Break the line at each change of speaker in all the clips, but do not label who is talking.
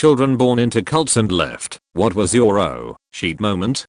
children born into cults and left. What was your oh shit moment?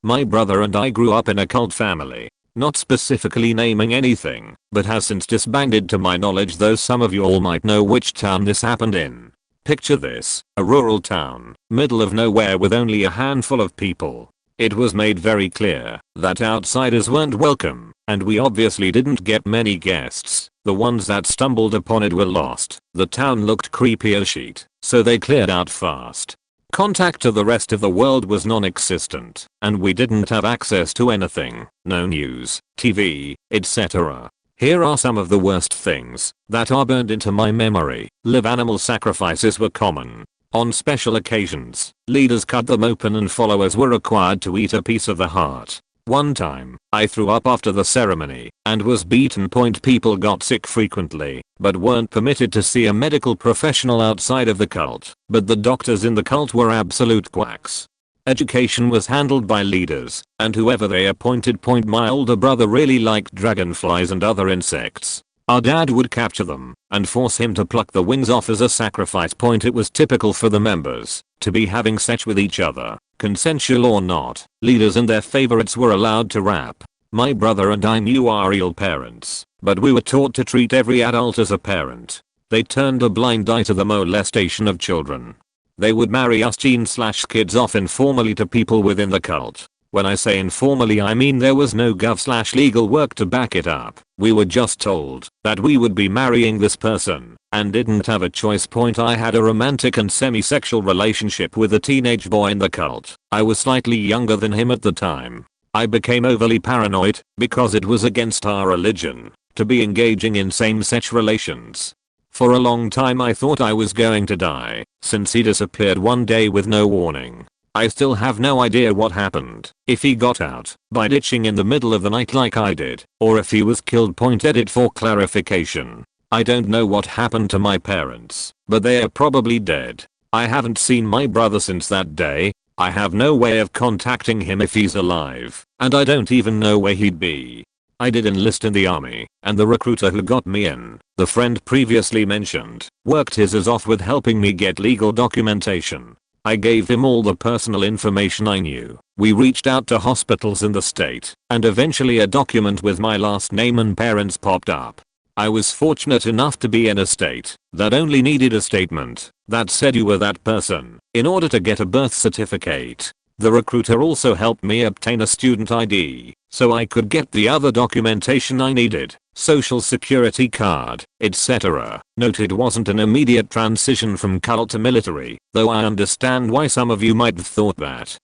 My brother and I grew up in a cult family. Not specifically naming anything, but has since disbanded to my knowledge, though some of you all might know which town this happened in. Picture this, a rural town, middle of nowhere with only a handful of people. It was made very clear that outsiders weren't welcome, and we obviously didn't get many guests. The ones that stumbled upon it were lost. The town looked creepy as shit, so they cleared out fast. Contact to the rest of the world was non-existent, and we didn't have access to anything, no news, TV, etc. Here are some of the worst things that are burned into my memory. Live animal sacrifices were common. On special occasions, leaders cut them open and followers were required to eat a piece of the heart. One time, I threw up after the ceremony and was beaten. People got sick frequently, but weren't permitted to see a medical professional outside of the cult, but the doctors in the cult were absolute quacks. Education was handled by leaders, and whoever they appointed. My older brother really liked dragonflies and other insects. Our dad would capture them and force him to pluck the wings off as a sacrifice. It was typical for the members to be having sex with each other, consensual or not. Leaders and their favorites were allowed to rap. My brother and I knew our real parents, but we were taught to treat every adult as a parent. They turned a blind eye to the molestation of children. They would marry us teen/kids off informally to people within the cult. When I say informally, I mean there was no gov/legal work to back it up. We were just told that we would be marrying this person and didn't have a choice. I had a romantic and semi-sexual relationship with a teenage boy in the cult. I was slightly younger than him at the time. I became overly paranoid because it was against our religion to be engaging in same-sex relations. For a long time I thought I was going to die since he disappeared one day with no warning. I still have no idea what happened, if he got out by ditching in the middle of the night like I did, or if he was killed. Edit for clarification. I don't know what happened to my parents, but they are probably dead. I haven't seen my brother since that day. I have no way of contacting him if he's alive, and I don't even know where he'd be. I did enlist in the army, and the recruiter who got me in, the friend previously mentioned, worked his ass off with helping me get legal documentation. I gave him all the personal information I knew. We reached out to hospitals in the state, and eventually a document with my last name and parents popped up. I was fortunate enough to be in a state that only needed a statement that said you were that person in order to get a birth certificate. The recruiter also helped me obtain a student ID so I could get the other documentation I needed, social security card, etc. Note it wasn't an immediate transition from cult to military, though I understand why some of you might have thought that.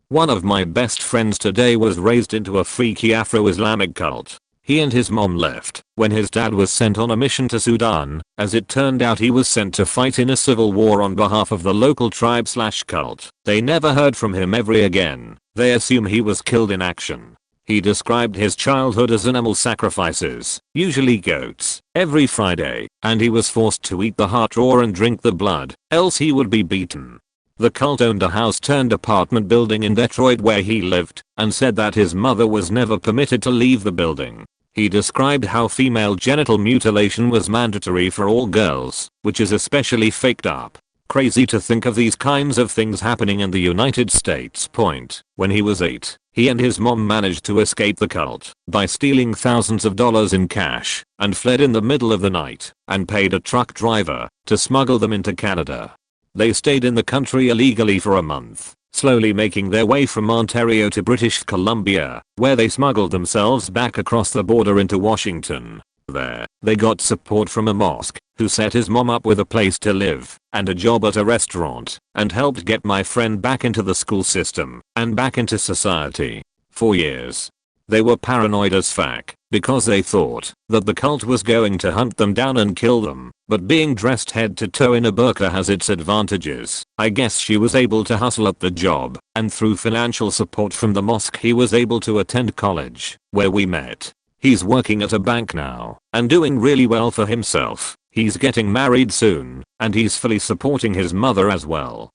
One of my best friends today was raised into a freaky Afro-Islamic cult. He and his mom left when his dad was sent on a mission to Sudan. As it turned out, he was sent to fight in a civil war on behalf of the local tribe/cult. They never heard from him ever again. They assume he was killed in action. He described his childhood as animal sacrifices, usually goats, every Friday, and he was forced to eat the heart raw and drink the blood, else he would be beaten. The cult owned a house-turned-apartment building in Detroit where he lived, and said that his mother was never permitted to leave the building. He described how female genital mutilation was mandatory for all girls, which is especially faked up. Crazy to think of these kinds of things happening in the United States. When he was 8, he and his mom managed to escape the cult by stealing thousands of dollars in cash and fled in the middle of the night and paid a truck driver to smuggle them into Canada. They stayed in the country illegally for a month, slowly making their way from Ontario to British Columbia, where they smuggled themselves back across the border into Washington. There, they got support from a mosque, who set his mom up with a place to live and a job at a restaurant, and helped get my friend back into the school system and back into society. 4 years. They were paranoid as fuck, because they thought that the cult was going to hunt them down and kill them, but being dressed head to toe in a burqa has its advantages. I guess she was able to hustle at the job, and through financial support from the mosque he was able to attend college, where we met. He's working at a bank now, and doing really well for himself. He's getting married soon, and he's fully supporting his mother as well.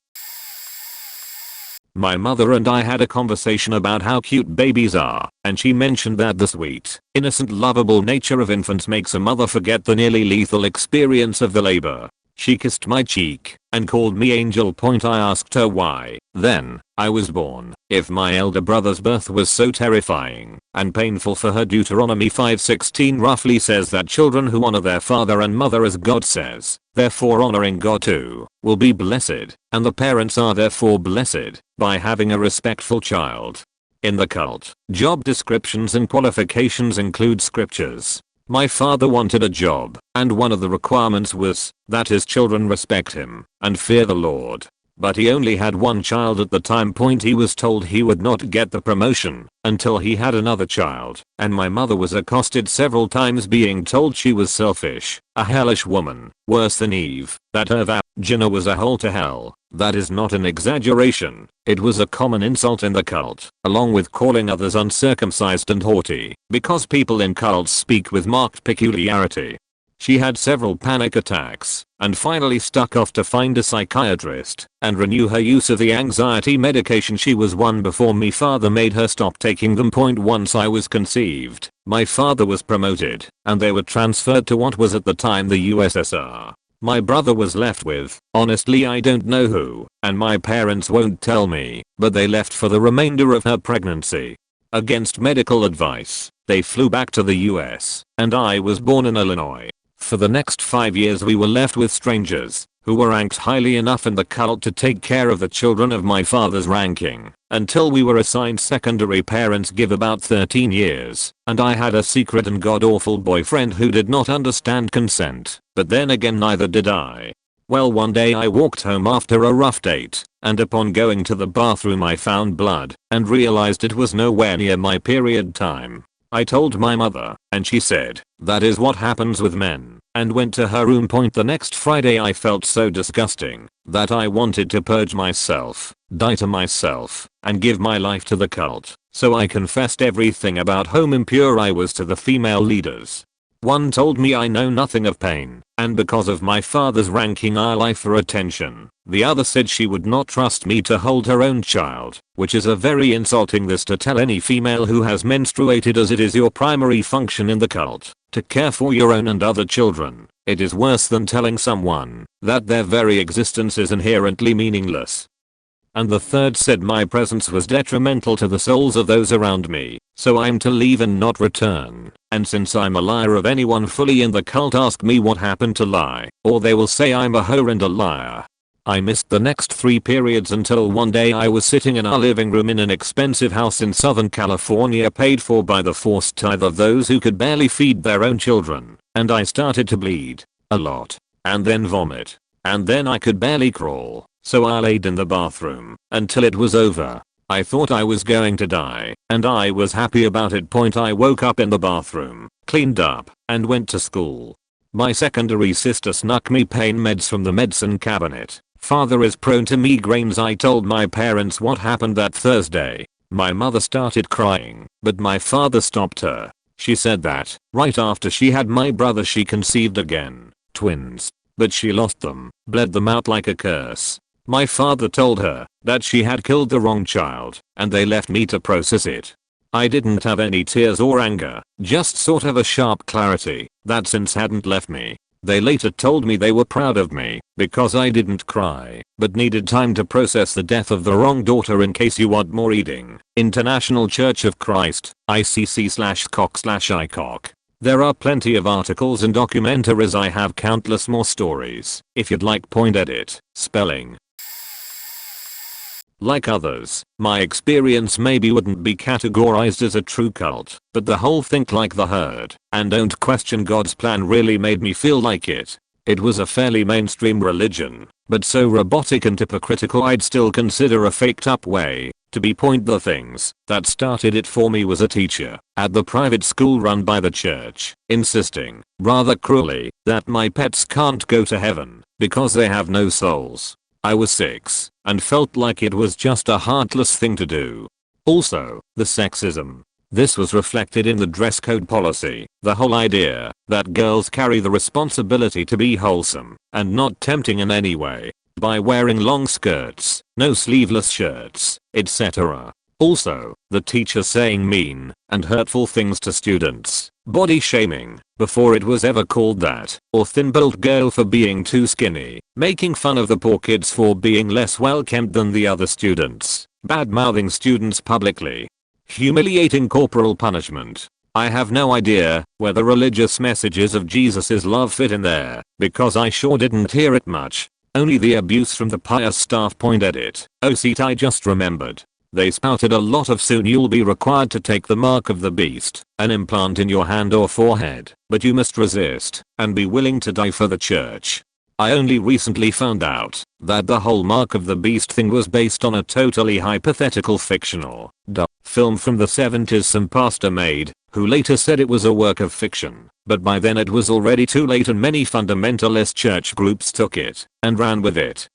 My mother and I had a conversation about how cute babies are, and she mentioned that the sweet, innocent, lovable nature of infants makes a mother forget the nearly lethal experience of the labor. She kissed my cheek and called me angel. I asked her why. Then, I was born. If my elder brother's birth was so terrifying and painful for her, Deuteronomy 5:16 roughly says that children who honor their father and mother as God says, therefore honoring God too, will be blessed, and the parents are therefore blessed by having a respectful child. In the cult, job descriptions and qualifications include scriptures. My father wanted a job, and one of the requirements was that his children respect him and fear the Lord. But he only had one child at the time. He was told he would not get the promotion until he had another child, and my mother was accosted several times, being told she was selfish, a hellish woman, worse than Eve, that her vagina was a hole to hell. That is not an exaggeration. It was a common insult in the cult, along with calling others uncircumcised and haughty, because people in cults speak with marked peculiarity. She had several panic attacks, and finally stuck off to find a psychiatrist and renew her use of the anxiety medication she was on before my father made her stop taking them. Once I was conceived, my father was promoted, and they were transferred to what was at the time the USSR. My brother was left with, honestly I don't know who, and my parents won't tell me, but they left for the remainder of her pregnancy. Against medical advice, they flew back to the US, and I was born in Illinois. For the next 5 years we were left with strangers, who were ranked highly enough in the cult to take care of the children of my father's ranking, until we were assigned secondary parents. Give about 13 years, and I had a secret and god-awful boyfriend who did not understand consent, but then again neither did I. Well, one day I walked home after a rough date, and upon going to the bathroom I found blood, and realized it was nowhere near my period time. I told my mother, and she said, "That is what happens with men," and went to her room. The next Friday I felt so disgusting that I wanted to purge myself, die to myself, and give my life to the cult, so I confessed everything about how impure I was to the female leaders. One told me I know nothing of pain, and because of my father's ranking I lie for attention. The other said she would not trust me to hold her own child, which is a very insulting this to tell any female who has menstruated, as it is your primary function in the cult to care for your own and other children. It is worse than telling someone that their very existence is inherently meaningless. And the third said my presence was detrimental to the souls of those around me, so I'm to leave and not return. And since I'm a liar, of anyone fully in the cult ask me what happened to lie, or they will say I'm a whore and a liar. I missed the next 3 periods until one day I was sitting in our living room in an expensive house in Southern California, paid for by the forced tithe of those who could barely feed their own children, and I started to bleed. A lot. And then vomit. And then I could barely crawl, so I laid in the bathroom until it was over. I thought I was going to die, and I was happy about it. I woke up in the bathroom, cleaned up, and went to school. My secondary sister snuck me pain meds from the medicine cabinet. Father is prone to migraines. I told my parents what happened that Thursday. My mother started crying, but my father stopped her. She said that, right after she had my brother, she conceived again, twins, but she lost them, bled them out like a curse. My father told her that she had killed the wrong child, and they left me to process it. I didn't have any tears or anger, just sort of a sharp clarity that since hadn't left me. They later told me they were proud of me because I didn't cry, but needed time to process the death of the wrong daughter. In case you want more reading, International Church of Christ, ICC/COC/ICOC. There are plenty of articles and documentaries. I have countless more stories if you'd like. Edit, spelling. Like others, my experience maybe wouldn't be categorized as a true cult, but the whole think like the herd and don't question God's plan really made me feel like it. It was a fairly mainstream religion, but so robotic and hypocritical I'd still consider a faked up way to be. The things that started it for me was a teacher at the private school run by the church, insisting, rather cruelly, that my pets can't go to heaven because they have no souls. I was 6 and felt like it was just a heartless thing to do. Also, the sexism. This was reflected in the dress code policy, the whole idea that girls carry the responsibility to be wholesome and not tempting in any way. by wearing long skirts, no sleeveless shirts, etc. Also, the teacher saying mean and hurtful things to students, body shaming, before it was ever called that, or thin-built girl for being too skinny, making fun of the poor kids for being less well-kept than the other students, bad-mouthing students publicly, humiliating corporal punishment. I have no idea where the religious messages of Jesus' love fit in there, because I sure didn't hear it much. Only the abuse from the pious staff. Edit. Oh seat, I just remembered. They spouted a lot of soon you'll be required to take the mark of the beast, an implant in your hand or forehead, but you must resist and be willing to die for the church. I only recently found out that the whole mark of the beast thing was based on a totally hypothetical fictional film from the 70s some pastor made, who later said it was a work of fiction, but by then it was already too late and many fundamentalist church groups took it and ran with it.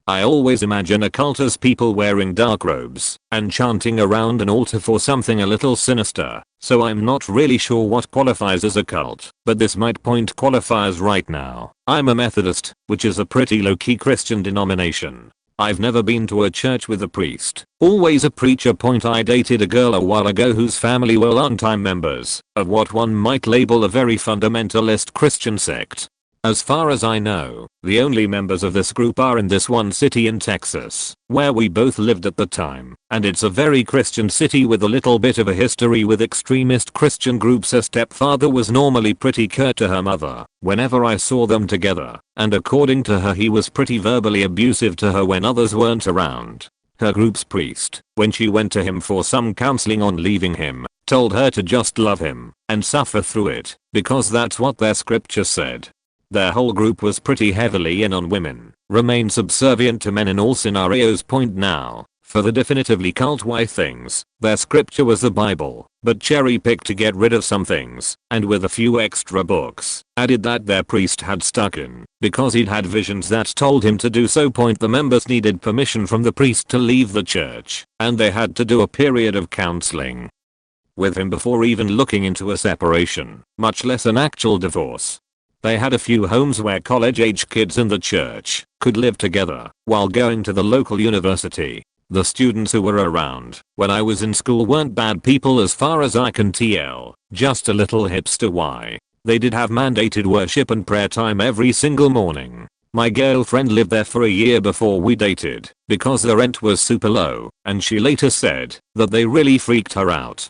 I always imagine a cult as people wearing dark robes and chanting around an altar for something a little sinister, so I'm not really sure what qualifies as a cult, but this might point qualifiers right now. I'm a Methodist, which is a pretty low-key Christian denomination. I've never been to a church with a priest, always a preacher. I dated a girl a while ago whose family were longtime members of what one might label a very fundamentalist Christian sect. As far as I know, the only members of this group are in this one city in Texas, where we both lived at the time, and it's a very Christian city with a little bit of a history with extremist Christian groups. Her stepfather was normally pretty curt to her mother whenever I saw them together, and according to her he was pretty verbally abusive to her when others weren't around. Her group's priest, when she went to him for some counseling on leaving him, told her to just love him and suffer through it, because that's what their scripture said. Their whole group was pretty heavily in on women, remain subservient to men in all scenarios. Now, for the definitively cult-y things, their scripture was the Bible, but cherry-picked to get rid of some things, and with a few extra books, added that their priest had stuck in, because he'd had visions that told him to do so. The members needed permission from the priest to leave the church, and they had to do a period of counseling with him before even looking into a separation, much less an actual divorce. They had a few homes where college-age kids in the church could live together while going to the local university. The students who were around when I was in school weren't bad people as far as I can tell, just a little hipster-y. They did have mandated worship and prayer time every single morning. My girlfriend lived there for a year before we dated because the rent was super low, and she later said that they really freaked her out.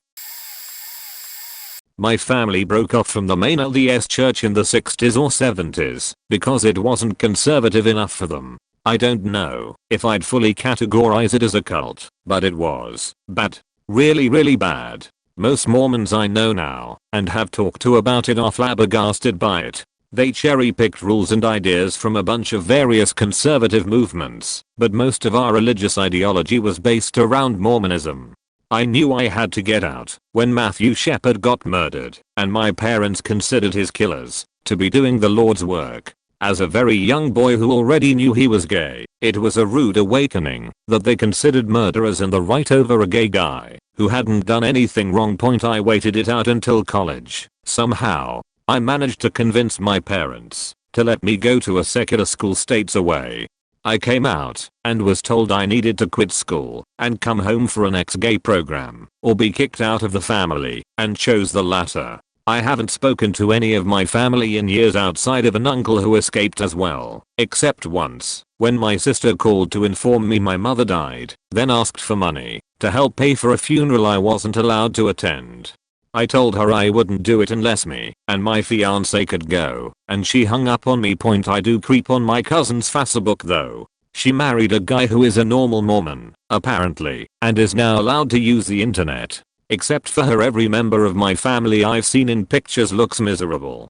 My family broke off from the main LDS church in the 60s or 70s because it wasn't conservative enough for them. I don't know if I'd fully categorize it as a cult, but it was bad. Really bad. Most Mormons I know now and have talked to about it are flabbergasted by it. They cherry-picked rules and ideas from a bunch of various conservative movements, but most of our religious ideology was based around Mormonism. I knew I had to get out when Matthew Shepard got murdered, and my parents considered his killers to be doing the Lord's work. As a very young boy who already knew he was gay, it was a rude awakening that they considered murderers in the right over a gay guy who hadn't done anything wrong. I waited it out until college. Somehow, I managed to convince my parents to let me go to a secular school states away. I came out and was told I needed to quit school and come home for an ex-gay program or be kicked out of the family, and chose the latter. I haven't spoken to any of my family in years outside of an uncle who escaped as well, except once when my sister called to inform me my mother died, then asked for money to help pay for a funeral I wasn't allowed to attend. I told her I wouldn't do it unless me and my fiance could go, and she hung up on me. I do creep on my cousin's Facebook though. She married a guy who is a normal Mormon, apparently, and is now allowed to use the internet. Except for her, every member of my family I've seen in pictures looks miserable.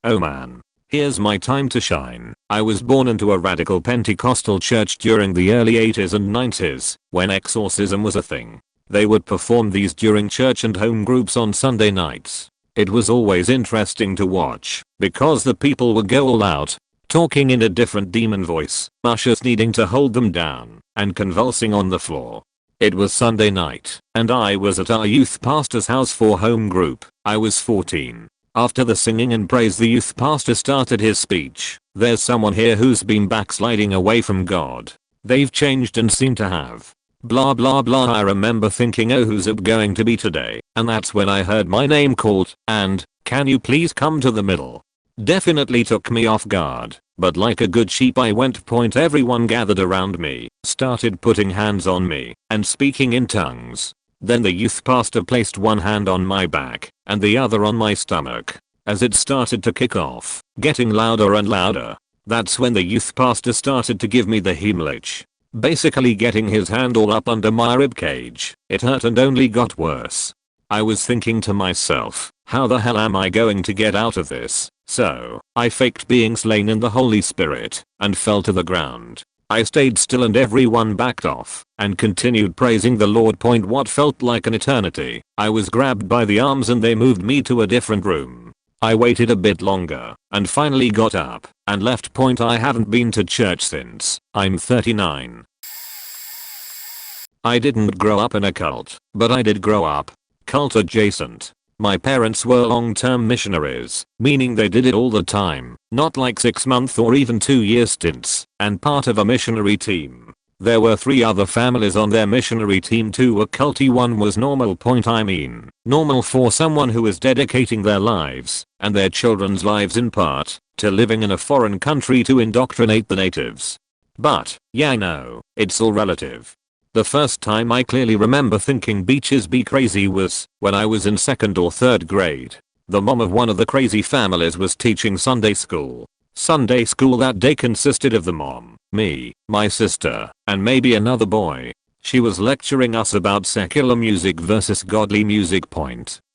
Oh man. Here's my time to shine. I was born into a radical Pentecostal church during the early 80s and 90s, when exorcism was a thing. They would perform these during church and home groups on Sunday nights. It was always interesting to watch, because the people would go all out, talking in a different demon voice, ushers needing to hold them down, and convulsing on the floor. It was Sunday night, and I was at our youth pastor's house for home group. I was 14. After the singing and praise, the youth pastor started his speech. There's someone here who's been backsliding away from God. They've changed and seem to have blah blah blah. I remember thinking, oh, who's it going to be today? And that's when I heard my name called, and, can you please come to the middle? Definitely took me off guard, but like a good sheep I went. Everyone gathered around me, started putting hands on me, and speaking in tongues. Then the youth pastor placed one hand on my back, and the other on my stomach. As it started to kick off, getting louder and louder, that's when the youth pastor started to give me the Heimlich. Basically getting his hand all up under my ribcage. It hurt and only got worse. I was thinking to myself, how the hell am I going to get out of this? So, I faked being slain in the Holy Spirit, and fell to the ground. I stayed still and everyone backed off, and continued praising the Lord. What felt like an eternity, I was grabbed by the arms and they moved me to a different room. I waited a bit longer, and finally got up, and left. I haven't been to church since I'm 39. I didn't grow up in a cult, but I did grow up cult adjacent. My parents were long-term missionaries, meaning they did it all the time, not like 6-month or even 2-year stints, and part of a missionary team. There were 3 other families on their missionary team too. A culty one was normal. I mean, normal for someone who is dedicating their lives, and their children's lives in part, to living in a foreign country to indoctrinate the natives. But, yeah, no, it's all relative. The first time I clearly remember thinking beaches be crazy was when I was in 2nd or 3rd grade. The mom of one of the crazy families was teaching Sunday school. Sunday school that day consisted of the mom, me, my sister, and maybe another boy. She was lecturing us about secular music versus godly music.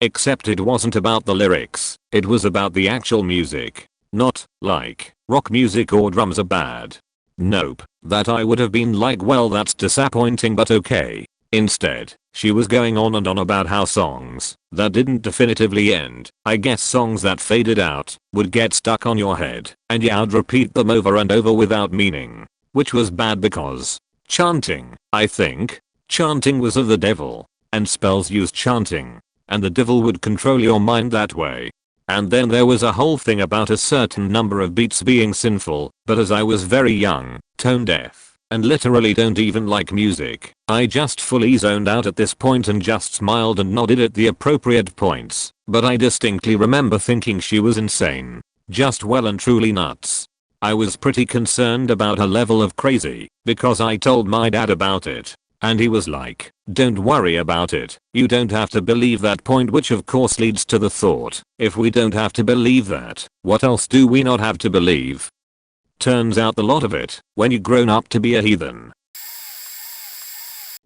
Except it wasn't about the lyrics, it was about the actual music. Not, like, rock music or drums are bad. Nope, that I would have been like, well, that's disappointing but okay. Instead, she was going on and on about how songs that didn't definitively end, I guess songs that faded out, would get stuck on your head, and you'd repeat them over and over without meaning. Which was bad because chanting, I think, chanting was of the devil, and spells used chanting, and the devil would control your mind that way. And then there was a whole thing about a certain number of beats being sinful, but as I was very young, tone deaf, and literally don't even like music, I just fully zoned out at this point and just smiled and nodded at the appropriate points. But I distinctly remember thinking she was insane. Just well and truly nuts. I was pretty concerned about her level of crazy, because I told my dad about it. And he was like, don't worry about it, you don't have to believe that. Which of course leads to the thought, if we don't have to believe that, what else do we not have to believe? Turns out a lot of it, when you grown up to be a heathen.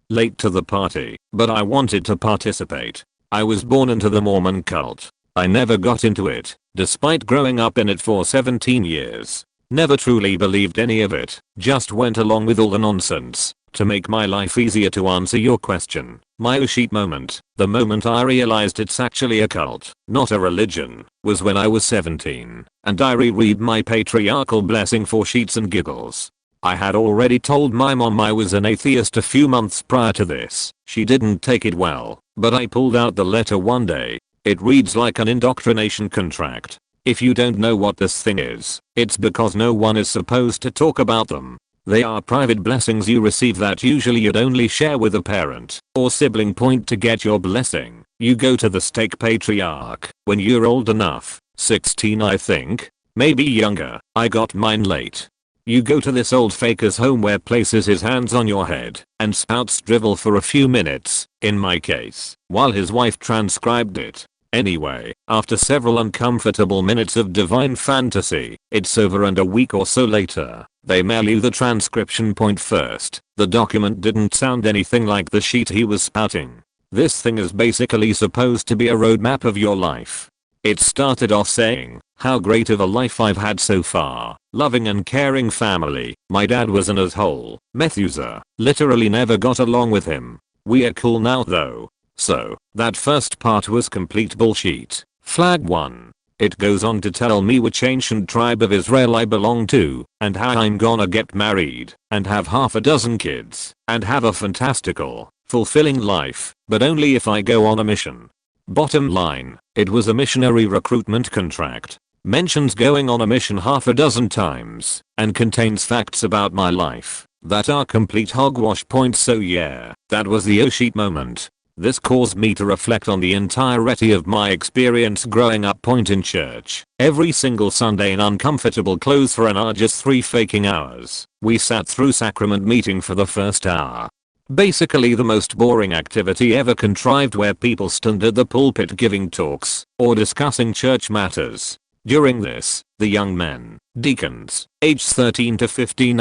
Late to the party, but I wanted to participate. I was born into the Mormon cult. I never got into it, despite growing up in it for 17 years. Never truly believed any of it, just went along with all the nonsense. To make my life easier to answer your question, my oh shit moment, the moment I realized it's actually a cult, not a religion, was when I was 17, and I reread my patriarchal blessing for sheets and giggles. I had already told my mom I was an atheist a few months prior to this. She didn't take it well, but I pulled out the letter one day. It reads like an indoctrination contract. If you don't know what this thing is, it's because no one is supposed to talk about them. They are private blessings you receive that usually you'd only share with a parent or sibling. To get your blessing, you go to the stake patriarch when you're old enough, 16 I think, maybe younger. I got mine late. You go to this old faker's home where places his hands on your head and spouts drivel for a few minutes, in my case, while his wife transcribed it. Anyway, after several uncomfortable minutes of divine fantasy, it's over, and a week or so later, they mail you the transcription. First, the document didn't sound anything like the sheet he was spouting. This thing is basically supposed to be a roadmap of your life. It started off saying, how great of a life I've had so far, loving and caring family, my dad was an asshole, Methuselah, literally never got along with him. We are cool now though. So, that first part was complete bullshit. Flag 1. It goes on to tell me which ancient tribe of Israel I belong to, and how I'm gonna get married, and have half a dozen kids, and have a fantastical, fulfilling life, but only if I go on a mission. Bottom line, it was a missionary recruitment contract. Mentions going on a mission half a dozen times, and contains facts about my life that are complete hogwash points. So yeah, that was the oh shit moment. This caused me to reflect on the entirety of my experience growing up. Point in church, every single Sunday in uncomfortable clothes for an arduous 3 faking hours. We sat through sacrament meeting for the first hour. Basically the most boring activity ever contrived, where people stood at the pulpit giving talks or discussing church matters. During this, the young men, deacons, aged 13 to 15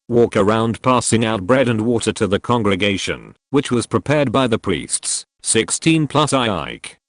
walk around passing out bread and water to the congregation, which was prepared by the priests, 16 plus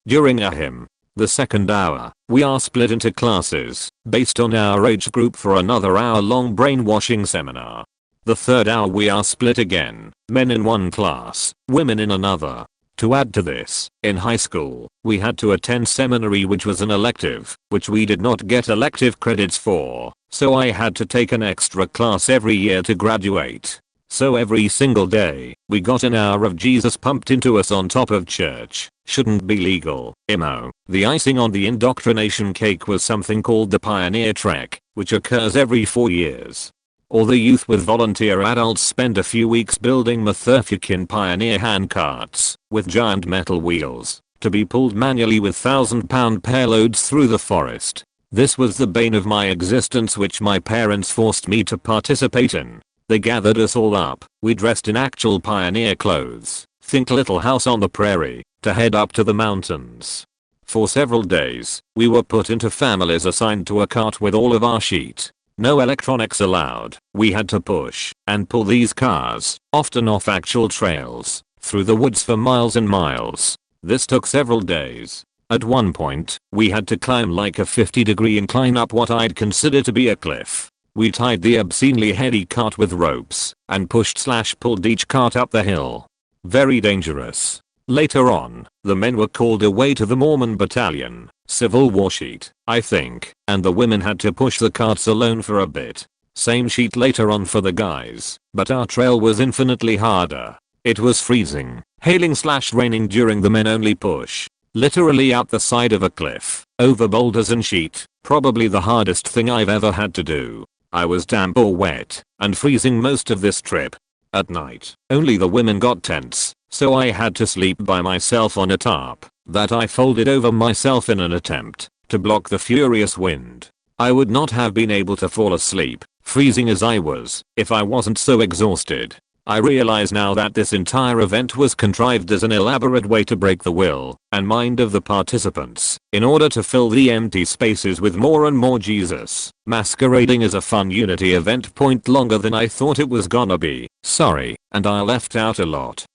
during a hymn. The second hour, we are split into classes, based on our age group, for another hour-long brainwashing seminar. The third hour we are split again, men in one class, women in another. To add to this, in high school, we had to attend seminary, which was an elective, which we did not get elective credits for, so I had to take an extra class every year to graduate. So every single day, we got an hour of Jesus pumped into us on top of church. Shouldn't be legal, imo. The icing on the indoctrination cake was something called the Pioneer Trek, which occurs every 4 years. All the youth with volunteer adults spend a few weeks building Motherfucking pioneer handcarts with giant metal wheels to be pulled manually with 1,000-pound payloads through the forest. This was the bane of my existence, which my parents forced me to participate in. They gathered us all up, we dressed in actual pioneer clothes, think Little House on the Prairie, to head up to the mountains. For several days, we were put into families assigned to a cart with all of our shit. No electronics allowed. We had to push and pull these cars, often off actual trails, through the woods for miles and miles. This took several days. At one point, we had to climb like a 50-degree incline up what I'd consider to be a cliff. We tied the obscenely heavy cart with ropes and pushed/pulled each cart up the hill. Very dangerous. Later on, the men were called away to the Mormon battalion, Civil War sheet, I think, and the women had to push the carts alone for a bit. Same sheet later on for the guys, but our trail was infinitely harder. It was freezing, hailing/raining during the men only push. Literally out the side of a cliff, over boulders and sheet, probably the hardest thing I've ever had to do. I was damp or wet, and freezing most of this trip. At night, only the women got tents, so I had to sleep by myself on a tarp that I folded over myself in an attempt to block the furious wind. I would not have been able to fall asleep, freezing as I was, if I wasn't so exhausted. I realize now that this entire event was contrived as an elaborate way to break the will and mind of the participants in order to fill the empty spaces with more and more Jesus, masquerading as a fun unity event. Point longer than I thought it was gonna be. Sorry, and I left out a lot.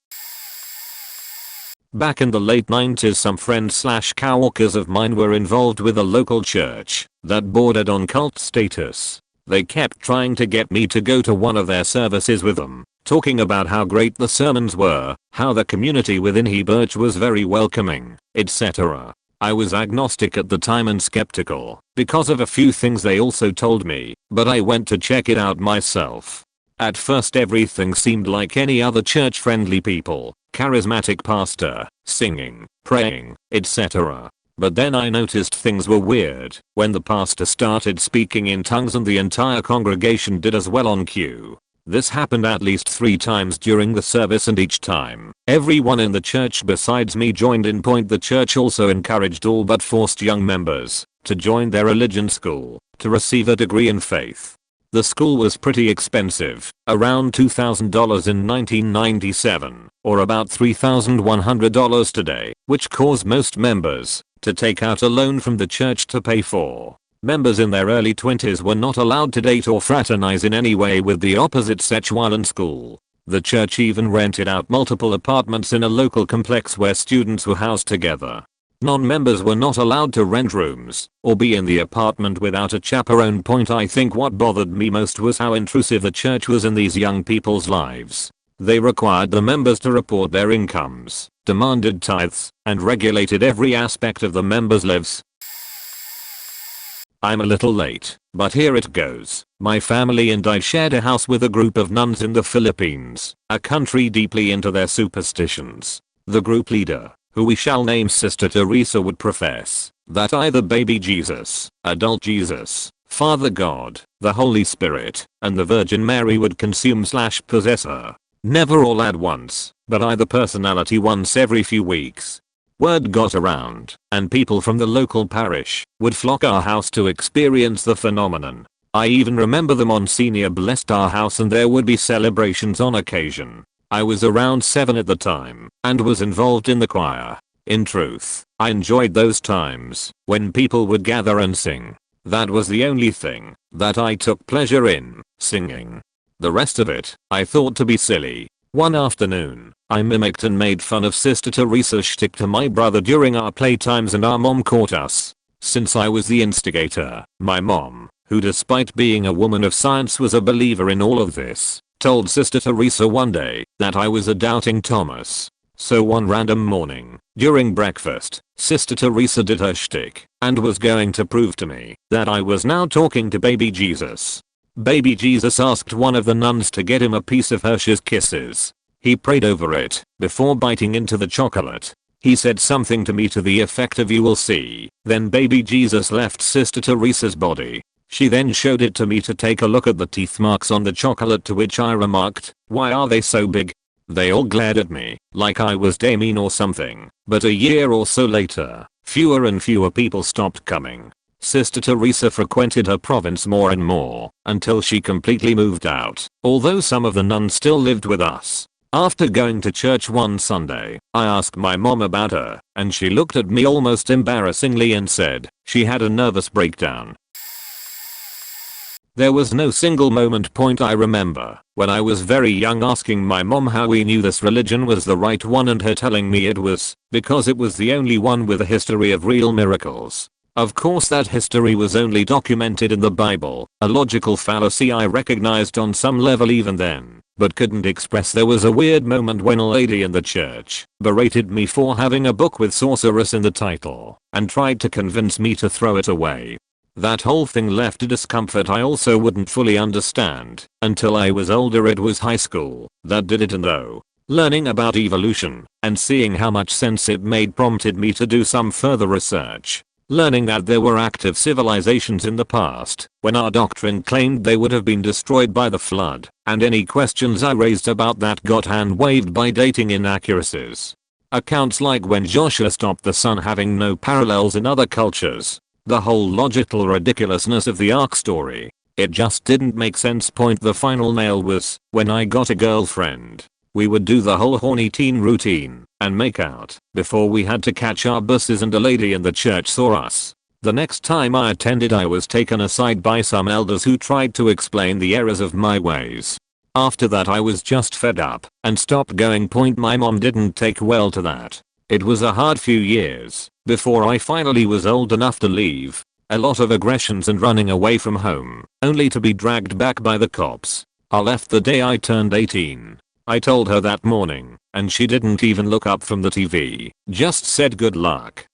Back in the late 90s, some friends/coworkers of mine were involved with a local church that bordered on cult status. They kept trying to get me to go to one of their services with them, talking about how great the sermons were, how the community within Church was very welcoming, etc. I was agnostic at the time and skeptical because of a few things they also told me, but I went to check it out myself. At first everything seemed like any other church-friendly people, charismatic pastor, singing, praying, etc. But then I noticed things were weird when the pastor started speaking in tongues and the entire congregation did as well on cue. This happened at least 3 times during the service, and each time, everyone in the church besides me joined in. The church also encouraged all but forced young members to join their religion school to receive a degree in faith. The school was pretty expensive, around $2,000 in 1997, or about $3,100 today, which caused most members to take out a loan from the church to pay for. Members in their early 20s were not allowed to date or fraternize in any way with the opposite sex while in school. The church even rented out multiple apartments in a local complex where students were housed together. Non-members were not allowed to rent rooms or be in the apartment without a chaperone. I think what bothered me most was how intrusive the church was in these young people's lives. They required the members to report their incomes, demanded tithes, and regulated every aspect of the members' lives. I'm a little late, but here it goes. My family and I shared a house with a group of nuns in the Philippines, a country deeply into their superstitions. The group leader, who we shall name Sister Teresa, would profess that either baby Jesus, adult Jesus, Father God, the Holy Spirit, and the Virgin Mary would consume/possess her. Never all at once, but either personality once every few weeks. Word got around, and people from the local parish would flock our house to experience the phenomenon. I even remember the Monsignor blessed our house and there would be celebrations on occasion. I was around 7 at the time, and was involved in the choir. In truth, I enjoyed those times when people would gather and sing. That was the only thing that I took pleasure in, singing. The rest of it, I thought to be silly. One afternoon, I mimicked and made fun of Sister Teresa's shtick to my brother during our playtimes and our mom caught us. Since I was the instigator, my mom, who despite being a woman of science was a believer in all of this, told Sister Teresa one day that I was a doubting Thomas. So one random morning, during breakfast, Sister Teresa did her shtick and was going to prove to me that I was now talking to baby Jesus. Baby Jesus asked one of the nuns to get him a piece of Hershey's Kisses. He prayed over it before biting into the chocolate. He said something to me to the effect of "you will see." Then baby Jesus left Sister Teresa's body. She then showed it to me to take a look at the teeth marks on the chocolate, to which I remarked, "Why are they so big?" They all glared at me like I was Damien or something, but a year or so later, fewer and fewer people stopped coming. Sister Teresa frequented her province more and more until she completely moved out, although some of the nuns still lived with us. After going to church one Sunday, I asked my mom about her, and she looked at me almost embarrassingly and said she had a nervous breakdown. There was no single point I remember when I was very young asking my mom how we knew this religion was the right one and her telling me it was because it was the only one with a history of real miracles. Of course that history was only documented in the Bible, a logical fallacy I recognized on some level even then, but couldn't express. There was a weird moment when a lady in the church berated me for having a book with sorceress in the title and tried to convince me to throw it away. That whole thing left a discomfort I also wouldn't fully understand until I was older. It was high school that did it, and though learning about evolution and seeing how much sense it made prompted me to do some further research. Learning that there were active civilizations in the past when our doctrine claimed they would have been destroyed by the flood, and any questions I raised about that got hand waved by dating inaccuracies. Accounts like when Joshua stopped the sun having no parallels in other cultures. The whole logical ridiculousness of the Ark story. It just didn't make sense. The final nail was when I got a girlfriend. We would do the whole horny teen routine and make out before we had to catch our buses, and a lady in the church saw us. The next time I attended, I was taken aside by some elders who tried to explain the errors of my ways. After that I was just fed up and stopped going. My mom didn't take well to that. It was a hard few years before I finally was old enough to leave. A lot of aggressions and running away from home, only to be dragged back by the cops. I left the day I turned 18. I told her that morning, and she didn't even look up from the TV, just said good luck.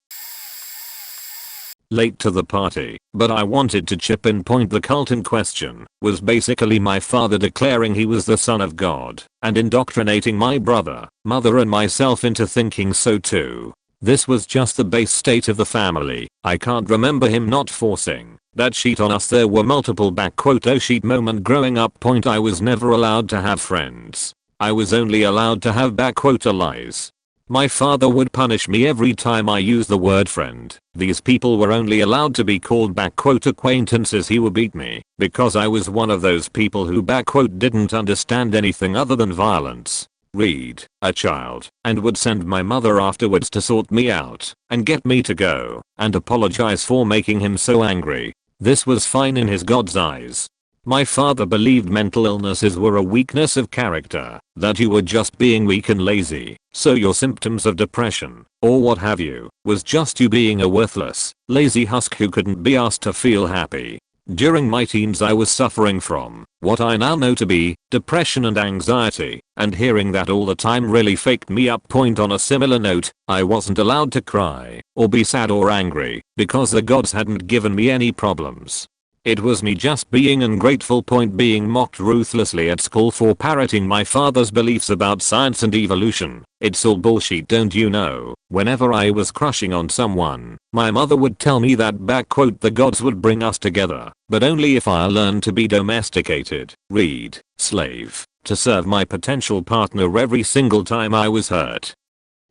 Late to the party, but I wanted to chip in. The cult in question was basically my father declaring he was the Son of God and indoctrinating my brother, mother and myself into thinking so too. This was just the base state of the family. I can't remember him not forcing that sheet on us. There were multiple "oh sheet" moment growing up. I was never allowed to have friends. I was only allowed to have "allies." My father would punish me every time I used the word friend. These people were only allowed to be called "acquaintances." He would beat me because I was one of those people who didn't understand anything other than violence. Read, a child, and would send my mother afterwards to sort me out and get me to go and apologize for making him so angry. This was fine in his God's eyes. My father believed mental illnesses were a weakness of character, that you were just being weak and lazy, so your symptoms of depression, or what have you, was just you being a worthless, lazy husk who couldn't be asked to feel happy. During my teens I was suffering from what I now know to be depression and anxiety, and hearing that all the time really faked me up. On a similar note, I wasn't allowed to cry or be sad or angry because the gods hadn't given me any problems. It was me just being ungrateful. Point being mocked ruthlessly at school for parroting my father's beliefs about science and evolution. It's all bullshit, don't you know? Whenever I was crushing on someone, my mother would tell me that the gods would bring us together, but only if I learned to be domesticated, read, slave, to serve my potential partner every single time I was hurt.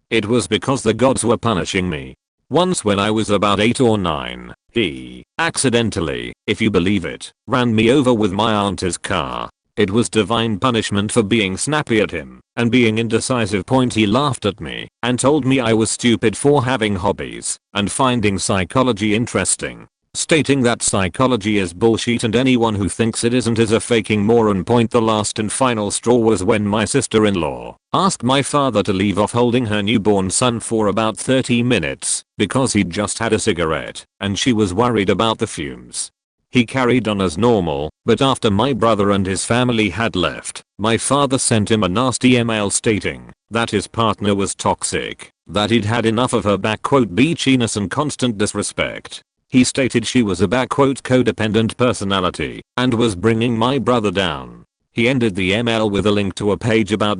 It was because the gods were punishing me. Once when I was about 8 or 9, he, accidentally, if you believe it, ran me over with my aunt's car. It was divine punishment for being snappy at him and being indecisive. He laughed at me and told me I was stupid for having hobbies and finding psychology interesting, stating that psychology is bullshit and anyone who thinks it isn't is a faking moron. The last and final straw was when my sister-in-law asked my father to leave off holding her newborn son for about 30 minutes because he'd just had a cigarette and she was worried about the fumes. He carried on as normal, but after my brother and his family had left, my father sent him a nasty email stating that his partner was toxic, that he'd had enough of her "beachiness and constant disrespect." He stated she was a "codependent personality" and was bringing my brother down. He ended the email with a link to a page about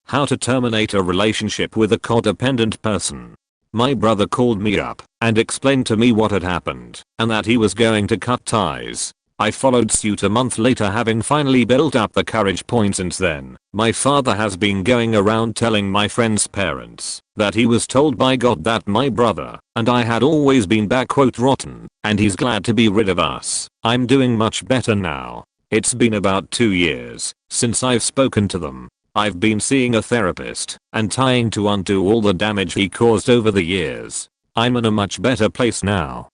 "how to terminate a relationship with a codependent person." My brother called me up and explained to me what had happened and that he was going to cut ties. I followed suit a month later, having finally built up the courage. Since then, my father has been going around telling my friends' parents that he was told by God that my brother and I had always been "rotten" and he's glad to be rid of us. I'm doing much better now. It's been about 2 years since I've spoken to them. I've been seeing a therapist and trying to undo all the damage he caused over the years. I'm in a much better place now.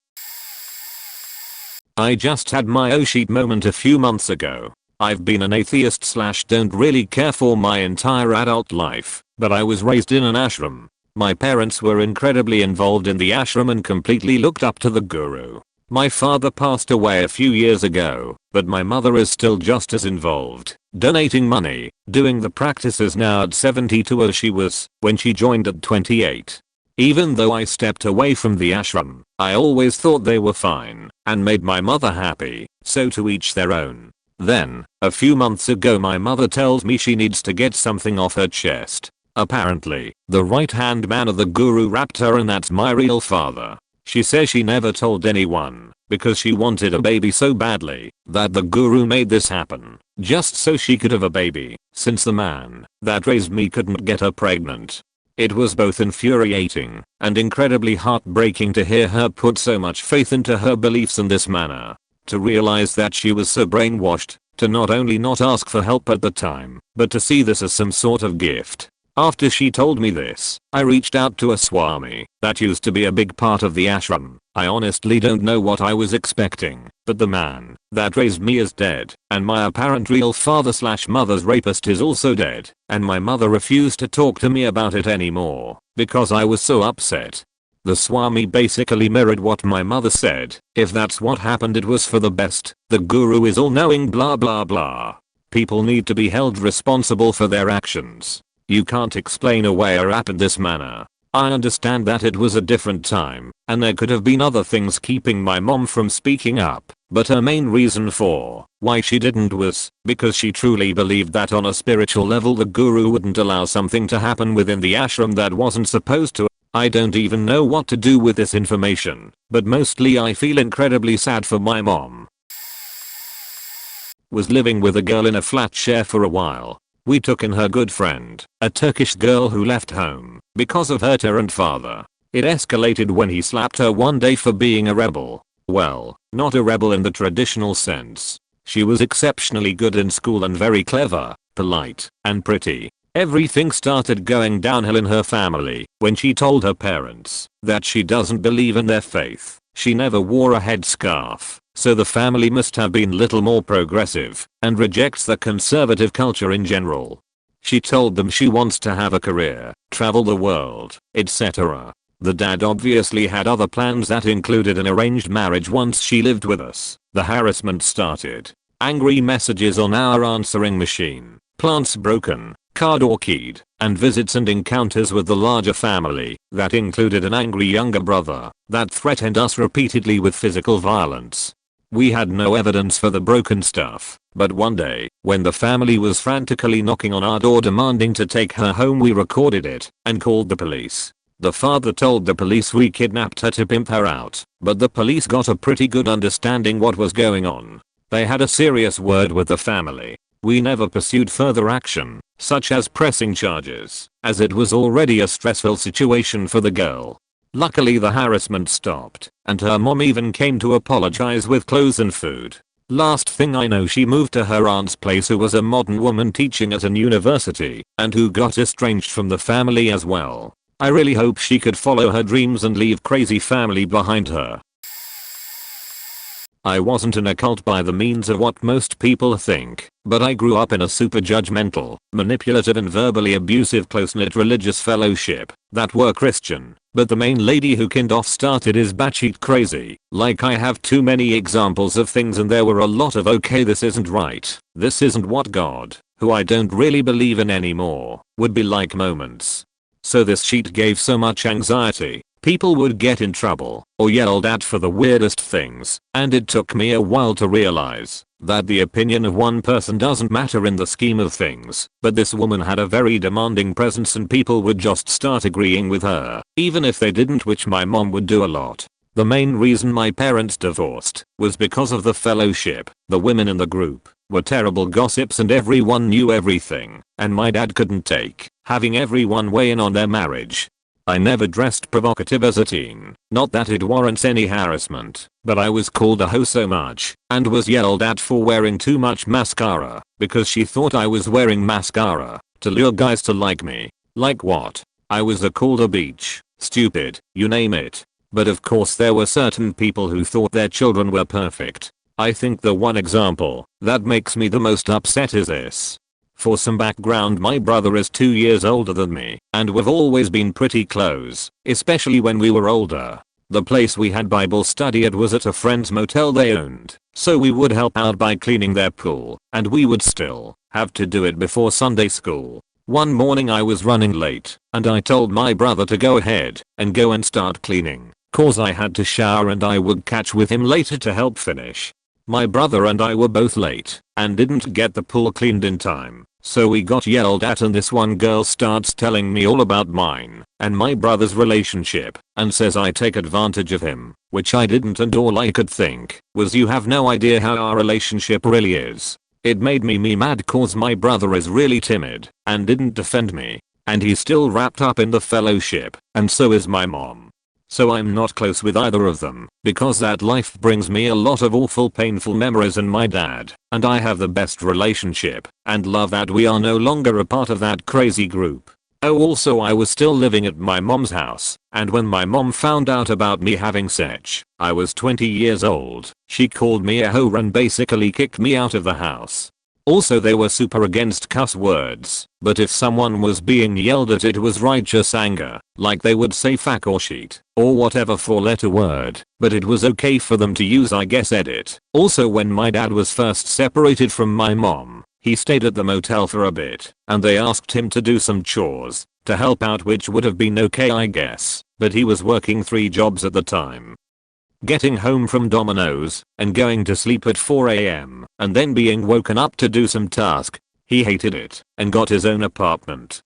I just had my oh shit moment a few months ago. I've been an atheist / don't really care for my entire adult life, but I was raised in an ashram. My parents were incredibly involved in the ashram and completely looked up to the guru. My father passed away a few years ago, but my mother is still just as involved, donating money, doing the practices now at 72 as she was when she joined at 28. Even though I stepped away from the ashram, I always thought they were fine and made my mother happy, so to each their own. Then, a few months ago, my mother tells me she needs to get something off her chest. Apparently, the right-hand man of the guru rapped her, and that's my real father. She says she never told anyone because she wanted a baby so badly that the guru made this happen just so she could have a baby, since the man that raised me couldn't get her pregnant. It was both infuriating and incredibly heartbreaking to hear her put so much faith into her beliefs in this manner, to realize that she was so brainwashed, to not only not ask for help at the time, but to see this as some sort of gift. After she told me this, I reached out to a swami that used to be a big part of the ashram. I honestly don't know what I was expecting, but the man that raised me is dead, and my apparent real father / mother's rapist is also dead, and my mother refused to talk to me about it anymore because I was so upset. The swami basically mirrored what my mother said. If that's what happened, it was for the best. The guru is all knowing, blah blah blah. People need to be held responsible for their actions. You can't explain away a rap in this manner. I understand that it was a different time, and there could have been other things keeping my mom from speaking up, but her main reason for why she didn't was because she truly believed that on a spiritual level the guru wouldn't allow something to happen within the ashram that wasn't supposed to. I don't even know what to do with this information, but mostly I feel incredibly sad for my mom. Was living with a girl in a flat share for a while. We took in her good friend, a Turkish girl who left home because of her tyrant father. It escalated when he slapped her one day for being a rebel. Well, not a rebel in the traditional sense. She was exceptionally good in school and very clever, polite, and pretty. Everything started going downhill in her family when she told her parents that she doesn't believe in their faith. She never wore a headscarf, so the family must have been little more progressive and rejects the conservative culture in general. She told them she wants to have a career, travel the world, etc. The dad obviously had other plans that included an arranged marriage. Once she lived with us, the harassment started. Angry messages on our answering machine, plants broken, car door keyed, and visits and encounters with the larger family that included an angry younger brother that threatened us repeatedly with physical violence. We had no evidence for the broken stuff, but one day, when the family was frantically knocking on our door demanding to take her home, we recorded it and called the police. The father told the police we kidnapped her to pimp her out, but the police got a pretty good understanding what was going on. They had a serious word with the family. We never pursued further action, such as pressing charges, as it was already a stressful situation for the girl. Luckily the harassment stopped, and her mom even came to apologize with clothes and food. Last thing I know, she moved to her aunt's place, who was a modern woman teaching at an university, and who got estranged from the family as well. I really hope she could follow her dreams and leave crazy family behind her. I wasn't in a cult by the means of what most people think, but I grew up in a super judgmental, manipulative and verbally abusive close-knit religious fellowship that were Christian, but the main lady who kind of started is batshit crazy. Like, I have too many examples of things, and there were a lot of okay, this isn't right, this isn't what God, who I don't really believe in anymore, would be like moments. So this sheet gave so much anxiety. People would get in trouble or yelled at for the weirdest things, and it took me a while to realize that the opinion of one person doesn't matter in the scheme of things, but this woman had a very demanding presence and people would just start agreeing with her, even if they didn't, which my mom would do a lot. The main reason my parents divorced was because of the fellowship. The women in the group were terrible gossips and everyone knew everything, and my dad couldn't take having everyone weigh in on their marriage. I never dressed provocative as a teen, not that it warrants any harassment, but I was called a hoe so much, and was yelled at for wearing too much mascara, because she thought I was wearing mascara to lure guys to like me. Like what? I was called a beach, stupid, you name it. But of course there were certain people who thought their children were perfect. I think the one example that makes me the most upset is this. For some background, my brother is 2 years older than me, and we've always been pretty close, especially when we were older. The place we had Bible study at was at a friend's motel they owned, so we would help out by cleaning their pool, and we would still have to do it before Sunday school. One morning I was running late, and I told my brother to go ahead and go and start cleaning, cause I had to shower and I would catch with him later to help finish. My brother and I were both late, and didn't get the pool cleaned in time. So we got yelled at, and this one girl starts telling me all about mine and my brother's relationship and says I take advantage of him, which I didn't, and all I could think was, you have no idea how our relationship really is. It made me mad cause my brother is really timid and didn't defend me, and he's still wrapped up in the fellowship, and so is my mom. So I'm not close with either of them, because that life brings me a lot of awful painful memories, and my dad and I have the best relationship and love that we are no longer a part of that crazy group. Oh, also I was still living at my mom's house, and when my mom found out about me having sex, I was 20 years old, she called me a hoe and basically kicked me out of the house. Also they were super against cuss words, but if someone was being yelled at it was righteous anger, like they would say fuck or shit, or whatever 4-letter word, but it was okay for them to use, I guess. Edit. Also when my dad was first separated from my mom, he stayed at the motel for a bit, and they asked him to do some chores to help out, which would have been okay I guess, but he was working 3 jobs at the time. Getting home from Domino's and going to sleep at 4 AM and then being woken up to do some task. He hated it and got his own apartment.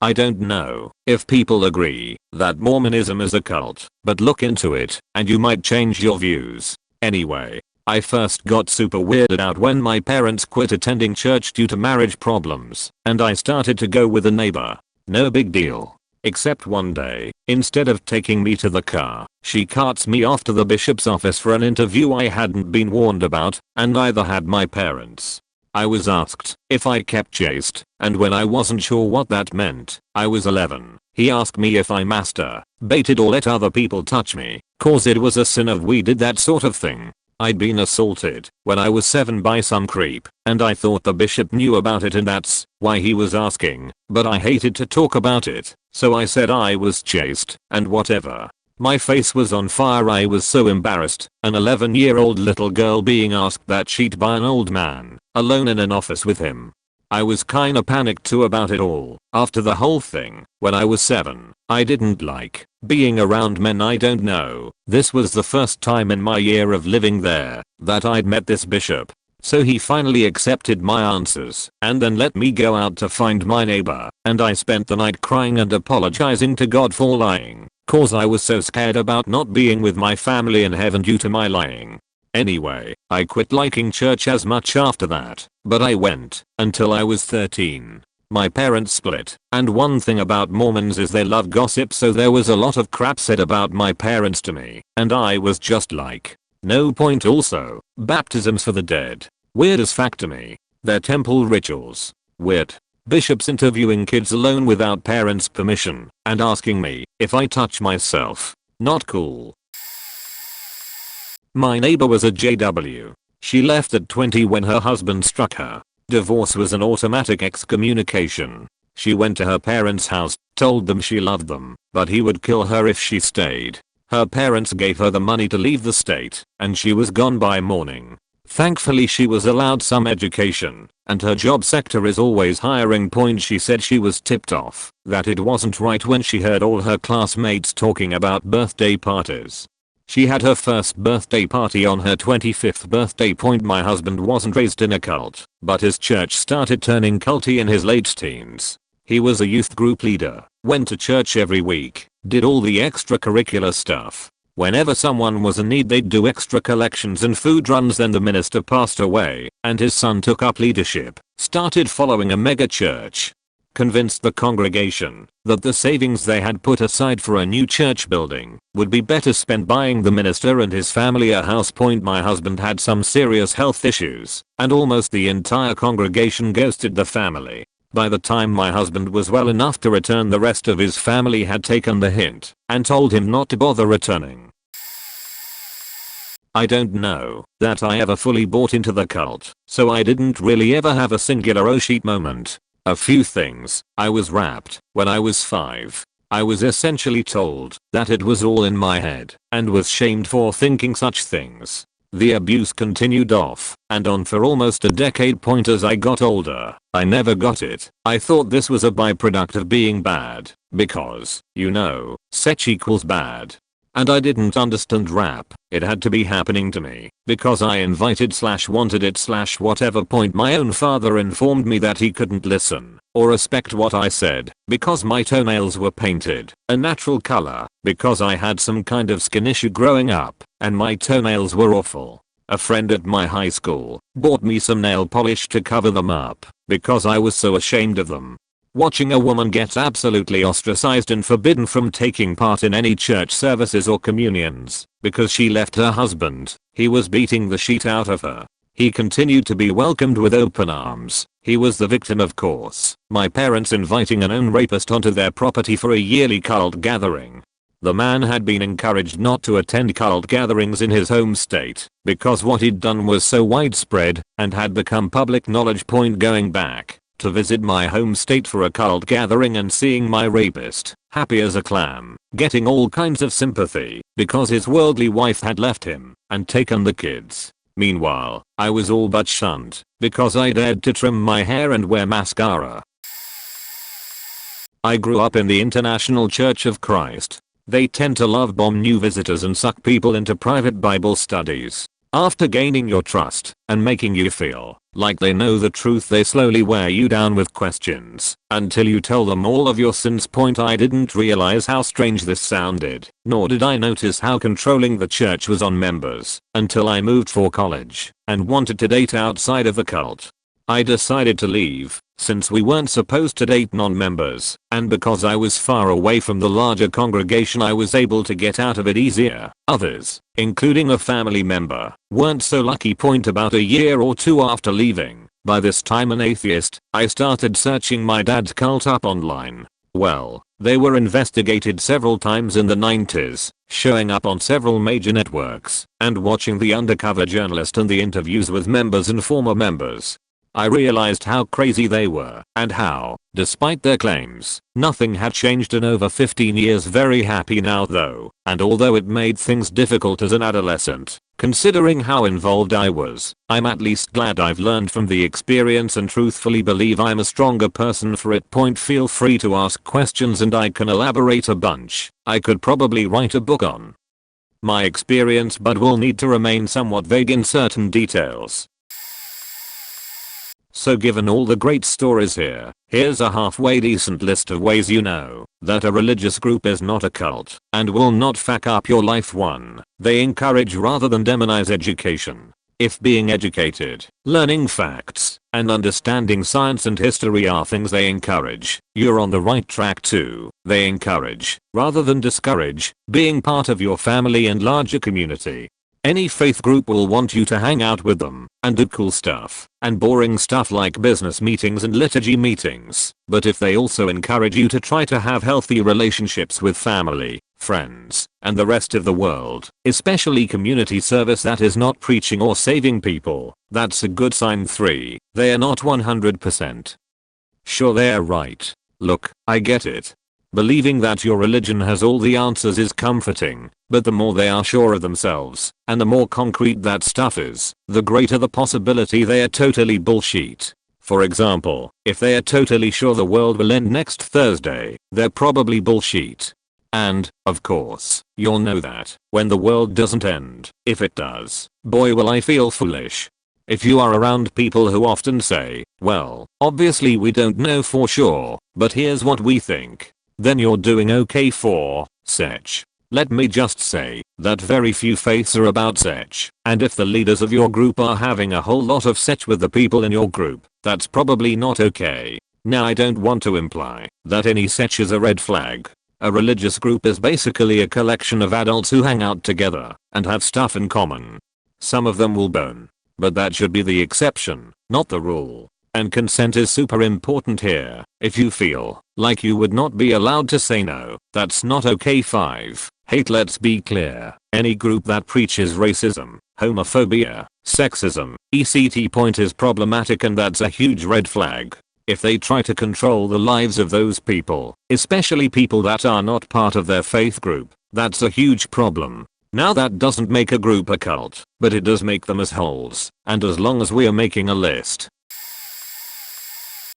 I don't know if people agree that Mormonism is a cult, but look into it and you might change your views. Anyway, I first got super weirded out when my parents quit attending church due to marriage problems, and I started to go with a neighbor. No big deal. Except one day, instead of taking me to the car, she carts me off to the bishop's office for an interview I hadn't been warned about, and neither had my parents. I was asked if I kept chaste, and when I wasn't sure what that meant, I was 11. He asked me if I masturbated or let other people touch me, cause it was a sin if we did that sort of thing. I'd been assaulted when I was 7 by some creep, and I thought the bishop knew about it and that's why he was asking, but I hated to talk about it, so I said I was chaste, and whatever. My face was on fire, I was so embarrassed, an 11-year-old little girl being asked that shit by an old man, alone in an office with him. I was kinda panicked too about it all. After the whole thing, when I was 7, I didn't like being around men I don't know. This was the first time in my year of living there that I'd met this bishop. So he finally accepted my answers and then let me go out to find my neighbor, and I spent the night crying and apologizing to God for lying, cause I was so scared about not being with my family in heaven due to my lying. Anyway, I quit liking church as much after that, but I went until I was 13. My parents split, and one thing about Mormons is they love gossip, so there was a lot of crap said about my parents to me, and I was just like, no point. Also, baptisms for the dead. Weird as fact to me. Their temple rituals. Weird. Bishops interviewing kids alone without parents' permission and asking me if I touch myself. Not cool. My neighbor was a JW. She left at 20 when her husband struck her. Divorce was an automatic excommunication. She went to her parents' house, told them she loved them, but he would kill her if she stayed. Her parents gave her the money to leave the state, and she was gone by morning. Thankfully she was allowed some education, and her job sector is always hiring. She said she was tipped off that it wasn't right when she heard all her classmates talking about birthday parties. She had her first birthday party on her 25th birthday. My husband wasn't raised in a cult, but his church started turning culty in his late teens. He was a youth group leader, went to church every week, did all the extracurricular stuff. Whenever someone was in need they'd do extra collections and food runs. Then the minister passed away, and his son took up leadership, started following a mega church. Convinced the congregation that the savings they had put aside for a new church building would be better spent buying the minister and his family a house. My husband had some serious health issues, and almost the entire congregation ghosted the family. By the time my husband was well enough to return, the rest of his family had taken the hint and told him not to bother returning. I don't know that I ever fully bought into the cult, so I didn't really ever have a singular oh shit moment. A few things. I was rapped when I was 5. I was essentially told that it was all in my head and was shamed for thinking such things. The abuse continued off and on for almost a decade. As I got older, I never got it. I thought this was a byproduct of being bad because, you know, sect equals bad. And I didn't understand rap. It had to be happening to me because I invited / wanted it / whatever. My own father informed me that he couldn't listen or respect what I said because my toenails were painted a natural color because I had some kind of skin issue growing up and my toenails were awful. A friend at my high school bought me some nail polish to cover them up because I was so ashamed of them. Watching a woman get absolutely ostracized and forbidden from taking part in any church services or communions because she left her husband. He was beating the shit out of her. He continued to be welcomed with open arms. He was the victim, of course. My parents inviting a known rapist onto their property for a yearly cult gathering. The man had been encouraged not to attend cult gatherings in his home state because what he'd done was so widespread and had become public knowledge. Going back to visit my home state for a cult gathering and seeing my rapist, happy as a clam, getting all kinds of sympathy because his worldly wife had left him and taken the kids. Meanwhile, I was all but shunned because I dared to trim my hair and wear mascara. I grew up in the International Church of Christ. They tend to love bomb new visitors and suck people into private Bible studies. After gaining your trust and making you feel like they know the truth, they slowly wear you down with questions until you tell them all of your sins. I didn't realize how strange this sounded, nor did I notice how controlling the church was on members until I moved for college and wanted to date outside of the cult. I decided to leave since we weren't supposed to date non-members, and because I was far away from the larger congregation I was able to get out of it easier. Others, including a family member, weren't so lucky. About a year or two after leaving, by this time an atheist, I started searching my dad's cult up online. Well, they were investigated several times in the 90s, showing up on several major networks, and watching the undercover journalist and the interviews with members and former members. I realized how crazy they were and how, despite their claims, nothing had changed in over 15 years. Very happy now though, and although it made things difficult as an adolescent, considering how involved I was, I'm at least glad I've learned from the experience and truthfully believe I'm a stronger person for it. Feel free to ask questions and I can elaborate a bunch. I could probably write a book on my experience but will need to remain somewhat vague in certain details. So given all the great stories here, here's a halfway decent list of ways you know that a religious group is not a cult and will not fuck up your life. 1. They encourage rather than demonize education. If being educated, learning facts, and understanding science and history are things they encourage, you're on the right track. 2. They encourage, rather than discourage, being part of your family and larger community. Any faith group will want you to hang out with them and do cool stuff and boring stuff like business meetings and liturgy meetings. But if they also encourage you to try to have healthy relationships with family, friends, and the rest of the world, especially community service that is not preaching or saving people, that's a good sign. 3. They are not 100% sure they're right. Look, I get it. Believing that your religion has all the answers is comforting, but the more they are sure of themselves, and the more concrete that stuff is, the greater the possibility they are totally bullshit. For example, if they are totally sure the world will end next Thursday, they're probably bullshit. And, of course, you'll know that when the world doesn't end. If it does, boy will I feel foolish. If you are around people who often say, well, obviously we don't know for sure, but here's what we think, then you're doing okay for such. Let me just say that very few faiths are about such, and if the leaders of your group are having a whole lot of such with the people in your group, that's probably not okay. Now I don't want to imply that any such is a red flag. A religious group is basically a collection of adults who hang out together and have stuff in common. Some of them will bone, but that should be the exception, not the rule. And consent is super important here. If you feel like you would not be allowed to say no, that's not okay. 5. Hate. Let's be clear. Any group that preaches racism, homophobia, sexism, etc. is problematic and that's a huge red flag. If they try to control the lives of those people, especially people that are not part of their faith group, that's a huge problem. Now that doesn't make a group a cult, but it does make them assholes, and as long as we are making a list.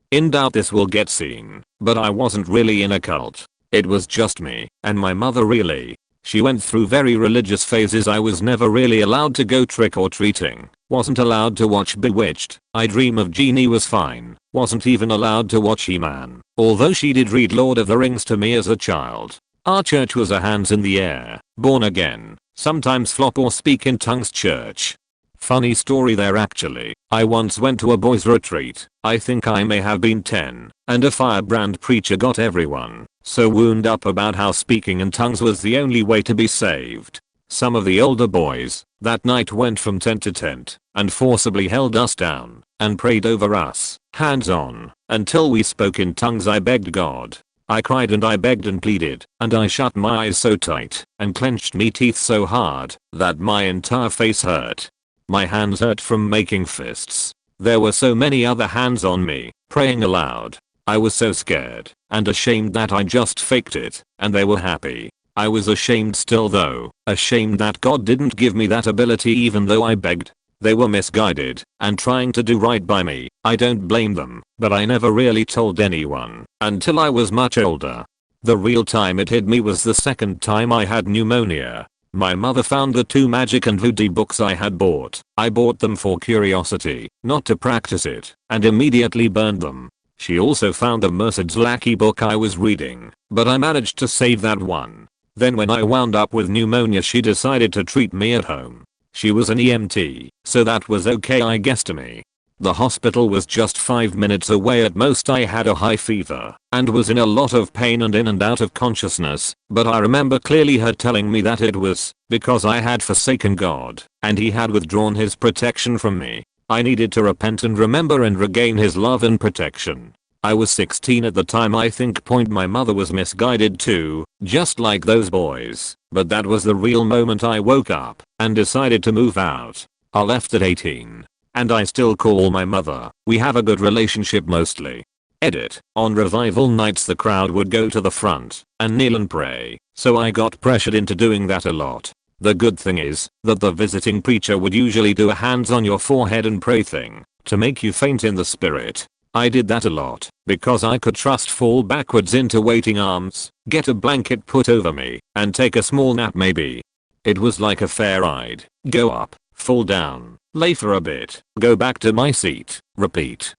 In doubt this will get seen, but I wasn't really in a cult. It was just me and my mother really. She went through very religious phases. I was never really allowed to go trick-or-treating, wasn't allowed to watch Bewitched, I Dream of Jeannie was fine, wasn't even allowed to watch He-Man, although she did read Lord of the Rings to me as a child. Our church was a hands in the air, born again, sometimes flop or speak in tongues church. Funny story there actually. I once went to a boys retreat, I think I may have been 10, and a firebrand preacher got everyone so wound up about how speaking in tongues was the only way to be saved. Some of the older boys that night went from tent to tent and forcibly held us down and prayed over us, hands on, until we spoke in tongues. I begged God. I cried and I begged and pleaded, and I shut my eyes so tight and clenched me teeth so hard that my entire face hurt. My hands hurt from making fists. There were so many other hands on me, praying aloud. I was so scared and ashamed that I just faked it, and they were happy. I was ashamed still though, ashamed that God didn't give me that ability even though I begged. They were misguided and trying to do right by me. I don't blame them, but I never really told anyone until I was much older. The real time it hit me was the second time I had pneumonia. My mother found the 2 magic and voodoo books I had bought. I bought them for curiosity, not to practice it, and immediately burned them. She also found the Merced's Lackey book I was reading, but I managed to save that one. Then when I wound up with pneumonia she decided to treat me at home. She was an EMT, so that was okay I guess to me. The hospital was just 5 minutes away at most. I had a high fever and was in a lot of pain and in and out of consciousness, but I remember clearly her telling me that it was because I had forsaken God and he had withdrawn his protection from me. I needed to repent and remember and regain his love and protection. I was 16 at the time I think. My mother was misguided too, just like those boys, but that was the real moment I woke up and decided to move out. I left at 18. and I still call my mother. We have a good relationship mostly. Edit. On revival nights the crowd would go to the front and kneel and pray, so I got pressured into doing that a lot. The good thing is that the visiting preacher would usually do a hands on your forehead and pray thing to make you faint in the spirit. I did that a lot because I could trust fall backwards into waiting arms, get a blanket put over me, and take a small nap maybe. It was like a fair ride. Go up, fall down, lay for a bit, go back to my seat, repeat.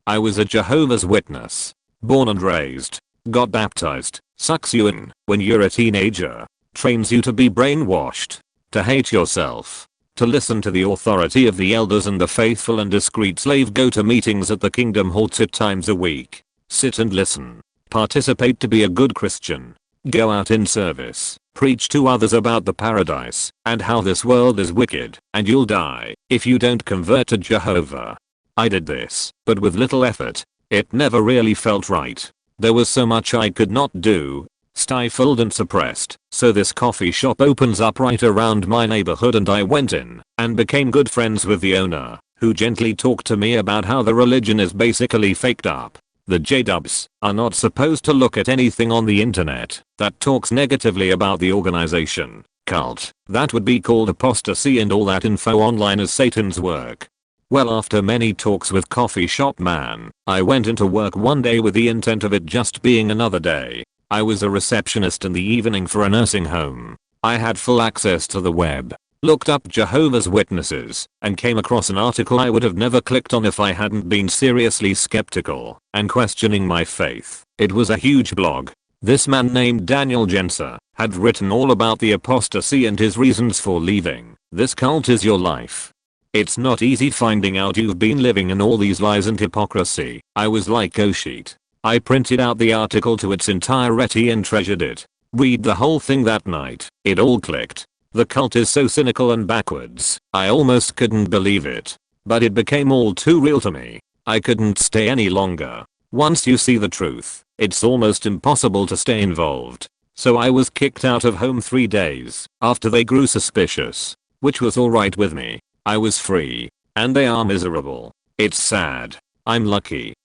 I was a Jehovah's Witness. Born and raised. Got baptized. Sucks you in when you're a teenager. Trains you to be brainwashed. To hate yourself. To listen to the authority of the elders and the faithful and discreet slave. Go to meetings at the Kingdom Hall 2 times a week. Sit and listen. Participate to be a good Christian. Go out in service. Preach to others about the paradise and how this world is wicked and you'll die if you don't convert to Jehovah. I did this, but with little effort. It never really felt right. There was so much I could not do. Stifled and suppressed. So this coffee shop opens up right around my neighborhood and I went in and became good friends with the owner, who gently talked to me about how the religion is basically faked up. The J-dubs are not supposed to look at anything on the internet that talks negatively about the organization, cult. That would be called apostasy, and all that info online is Satan's work. Well, after many talks with coffee shop man, I went into work one day with the intent of it just being another day. I was a receptionist in the evening for a nursing home. I had full access to the web, looked up Jehovah's Witnesses, and came across an article I would have never clicked on if I hadn't been seriously skeptical and questioning my faith. It was a huge blog. This man named Daniel Jenser had written all about the apostasy and his reasons for leaving. This cult is your life. It's not easy finding out you've been living in all these lies and hypocrisy. I was like, oh shit. I printed out the article to its entirety and treasured it. Read the whole thing that night. It all clicked. The cult is so cynical and backwards. I almost couldn't believe it. But it became all too real to me. I couldn't stay any longer. Once you see the truth, it's almost impossible to stay involved. So I was kicked out of home 3 days after they grew suspicious. Which was alright with me. I was free. And they are miserable. It's sad. I'm lucky.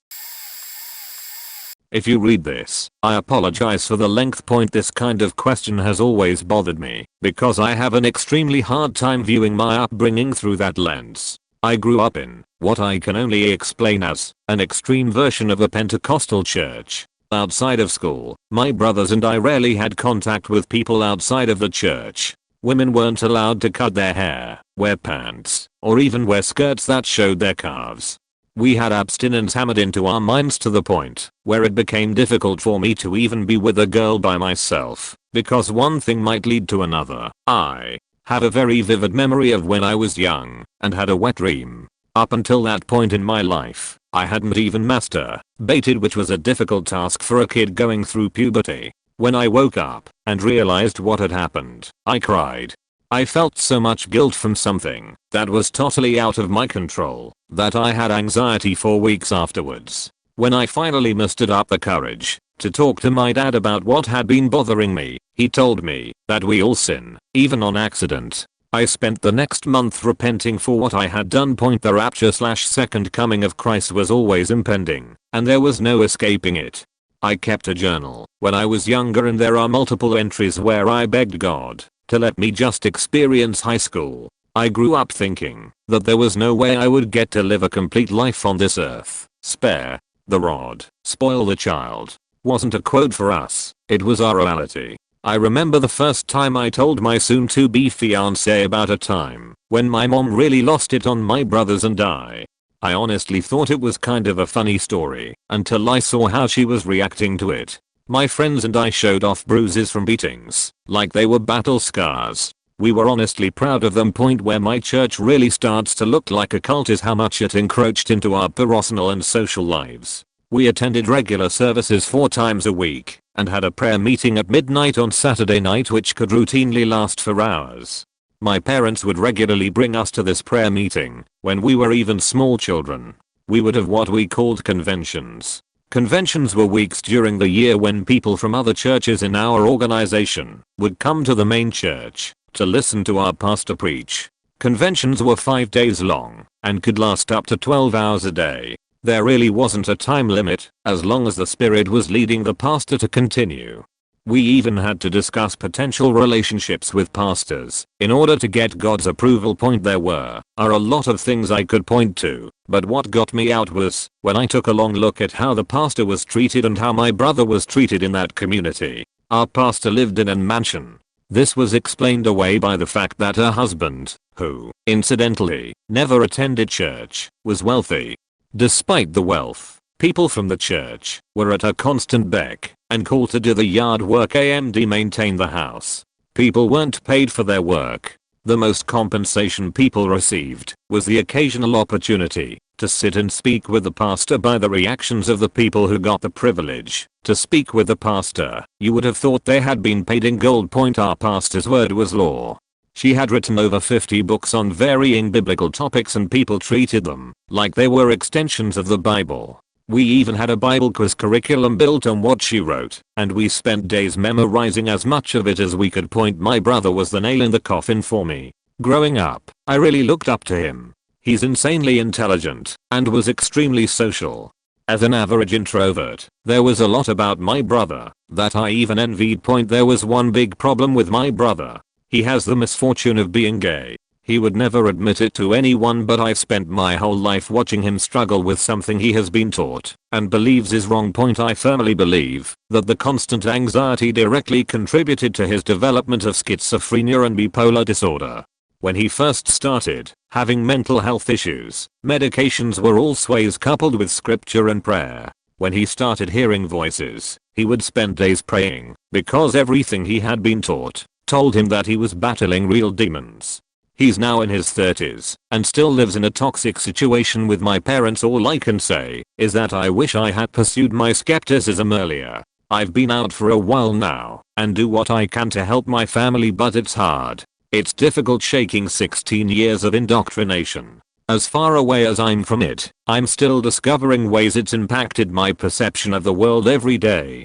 If you read this, I apologize for the length. This kind of question has always bothered me because I have an extremely hard time viewing my upbringing through that lens. I grew up in what I can only explain as an extreme version of a Pentecostal church. Outside of school, my brothers and I rarely had contact with people outside of the church. Women weren't allowed to cut their hair, wear pants, or even wear skirts that showed their calves. We had abstinence hammered into our minds to the point where it became difficult for me to even be with a girl by myself, because one thing might lead to another. I have a very vivid memory of when I was young and had a wet dream. Up until that point in my life, I hadn't even masturbated, which was a difficult task for a kid going through puberty. When I woke up and realized what had happened, I cried. I felt so much guilt from something that was totally out of my control that I had anxiety for weeks afterwards. When I finally mustered up the courage to talk to my dad about what had been bothering me, he told me that we all sin, even on accident. I spent the next month repenting for what I had done. The rapture/second coming of Christ was always impending, and there was no escaping it. I kept a journal when I was younger, and there are multiple entries where I begged God to let me just experience high school. I grew up thinking that there was no way I would get to live a complete life on this earth. Spare the rod, spoil the child wasn't a quote for us, it was our reality. I remember the first time I told my soon-to-be fiancé about a time when my mom really lost it on my brothers and I. I honestly thought it was kind of a funny story until I saw how she was reacting to it. My friends and I showed off bruises from beatings like they were battle scars. We were honestly proud of them. Where my church really starts to look like a cult is how much it encroached into our personal and social lives. We attended regular services 4 times a week and had a prayer meeting at midnight on Saturday night, which could routinely last for hours. My parents would regularly bring us to this prayer meeting when we were even small children. We would have what we called conventions. Conventions were weeks during the year when people from other churches in our organization would come to the main church to listen to our pastor preach. Conventions were 5 days long and could last up to 12 hours a day. There really wasn't a time limit, as long as the Spirit was leading the pastor to continue. We even had to discuss potential relationships with pastors in order to get God's approval. There are a lot of things I could point to, but what got me out was when I took a long look at how the pastor was treated and how my brother was treated in that community. Our pastor lived in a mansion. This was explained away by the fact that her husband, who, incidentally, never attended church, was wealthy. Despite the wealth, people from the church were at her constant beck and call to do the yard work and maintain the house. People weren't paid for their work. The most compensation people received was the occasional opportunity to sit and speak with the pastor. By the reactions of the people who got the privilege to speak with the pastor, you would have thought they had been paid in gold. Our pastor's word was law. She had written over 50 books on varying biblical topics and people treated them like they were extensions of the Bible. We even had a Bible quiz curriculum built on what she wrote, and we spent days memorizing as much of it as we could. My brother was the nail in the coffin for me. Growing up, I really looked up to him. He's insanely intelligent and was extremely social. As an average introvert, there was a lot about my brother that I even envied. There was one big problem with my brother. He has the misfortune of being gay. He would never admit it to anyone, but I've spent my whole life watching him struggle with something he has been taught and believes is wrong. I firmly believe that the constant anxiety directly contributed to his development of schizophrenia and bipolar disorder. When he first started having mental health issues, medications were always coupled with scripture and prayer. When he started hearing voices, he would spend days praying because everything he had been taught told him that he was battling real demons. He's now in his 30s and still lives in a toxic situation with my parents. All I can say is that I wish I had pursued my skepticism earlier. I've been out for a while now and do what I can to help my family, but it's hard. It's difficult shaking 16 years of indoctrination. As far away as I'm from it, I'm still discovering ways it's impacted my perception of the world every day.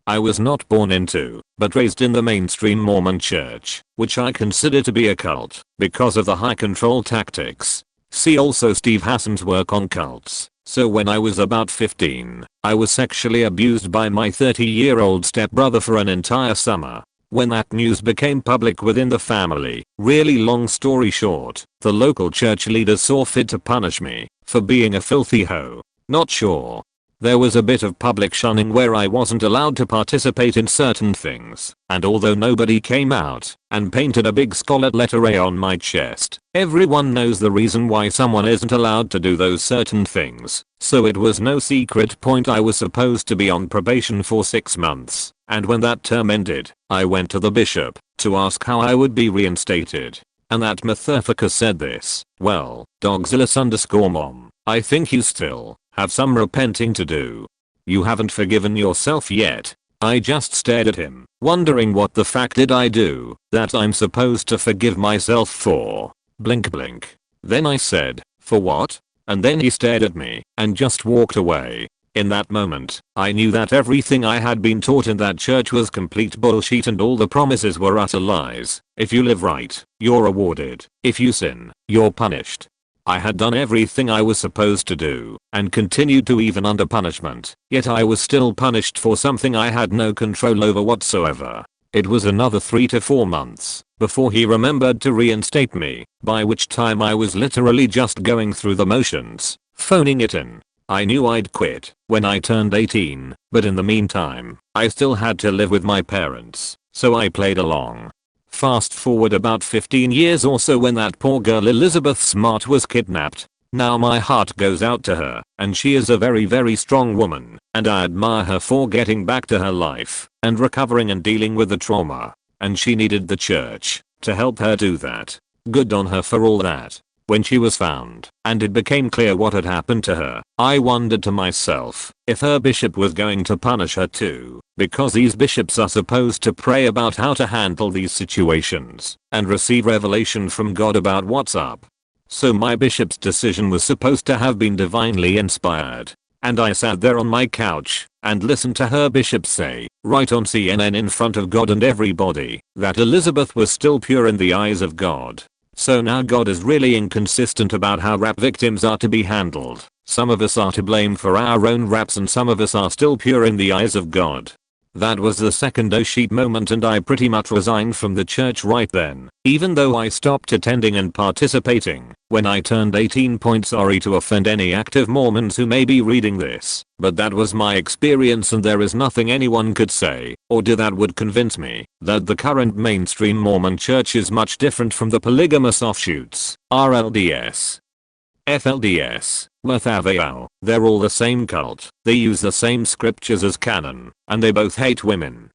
I was not born into, but raised in the mainstream Mormon church, which I consider to be a cult, because of the high control tactics. See also Steve Hassan's work on cults. So when I was about 15, I was sexually abused by my 30-year-old stepbrother for an entire summer. When that news became public within the family, really long story short, the local church leaders saw fit to punish me for being a filthy hoe. Not sure. There was a bit of public shunning where I wasn't allowed to participate in certain things, and although nobody came out and painted a big scarlet letter A on my chest, everyone knows the reason why someone isn't allowed to do those certain things, so it was no secret. I was supposed to be on probation for 6 months, and when that term ended, I went to the bishop to ask how I would be reinstated. And that motherfucker said this: well, Dogzillus_mom, I think you still have some repenting to do. You haven't forgiven yourself yet. I just stared at him, wondering what the fuck did I do that I'm supposed to forgive myself for. Blink blink. Then I said, for what? And then he stared at me and just walked away. In that moment, I knew that everything I had been taught in that church was complete bullshit and all the promises were utter lies. If you live right, you're rewarded. If you sin, you're punished. I had done everything I was supposed to do and continued to even under punishment, yet I was still punished for something I had no control over whatsoever. It was another 3 to 4 months before he remembered to reinstate me, by which time I was literally just going through the motions, phoning it in. I knew I'd quit when I turned 18, but in the meantime, I still had to live with my parents, so I played along. Fast forward about 15 years or so when that poor girl Elizabeth Smart was kidnapped. Now my heart goes out to her, and she is a very strong woman, and I admire her for getting back to her life and recovering and dealing with the trauma. And she needed the church to help her do that. Good on her for all that. When she was found, and it became clear what had happened to her, I wondered to myself if her bishop was going to punish her too, because these bishops are supposed to pray about how to handle these situations and receive revelation from God about what's up. So my bishop's decision was supposed to have been divinely inspired, and I sat there on my couch, and listened to her bishop say, right on CNN in front of God and everybody, that Elizabeth was still pure in the eyes of God. So now God is really inconsistent about how rap victims are to be handled. Some of us are to blame for our own raps and some of us are still pure in the eyes of God. That was the second oh shit moment, and I pretty much resigned from the church right then, even though I stopped attending and participating when I turned 18. Sorry to offend any active Mormons who may be reading this, but that was my experience and there is nothing anyone could say or do that would convince me that the current mainstream Mormon church is much different from the polygamous offshoots, RLDS, FLDS, Methavao. They're all the same cult, they use the same scriptures as canon, and they both hate women.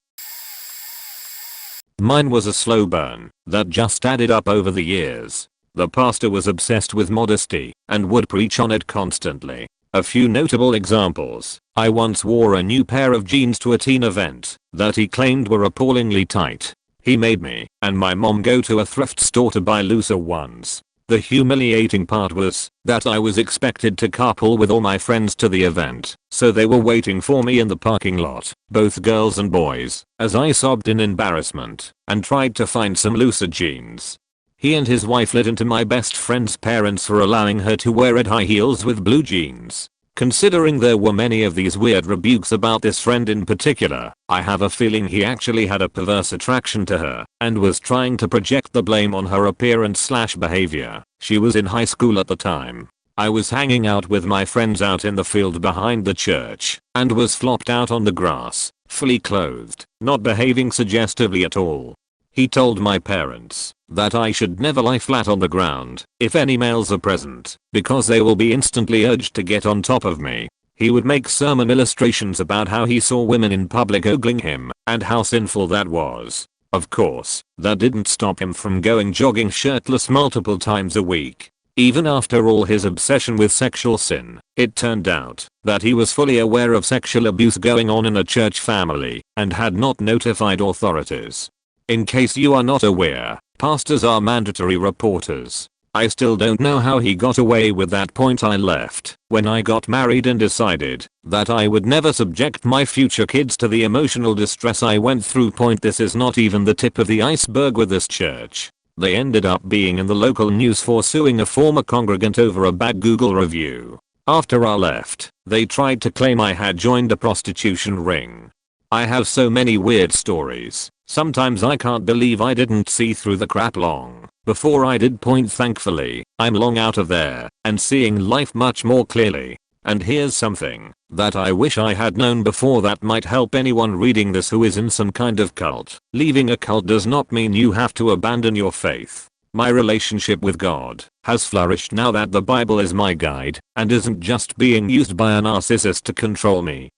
Mine was a slow burn that just added up over the years. The pastor was obsessed with modesty and would preach on it constantly. A few notable examples: I once wore a new pair of jeans to a teen event that he claimed were appallingly tight. He made me and my mom go to a thrift store to buy looser ones. The humiliating part was that I was expected to carpool with all my friends to the event, so they were waiting for me in the parking lot, both girls and boys, as I sobbed in embarrassment and tried to find some looser jeans. He and his wife lit into my best friend's parents for allowing her to wear red high heels with blue jeans. Considering there were many of these weird rebukes about this friend in particular, I have a feeling he actually had a perverse attraction to her and was trying to project the blame on her appearance/behavior. She was in high school at the time. I was hanging out with my friends out in the field behind the church and was flopped out on the grass, fully clothed, not behaving suggestively at all. He told my parents that I should never lie flat on the ground if any males are present, because they will be instantly urged to get on top of me. He would make sermon illustrations about how he saw women in public ogling him and how sinful that was. Of course, that didn't stop him from going jogging shirtless multiple times a week. Even after all his obsession with sexual sin, it turned out that he was fully aware of sexual abuse going on in a church family and had not notified authorities. In case you are not aware, pastors are mandatory reporters. I still don't know how he got away with that. I left when I got married and decided that I would never subject my future kids to the emotional distress I went through. This is not even the tip of the iceberg with this church. They ended up being in the local news for suing a former congregant over a bad Google review. After I left, they tried to claim I had joined a prostitution ring. I have so many weird stories. Sometimes I can't believe I didn't see through the crap long before I did. Thankfully, I'm long out of there and seeing life much more clearly. And here's something that I wish I had known before that might help anyone reading this who is in some kind of cult. Leaving a cult does not mean you have to abandon your faith. My relationship with God has flourished now that the Bible is my guide and isn't just being used by a narcissist to control me.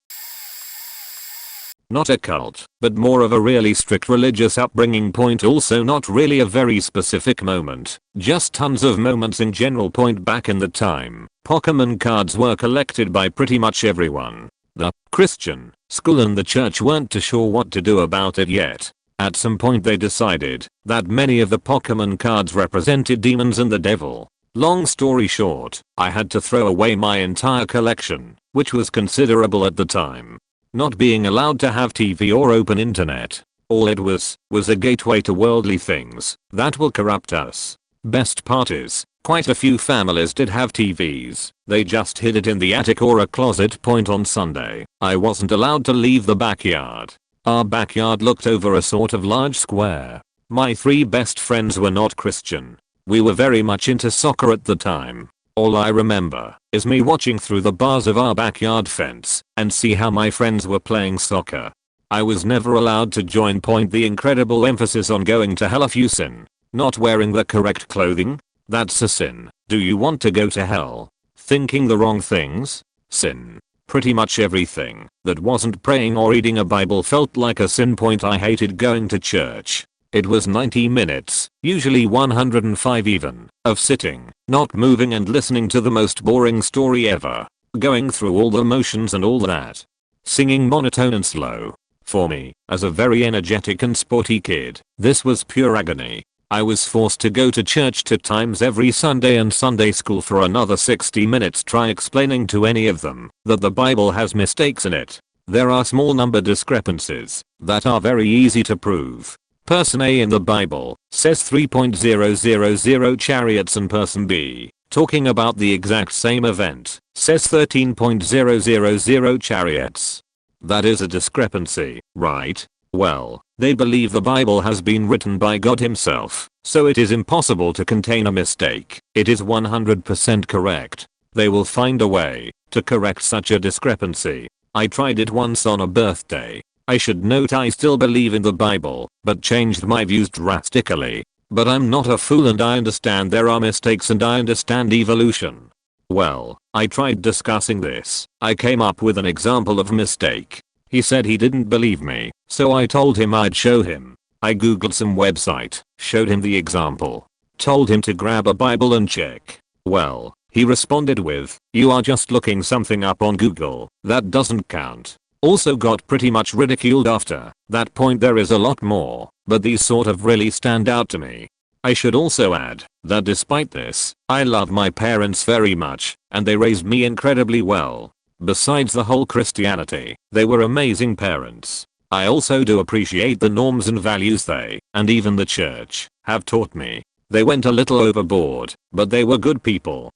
Not a cult, but more of a really strict religious upbringing. Also not really a very specific moment, just tons of moments in general. Back in the time, Pokemon cards were collected by pretty much everyone. The Christian school and the church weren't too sure what to do about it yet. At some point they decided that many of the Pokemon cards represented demons and the devil. Long story short, I had to throw away my entire collection, which was considerable at the time. Not being allowed to have TV or open internet. All it was a gateway to worldly things that will corrupt us. Best part is, quite a few families did have TVs, they just hid it in the attic or a closet. On Sunday, I wasn't allowed to leave the backyard. Our backyard looked over a sort of large square. My 3 best friends were not Christian. We were very much into soccer at the time. All I remember is me watching through the bars of our backyard fence and see how my friends were playing soccer. I was never allowed to join. The incredible emphasis on going to hell if you sin. Not wearing the correct clothing? That's a sin. Do you want to go to hell? Thinking the wrong things? Sin. Pretty much everything that wasn't praying or reading a Bible felt like a sin. I hated going to church. It was 90 minutes, usually 105 even, of sitting, not moving and listening to the most boring story ever. Going through all the motions and all that. Singing monotone and slow. For me, as a very energetic and sporty kid, this was pure agony. I was forced to go to church 2 times every Sunday and Sunday school for another 60 minutes. Try explaining to any of them that the Bible has mistakes in it. There are small number discrepancies that are very easy to prove. Person A in the Bible says 3.000 chariots and person B, talking about the exact same event, says 13.000 chariots. That is a discrepancy, right? Well, they believe the Bible has been written by God himself, so it is impossible to contain a mistake. It is 100% correct. They will find a way to correct such a discrepancy. I tried it once on a birthday. I should note I still believe in the Bible, but changed my views drastically. But I'm not a fool and I understand there are mistakes and I understand evolution. Well, I tried discussing this. I came up with an example of mistake. He said he didn't believe me, so I told him I'd show him. I googled some website, showed him the example, told him to grab a Bible and check. Well, he responded with, "You are just looking something up on Google, that doesn't count." Also got pretty much ridiculed after that point. There is a lot more, but these sort of really stand out to me. I should also add that despite this, I love my parents very much, and they raised me incredibly well. Besides the whole Christianity, they were amazing parents. I also do appreciate the norms and values they, and even the church, have taught me. They went a little overboard, but they were good people.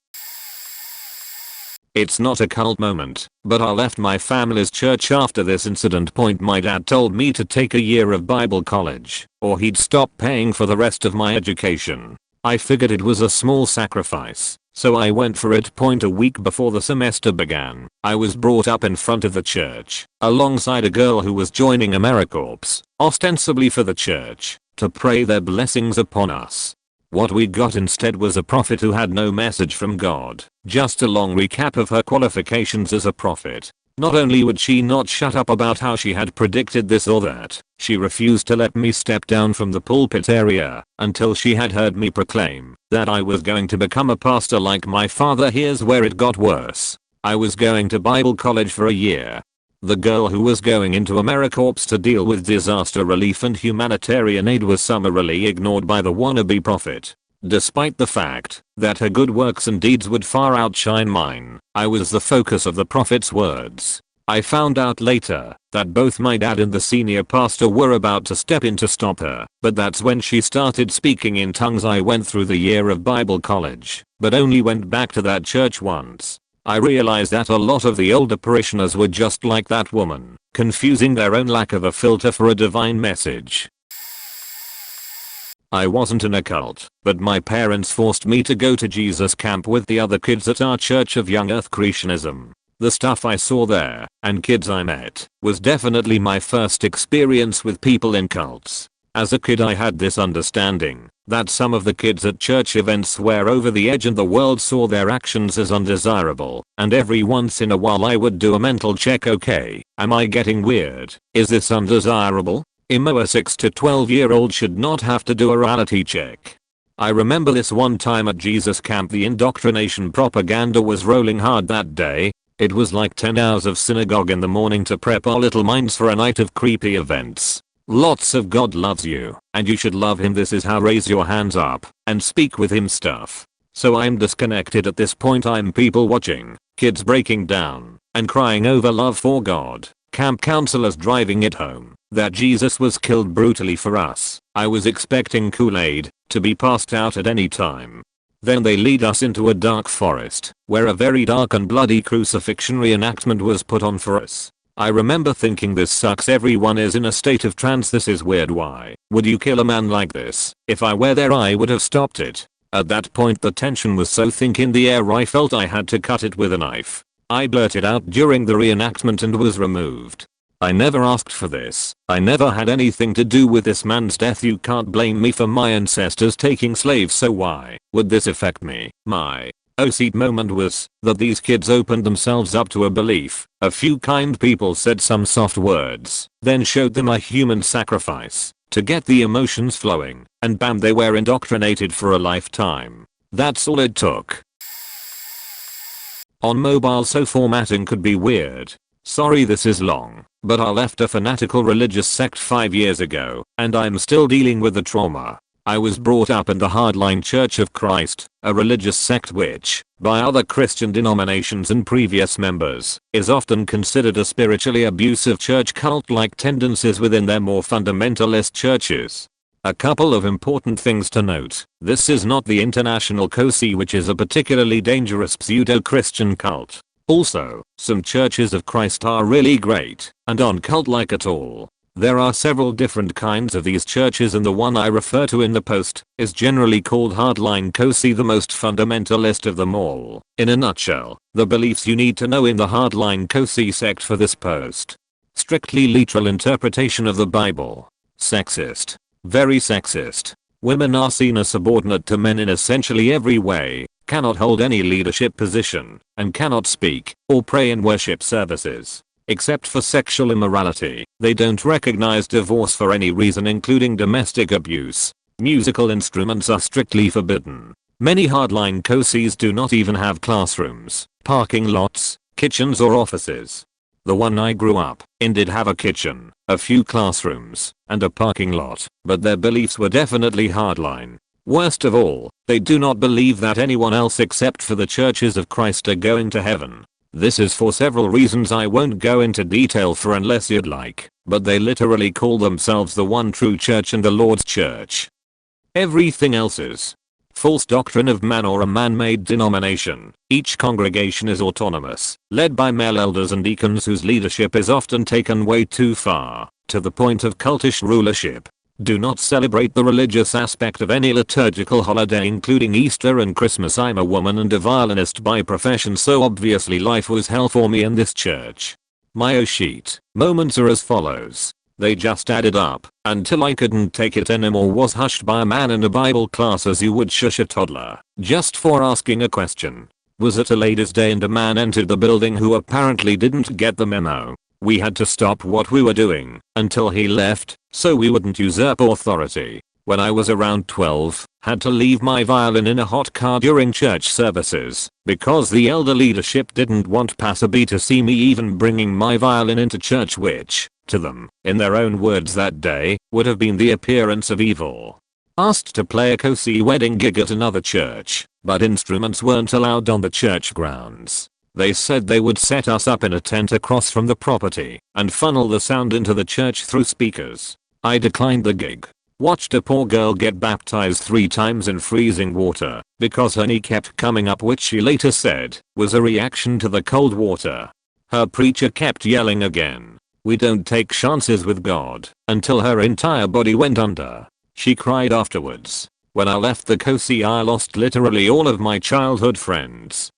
It's not a cult moment, but I left my family's church after this incident. My dad told me to take a year of Bible college, or he'd stop paying for the rest of my education. I figured it was a small sacrifice, so I went for it. A week before the semester began, I was brought up in front of the church, alongside a girl who was joining AmeriCorps, ostensibly for the church, to pray their blessings upon us. What we got instead was a prophet who had no message from God, just a long recap of her qualifications as a prophet. Not only would she not shut up about how she had predicted this or that, she refused to let me step down from the pulpit area until she had heard me proclaim that I was going to become a pastor like my father. Here's where it got worse. I was going to Bible college for a year. The girl who was going into AmeriCorps to deal with disaster relief and humanitarian aid was summarily ignored by the wannabe prophet. Despite the fact that her good works and deeds would far outshine mine, I was the focus of the prophet's words. I found out later that both my dad and the senior pastor were about to step in to stop her, but that's when she started speaking in tongues. I went through the year of Bible college, but only went back to that church once. I realized that a lot of the older parishioners were just like that woman, confusing their own lack of a filter for a divine message. I wasn't in a cult, but my parents forced me to go to Jesus camp with the other kids at our Church of Young Earth Christianism. The stuff I saw there, and kids I met, was definitely my first experience with people in cults. As a kid I had this understanding that some of the kids at church events were over the edge and the world saw their actions as undesirable, and every once in a while I would do a mental check. Okay, am I getting weird? Is this undesirable? A 6 to 12-year-old should not have to do a reality check. I remember this one time at Jesus camp. The indoctrination propaganda was rolling hard that day. It was like 10 hours of synagogue in the morning to prep our little minds for a night of creepy events. Lots of God loves you, and you should love him. This is how raise your hands up and speak with him stuff. So I'm disconnected at this point. I'm people watching, kids breaking down and crying over love for God, camp counselors driving it home that Jesus was killed brutally for us. I was expecting Kool-Aid to be passed out at any time. Then they lead us into a dark forest where a very dark and bloody crucifixion reenactment was put on for us. I remember thinking, this sucks. Everyone is in a state of trance. This is weird. Why would you kill a man like this? If I were there I would have stopped it. At that point the tension was so thick in the air I felt I had to cut it with a knife. I blurted out during the reenactment and was removed. I never asked for this. I never had anything to do with this man's death. You can't blame me for my ancestors taking slaves, so why would this affect me? My OC moment was that these kids opened themselves up to a belief. A few kind people said some soft words, then showed them a human sacrifice to get the emotions flowing, and bam, they were indoctrinated for a lifetime. That's all it took. On mobile, so formatting could be weird. Sorry this is long, but I left a fanatical religious sect 5 years ago, and I'm still dealing with the trauma. I was brought up in the Hardline Church of Christ, a religious sect which, by other Christian denominations and previous members, is often considered a spiritually abusive church cult-like tendencies within their more fundamentalist churches. A couple of important things to note. This is not the International COSI, which is a particularly dangerous pseudo-Christian cult. Also, some churches of Christ are really great and aren't cult-like at all. There are several different kinds of these churches, and the one I refer to in the post is generally called Hardline COSI, the most fundamentalist of them all. In a nutshell, the beliefs you need to know in the Hardline COSI sect for this post. Strictly literal interpretation of the Bible. Sexist. Very sexist. Women are seen as subordinate to men in essentially every way, cannot hold any leadership position, and cannot speak or pray in worship services. Except for sexual immorality, they don't recognize divorce for any reason, including domestic abuse. Musical instruments are strictly forbidden. Many hardline COSIs do not even have classrooms, parking lots, kitchens or offices. The one I grew up in did have a kitchen, a few classrooms, and a parking lot, but their beliefs were definitely hardline. Worst of all, they do not believe that anyone else except for the churches of Christ are going to heaven. This is for several reasons I won't go into detail for unless you'd like, but they literally call themselves the one true church and the Lord's church. Everything else is false doctrine of man or a man-made denomination. Each congregation is autonomous, led by male elders and deacons whose leadership is often taken way too far, to the point of cultish rulership. Do not celebrate the religious aspect of any liturgical holiday, including Easter and Christmas. I'm a woman and a violinist by profession, so obviously life was hell for me in this church. My sheet moments are as follows. They just added up until I couldn't take it anymore. Was hushed by a man in a Bible class as you would shush a toddler, just for asking a question. Was at a ladies' day and a man entered the building who apparently didn't get the memo. We had to stop what we were doing until he left, so we wouldn't usurp authority. When I was around 12, had to leave my violin in a hot car during church services because the elder leadership didn't want Pastor B to see me even bringing my violin into church, which, to them, in their own words that day, would have been the appearance of evil. Asked to play a COSI wedding gig at another church, but instruments weren't allowed on the church grounds. They said they would set us up in a tent across from the property and funnel the sound into the church through speakers. I declined the gig. Watched a poor girl get baptized 3 times in freezing water because her knee kept coming up, which she later said was a reaction to the cold water. Her preacher kept yelling again, "We don't take chances with God," until her entire body went under. She cried afterwards. When I left the COSI, I lost literally all of my childhood friends.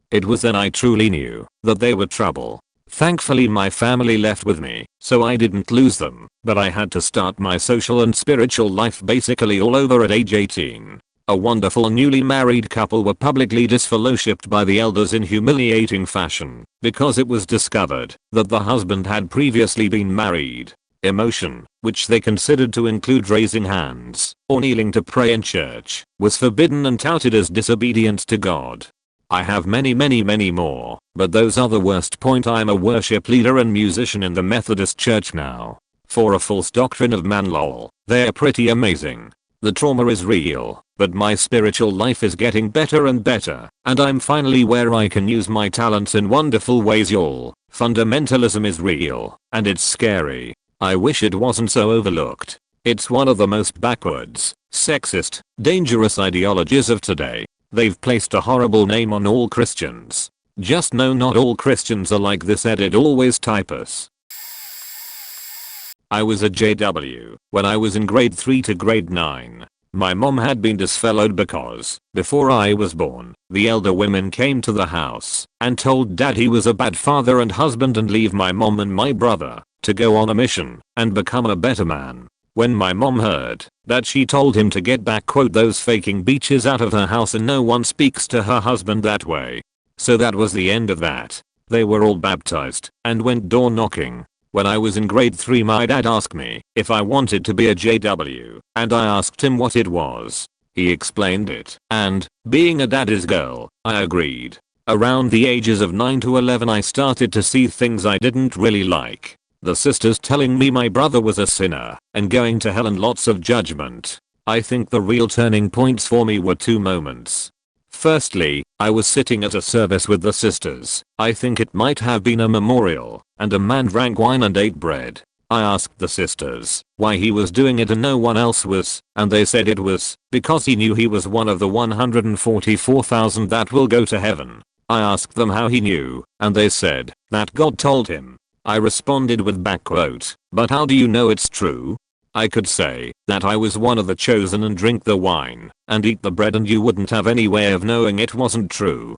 It was then I truly knew that they were trouble. Thankfully my family left with me, so I didn't lose them, but I had to start my social and spiritual life basically all over at age 18. A wonderful newly married couple were publicly disfellowshipped by the elders in humiliating fashion because it was discovered that the husband had previously been married. Emotion, which they considered to include raising hands or kneeling to pray in church, was forbidden and touted as disobedience to God. I have many more, but those are the worst. Point: I'm a worship leader and musician in the Methodist Church now. For a false doctrine of man, lol, they're pretty amazing. The trauma is real, but my spiritual life is getting better and better, and I'm finally where I can use my talents in wonderful ways, y'all. Fundamentalism is real, and it's scary. I wish it wasn't so overlooked. It's one of the most backwards, sexist, dangerous ideologies of today. They've placed a horrible name on all Christians. Just know not all Christians are like this. Edit always typus. I was a JW when I was in grade 3 to grade 9. My mom had been disfellowed because, before I was born, the elder women came to the house and told dad he was a bad father and husband and leave my mom and my brother to go on a mission and become a better man. When my mom heard that, she told him to get back, quote, "those faking beaches out of her house, and no one speaks to her husband that way." So that was the end of that. They were all baptized and went door knocking. When I was in grade 3, my dad asked me if I wanted to be a JW, and I asked him what it was. He explained it, and, being a daddy's girl, I agreed. Around the ages of 9 to 11 I started to see things I didn't really like. The sisters telling me my brother was a sinner and going to hell and lots of judgment. I think the real turning points for me were two moments. Firstly, I was sitting at a service with the sisters. I think it might have been a memorial, and a man drank wine and ate bread. I asked the sisters why he was doing it and no one else was, and they said it was because he knew he was one of the 144,000 that will go to heaven. I asked them how he knew, and they said that God told him. I responded with but how do you know it's true? I could say that I was one of the chosen and drink the wine and eat the bread and you wouldn't have any way of knowing it wasn't true.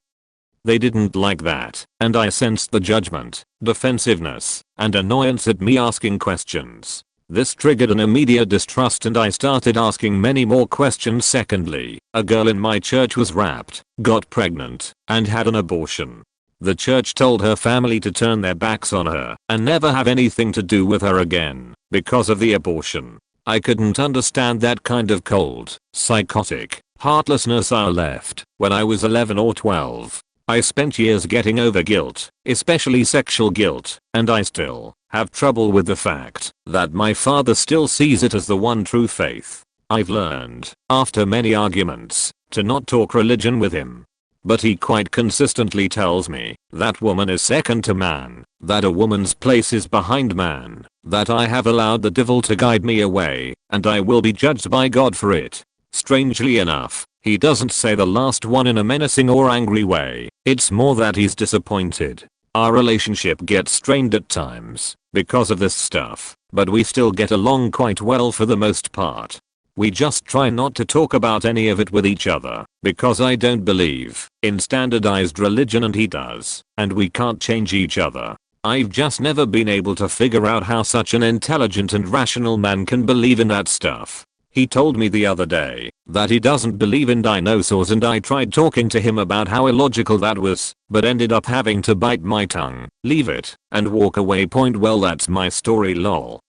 They didn't like that, and I sensed the judgment, defensiveness, and annoyance at me asking questions. This triggered an immediate distrust and I started asking many more questions. Secondly, a girl in my church was raped, got pregnant, and had an abortion. The church told her family to turn their backs on her and never have anything to do with her again because of the abortion. I couldn't understand that kind of cold, psychotic heartlessness. I left when I was 11 or 12. I spent years getting over guilt, especially sexual guilt, and I still have trouble with the fact that my father still sees it as the one true faith. I've learned, after many arguments, to not talk religion with him. But he quite consistently tells me that woman is second to man, that a woman's place is behind man, that I have allowed the devil to guide me away, and I will be judged by God for it. Strangely enough, he doesn't say the last one in a menacing or angry way. It's more that he's disappointed. Our relationship gets strained at times because of this stuff, but we still get along quite well for the most part. We just try not to talk about any of it with each other, because I don't believe in standardized religion and he does, and we can't change each other. I've just never been able to figure out how such an intelligent and rational man can believe in that stuff. He told me the other day that he doesn't believe in dinosaurs and I tried talking to him about how illogical that was, but ended up having to bite my tongue, leave it, and walk away. Well, that's my story, lol.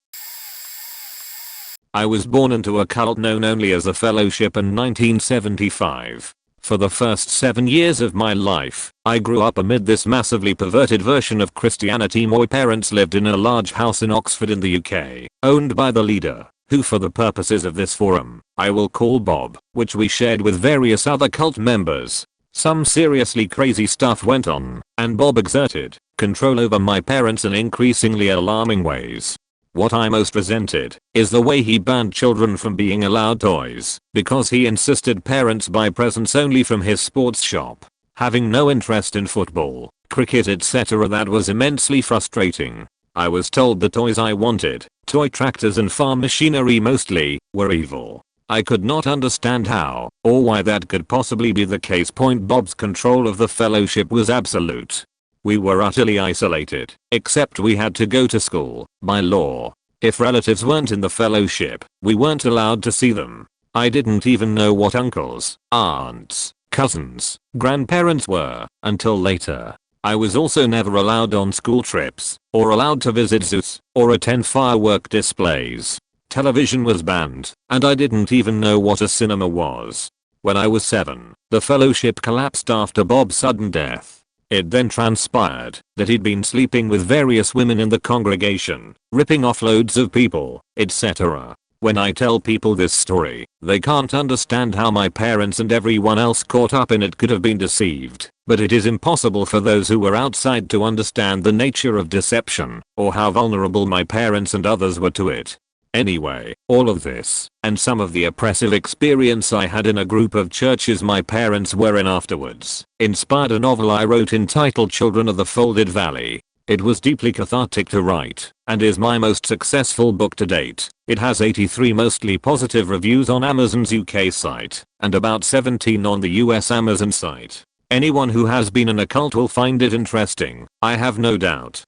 I was born into a cult known only as a fellowship in 1975. For the first 7 years of my life, I grew up amid this massively perverted version of Christianity. My parents lived in a large house in Oxford in the UK, owned by the leader, who for the purposes of this forum, I will call Bob, which we shared with various other cult members. Some seriously crazy stuff went on, and Bob exerted control over my parents in increasingly alarming ways. What I most resented is the way he banned children from being allowed toys because he insisted parents buy presents only from his sports shop, having no interest in football, cricket, etc. That was immensely frustrating. I was told the toys I wanted, toy tractors and farm machinery mostly, were evil. I could not understand how or why that could possibly be the case. Bob's control of the fellowship was absolute. We were utterly isolated, except we had to go to school, by law. If relatives weren't in the fellowship, we weren't allowed to see them. I didn't even know what uncles, aunts, cousins, grandparents were, until later. I was also never allowed on school trips, or allowed to visit zoos, or attend firework displays. Television was banned, and I didn't even know what a cinema was. When I was 7, the fellowship collapsed after Bob's sudden death. It then transpired that he'd been sleeping with various women in the congregation, ripping off loads of people, etc. When I tell people this story, they can't understand how my parents and everyone else caught up in it could have been deceived, but it is impossible for those who were outside to understand the nature of deception, or how vulnerable my parents and others were to it. Anyway, all of this, and some of the oppressive experience I had in a group of churches my parents were in afterwards, inspired a novel I wrote entitled Children of the Folded Valley. It was deeply cathartic to write, and is my most successful book to date. It has 83 mostly positive reviews on Amazon's UK site, and about 17 on the US Amazon site. Anyone who has been in a cult will find it interesting, I have no doubt.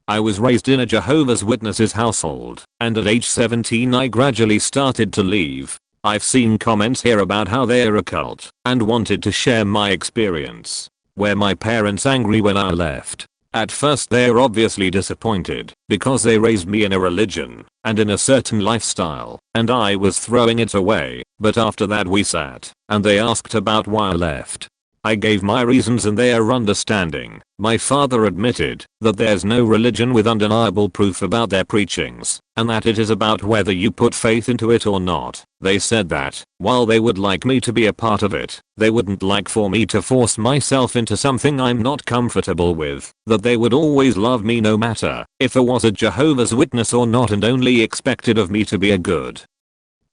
I was raised in a Jehovah's Witnesses household, and at age 17 I gradually started to leave. I've seen comments here about how they're a cult, and wanted to share my experience. Were my parents angry when I left? At first they're obviously disappointed, because they raised me in a religion, and in a certain lifestyle, and I was throwing it away, but after that we sat, and they asked about why I left. I gave my reasons and they are understanding. My father admitted that there's no religion with undeniable proof about their preachings, and that it is about whether you put faith into it or not. They said that, while they would like me to be a part of it, they wouldn't like for me to force myself into something I'm not comfortable with, that they would always love me no matter if I was a Jehovah's Witness or not and only expected of me to be a good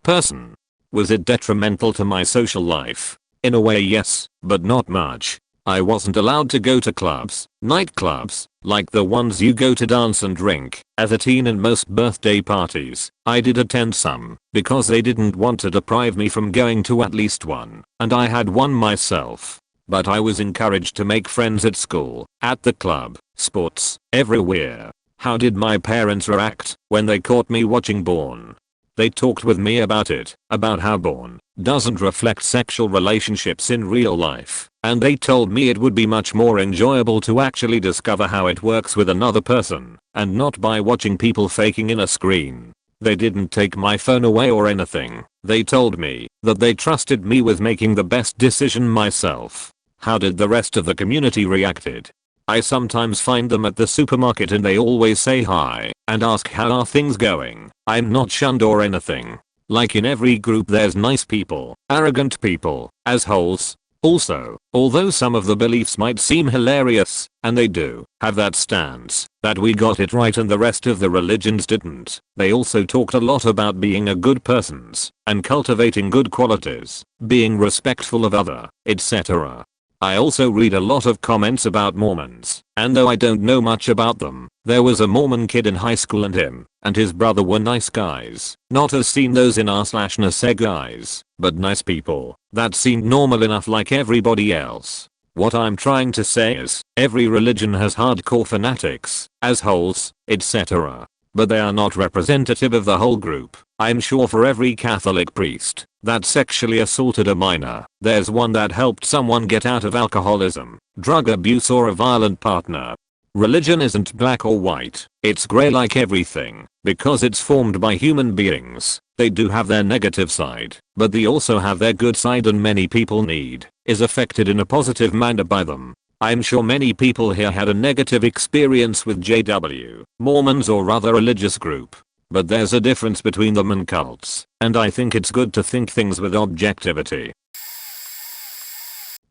person. Was it detrimental to my social life? In a way yes, but not much. I wasn't allowed to go to clubs, nightclubs, like the ones you go to dance and drink. As a teen and most birthday parties, I did attend some, because they didn't want to deprive me from going to at least one, and I had one myself. But I was encouraged to make friends at school, at the club, sports, everywhere. How did my parents react when they caught me watching porn? They talked with me about it, about how porn doesn't reflect sexual relationships in real life, and they told me it would be much more enjoyable to actually discover how it works with another person, and not by watching people faking in a screen. They didn't take my phone away or anything. They told me that they trusted me with making the best decision myself. How did the rest of the community reacted? I sometimes find them at the supermarket and they always say hi and ask how are things going. I'm not shunned or anything. Like in every group there's nice people, arrogant people, assholes. Also, although some of the beliefs might seem hilarious, and they do have that stance that we got it right and the rest of the religions didn't, they also talked a lot about being a good persons and cultivating good qualities, being respectful of other, etc. I also read a lot of comments about Mormons, and though I don't know much about them, there was a Mormon kid in high school and him and his brother were nice guys. Not as seen those in r/nase guys, but nice people that seemed normal enough like everybody else. What I'm trying to say is, every religion has hardcore fanatics, assholes, etc. But they are not representative of the whole group. I'm sure for every Catholic priest that sexually assaulted a minor, there's one that helped someone get out of alcoholism, drug abuse or a violent partner. Religion isn't black or white, it's gray like everything, because it's formed by human beings. They do have their negative side, but they also have their good side and many people is affected in a positive manner by them. I'm sure many people here had a negative experience with JW, Mormons or other religious group. But there's a difference between them and cults, and I think it's good to think things with objectivity.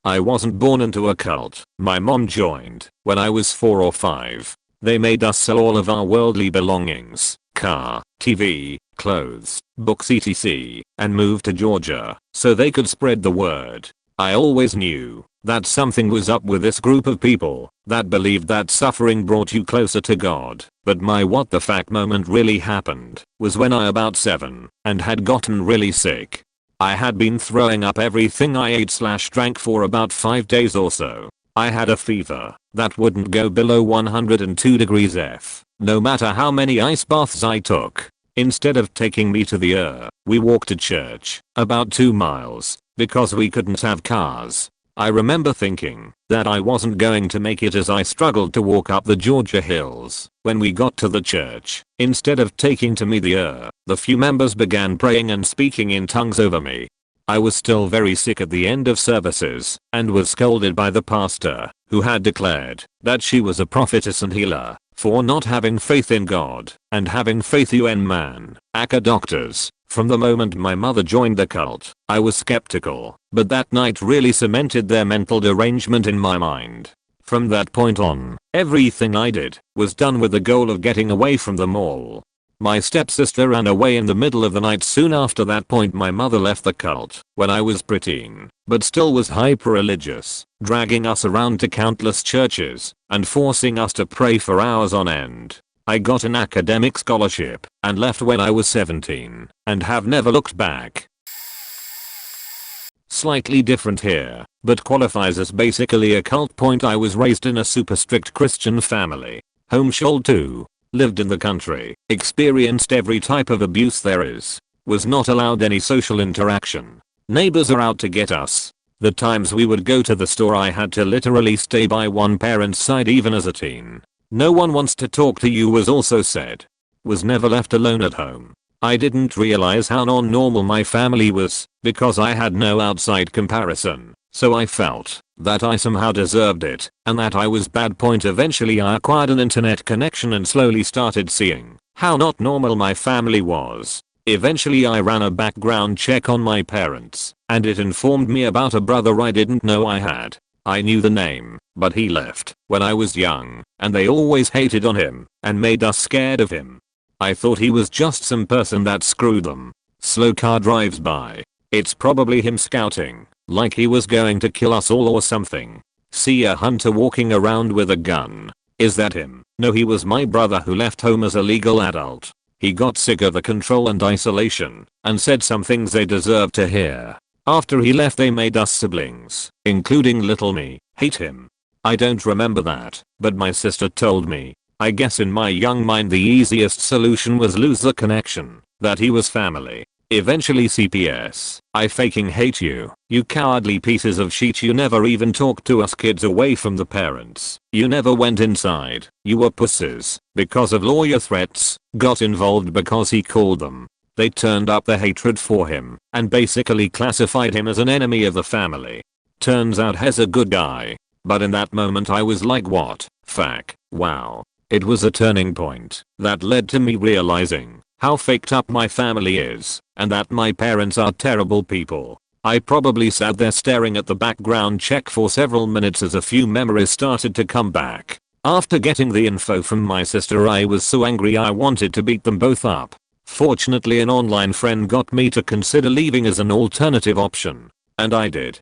I wasn't born into a cult. My mom joined when I was 4 or 5. They made us sell all of our worldly belongings, car, TV, clothes, books etc. and move to Georgia so they could spread the word. I always knew that something was up with this group of people that believed that suffering brought you closer to God. But my what the fuck moment really happened was when I about 7 and had gotten really sick. I had been throwing up everything I ate/drank for about 5 days or so. I had a fever that wouldn't go below 102 degrees F, no matter how many ice baths I took. Instead of taking me to the we walked to church, about 2 miles, because we couldn't have cars. I remember thinking that I wasn't going to make it as I struggled to walk up the Georgia hills. When we got to the church, instead of taking to me the few members began praying and speaking in tongues over me. I was still very sick at the end of services and was scolded by the pastor, who had declared that she was a prophetess and healer, for not having faith in God and having faith in man, aka doctors. From the moment my mother joined the cult, I was skeptical, but that night really cemented their mental derangement in my mind. From that point on, everything I did was done with the goal of getting away from them all. My stepsister ran away in the middle of the night soon after that point. My mother left the cult when I was preteen, but still was hyper religious, dragging us around to countless churches and forcing us to pray for hours on end. I got an academic scholarship and left when I was 17 and have never looked back. Slightly different here, but qualifies as basically a cult point. I was raised in a super strict Christian family, homeschooled too, lived in the country, experienced every type of abuse there is, was not allowed any social interaction. Neighbors are out to get us. The times we would go to the store I had to literally stay by one parent's side even as a teen. No one wants to talk to you was also said. Was never left alone at home. I didn't realize how non-normal my family was because I had no outside comparison. So I felt that I somehow deserved it and that I was bad. Eventually I acquired an internet connection and slowly started seeing how not normal my family was. Eventually I ran a background check on my parents and it informed me about a brother I didn't know I had. I knew the name, but he left when I was young and they always hated on him and made us scared of him. I thought he was just some person that screwed them. Slow car drives by. It's probably him scouting, like he was going to kill us all or something. See a hunter walking around with a gun. Is that him? No, he was my brother who left home as a legal adult. He got sick of the control and isolation and said some things they deserved to hear. After he left they made us siblings, including little me, hate him. I don't remember that, but my sister told me. I guess in my young mind the easiest solution was lose the connection, that he was family. Eventually CPS, I fucking hate you, you cowardly pieces of shit. You never even talked to us kids away from the parents. You never went inside. You were pussies. Because of lawyer threats, got involved because he called them. They turned up their hatred for him and basically classified him as an enemy of the family. Turns out he's a good guy. But in that moment I was like, what? Fuck. Wow. It was a turning point that led to me realizing how faked up my family is and that my parents are terrible people. I probably sat there staring at the background check for several minutes as a few memories started to come back. After getting the info from my sister I was so angry I wanted to beat them both up. Fortunately an online friend got me to consider leaving as an alternative option. And I did.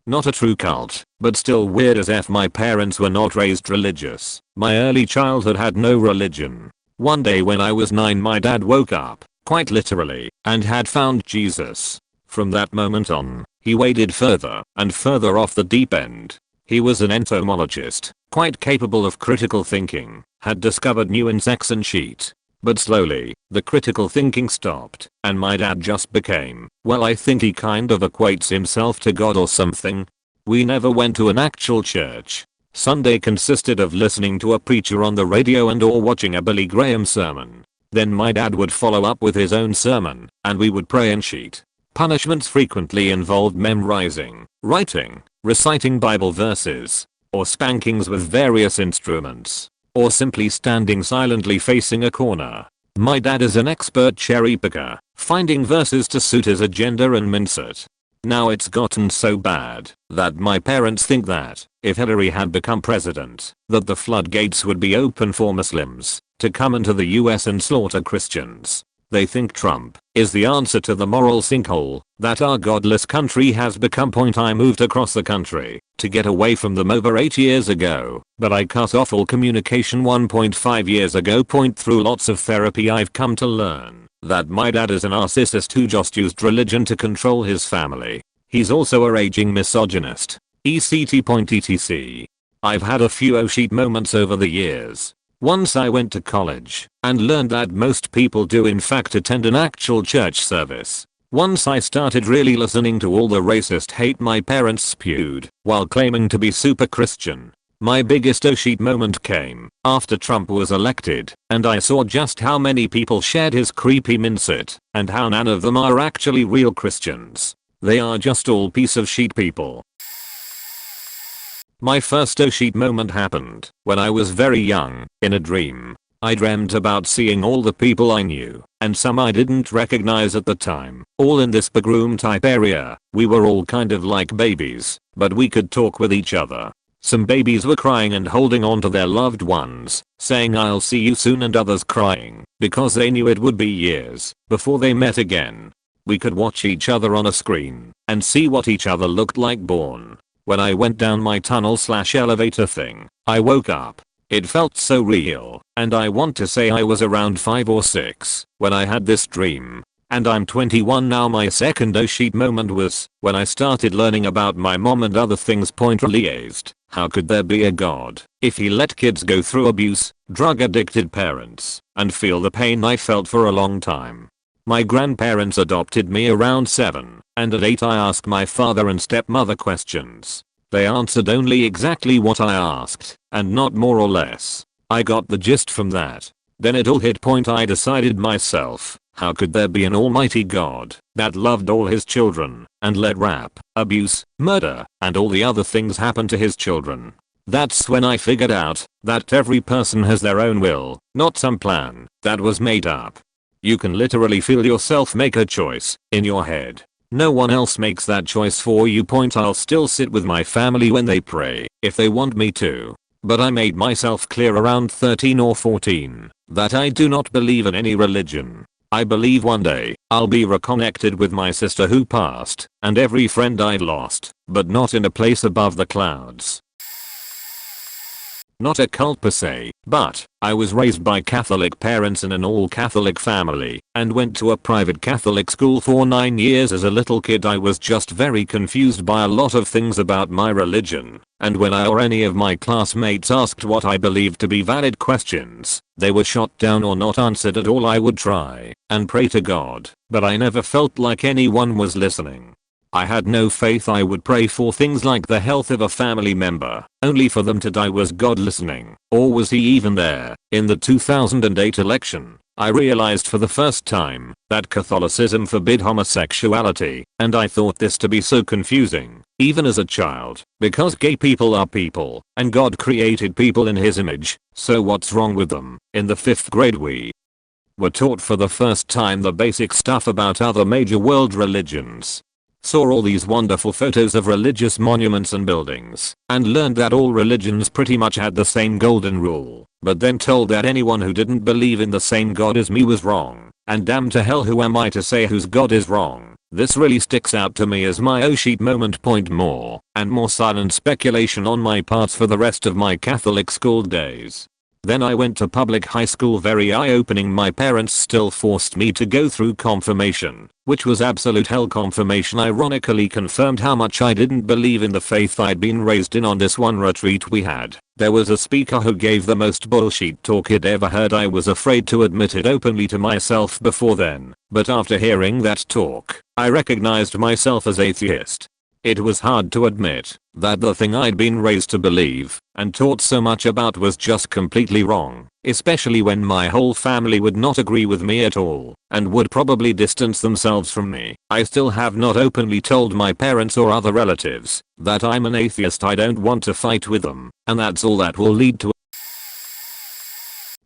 Not a true cult, but still weird as f. My parents were not raised religious. My early childhood had no religion. One day when I was 9 my dad woke up, quite literally, and had found Jesus. From that moment on, he waded further and further off the deep end. He was an entomologist, quite capable of critical thinking, had discovered new insects and shit. But slowly, the critical thinking stopped, and my dad just became, well, I think he kind of equates himself to God or something. We never went to an actual church. Sunday consisted of listening to a preacher on the radio and or watching a Billy Graham sermon. Then my dad would follow up with his own sermon, and we would pray and cheat. Punishments frequently involved memorizing, writing, reciting Bible verses, or spankings with various instruments, or simply standing silently facing a corner. My dad is an expert cherry picker, finding verses to suit his agenda and mince it. Now it's gotten so bad that my parents think that if Hillary had become president, that the floodgates would be open for Muslims to come into the US and slaughter Christians. They think Trump is the answer to the moral sinkhole that our godless country has become. I moved across the country to get away from them over 8 years ago, but I cut off all communication 1.5 years ago. Through lots of therapy I've come to learn that my dad is a narcissist who just used religion to control his family. He's also a raging misogynist. etc. I've had a few oh shit moments over the years. Once I went to college and learned that most people do in fact attend an actual church service. Once I started really listening to all the racist hate my parents spewed while claiming to be super Christian. My biggest oh shit moment came after Trump was elected and I saw just how many people shared his creepy mindset and how none of them are actually real Christians. They are just all piece of shit people. My first oh shit moment happened when I was very young, in a dream. I dreamt about seeing all the people I knew, and some I didn't recognize at the time, all in this big room type area. We were all kind of like babies, but we could talk with each other. Some babies were crying and holding on to their loved ones, saying I'll see you soon, and others crying because they knew it would be years before they met again. We could watch each other on a screen and see what each other looked like born. When I went down my tunnel/elevator thing, I woke up. It felt so real, and I want to say I was around 5 or 6 when I had this dream. And I'm 21 now. My second oh shit moment was when I started learning about my mom and other things. Realized, how could there be a God if he let kids go through abuse, drug addicted parents, and feel the pain I felt for a long time. My grandparents adopted me around 7, and at 8 I asked my father and stepmother questions. They answered only exactly what I asked, and not more or less. I got the gist from that. Then it all hit. I decided myself How could there be an almighty God that loved all his children and let rape, abuse, murder, and all the other things happen to his children? That's when I figured out that every person has their own will, not some plan that was made up. You can literally feel yourself make a choice in your head. No one else makes that choice for you. I'll still sit with my family when they pray if they want me to. But I made myself clear around 13 or 14 that I do not believe in any religion. I believe one day I'll be reconnected with my sister who passed and every friend I'd lost, but not in a place above the clouds. Not a cult per se, but I was raised by Catholic parents in an all-Catholic family and went to a private Catholic school for 9 years. As a little kid I was just very confused by a lot of things about my religion, and when I or any of my classmates asked what I believed to be valid questions, they were shot down or not answered at all. I would try and pray to God, but I never felt like anyone was listening. I had no faith. I would pray for things like the health of a family member, only for them to die. Was God listening, or was he even there? In the 2008 election, I realized for the first time that Catholicism forbid homosexuality, and I thought this to be so confusing, even as a child, because gay people are people, and God created people in his image, so what's wrong with them? In the 5th grade we were taught for the first time the basic stuff about other major world religions. Saw all these wonderful photos of religious monuments and buildings, and learned that all religions pretty much had the same golden rule, but then told that anyone who didn't believe in the same God as me was wrong, and damn to hell who am I to say whose God is wrong. This really sticks out to me as my oh shit moment. More and more silent speculation on my part for the rest of my Catholic school days. Then I went to public high school. Very eye-opening. My parents still forced me to go through confirmation, which was absolute hell. Confirmation ironically confirmed how much I didn't believe in the faith I'd been raised in. On this one retreat we had, there was a speaker who gave the most bullshit talk I'd ever heard. I was afraid to admit it openly to myself before then, but after hearing that talk, I recognized myself as atheist. It was hard to admit that the thing I'd been raised to believe and taught so much about was just completely wrong, especially when my whole family would not agree with me at all and would probably distance themselves from me. I still have not openly told my parents or other relatives that I'm an atheist. I don't want to fight with them, and that's all that will lead to.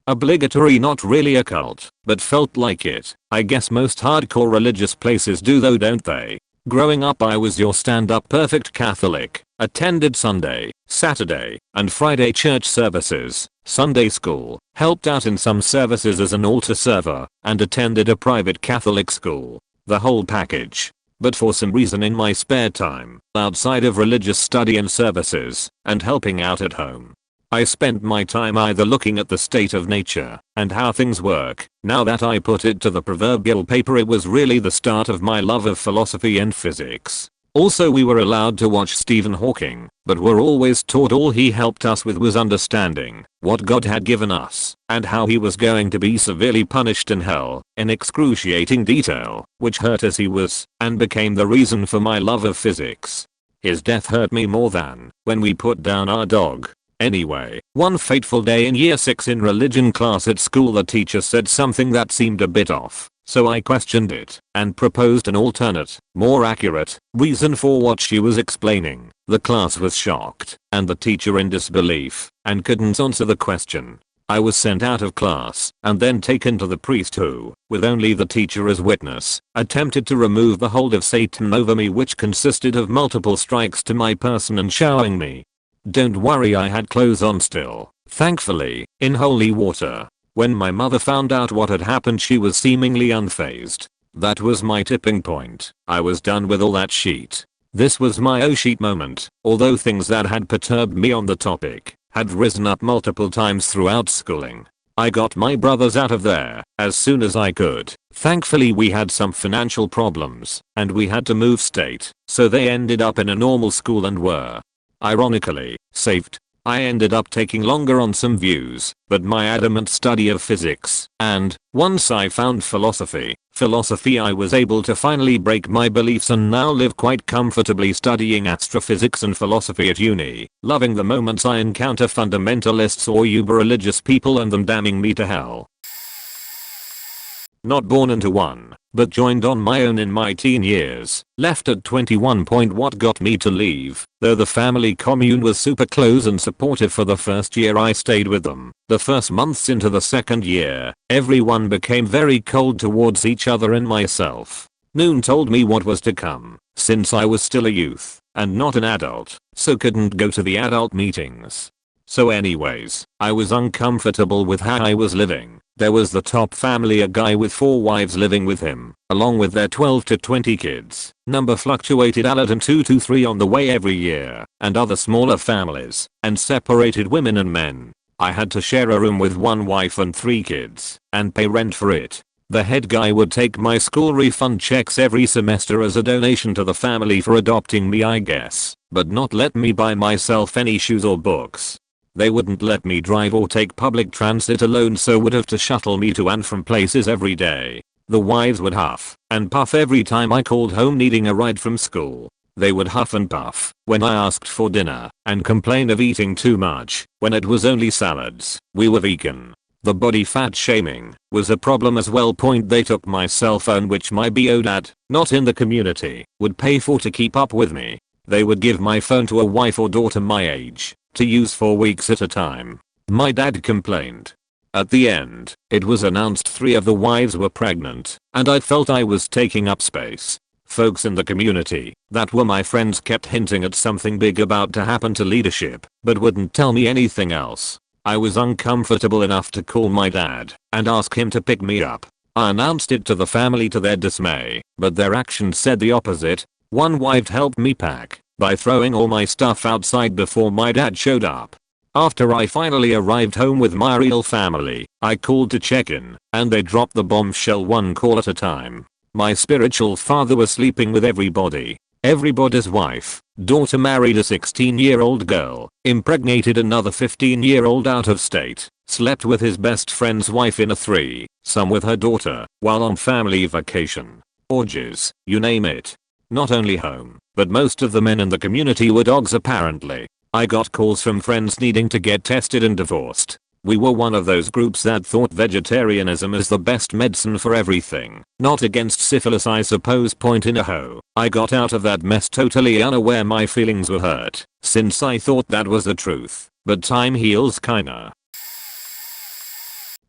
Obligatory. Not really a cult, but felt like it. I guess most hardcore religious places do though, don't they? Growing up I was your stand-up perfect Catholic, attended Sunday, Saturday, and Friday church services, Sunday school, helped out in some services as an altar server, and attended a private Catholic school. The whole package. But for some reason in my spare time, outside of religious study and services, and helping out at home, I spent my time either looking at the state of nature and how things work. Now that I put it to the proverbial paper, it was really the start of my love of philosophy and physics. Also we were allowed to watch Stephen Hawking, but were always taught all he helped us with was understanding what God had given us and how he was going to be severely punished in hell in excruciating detail, which hurt as he was and became the reason for my love of physics. His death hurt me more than when we put down our dog. Anyway, one fateful day in year 6 in religion class at school, the teacher said something that seemed a bit off, so I questioned it and proposed an alternate, more accurate, reason for what she was explaining. The class was shocked, and the teacher in disbelief, and couldn't answer the question. I was sent out of class and then taken to the priest who, with only the teacher as witness, attempted to remove the hold of Satan over me, which consisted of multiple strikes to my person and showering me. Don't worry, I had clothes on still, thankfully, in holy water. When my mother found out what had happened, she was seemingly unfazed. That was my tipping point. I was done with all that shit. This was my oh shit moment, although things that had perturbed me on the topic had risen up multiple times throughout schooling. I got my brothers out of there as soon as I could. Thankfully we had some financial problems and we had to move state, so they ended up in a normal school and were, ironically, saved. I ended up taking longer on some views, but my adamant study of physics, and, once I found philosophy, I was able to finally break my beliefs and now live quite comfortably studying astrophysics and philosophy at uni, loving the moments I encounter fundamentalists or uber religious people and them damning me to hell. Not born into one, but joined on my own in my teen years. Left at 21. What got me to leave? Though the family commune was super close and supportive for the first year I stayed with them, the first months into the second year, everyone became very cold towards each other and myself. Noon told me what was to come, since I was still a youth, and not an adult, so couldn't go to the adult meetings. So anyways, I was uncomfortable with how I was living. There was the top family, a guy with 4 wives living with him, along with their 12 to 20 kids. Number fluctuated a lot, and 2 to 3 on the way every year, and other smaller families, and separated women and men. I had to share a room with 1 wife and 3 kids, and pay rent for it. The head guy would take my school refund checks every semester as a donation to the family for adopting me, I guess, but not let me buy myself any shoes or books. They wouldn't let me drive or take public transit alone, so would have to shuttle me to and from places every day. The wives would huff and puff every time I called home needing a ride from school. They would huff and puff when I asked for dinner and complain of eating too much when it was only salads. We were vegan. The body fat shaming was a problem as well. They took my cell phone, which my BO dad, not in the community, would pay for to keep up with me. They would give my phone to a wife or daughter my age to use for weeks at a time. My dad complained. At the end, it was announced 3 of the wives were pregnant, and I felt I was taking up space. Folks in the community that were my friends kept hinting at something big about to happen to leadership, but wouldn't tell me anything else. I was uncomfortable enough to call my dad and ask him to pick me up. I announced it to the family to their dismay, but their actions said the opposite. One wife helped me pack by throwing all my stuff outside before my dad showed up. After I finally arrived home with my real family, I called to check in, and they dropped the bombshell 1 call at a time. My spiritual father was sleeping with everybody. Everybody's wife, daughter married a 16-year-old girl, impregnated another 15-year-old out of state, slept with his best friend's wife in a 3-some with her daughter, while on family vacation. Orgies, you name it. Not only home, but most of the men in the community were dogs apparently. I got calls from friends needing to get tested and divorced. We were one of those groups that thought vegetarianism is the best medicine for everything. Not against syphilis, I suppose. In a hoe. I got out of that mess totally unaware my feelings were hurt, since I thought that was the truth. But time heals kinda.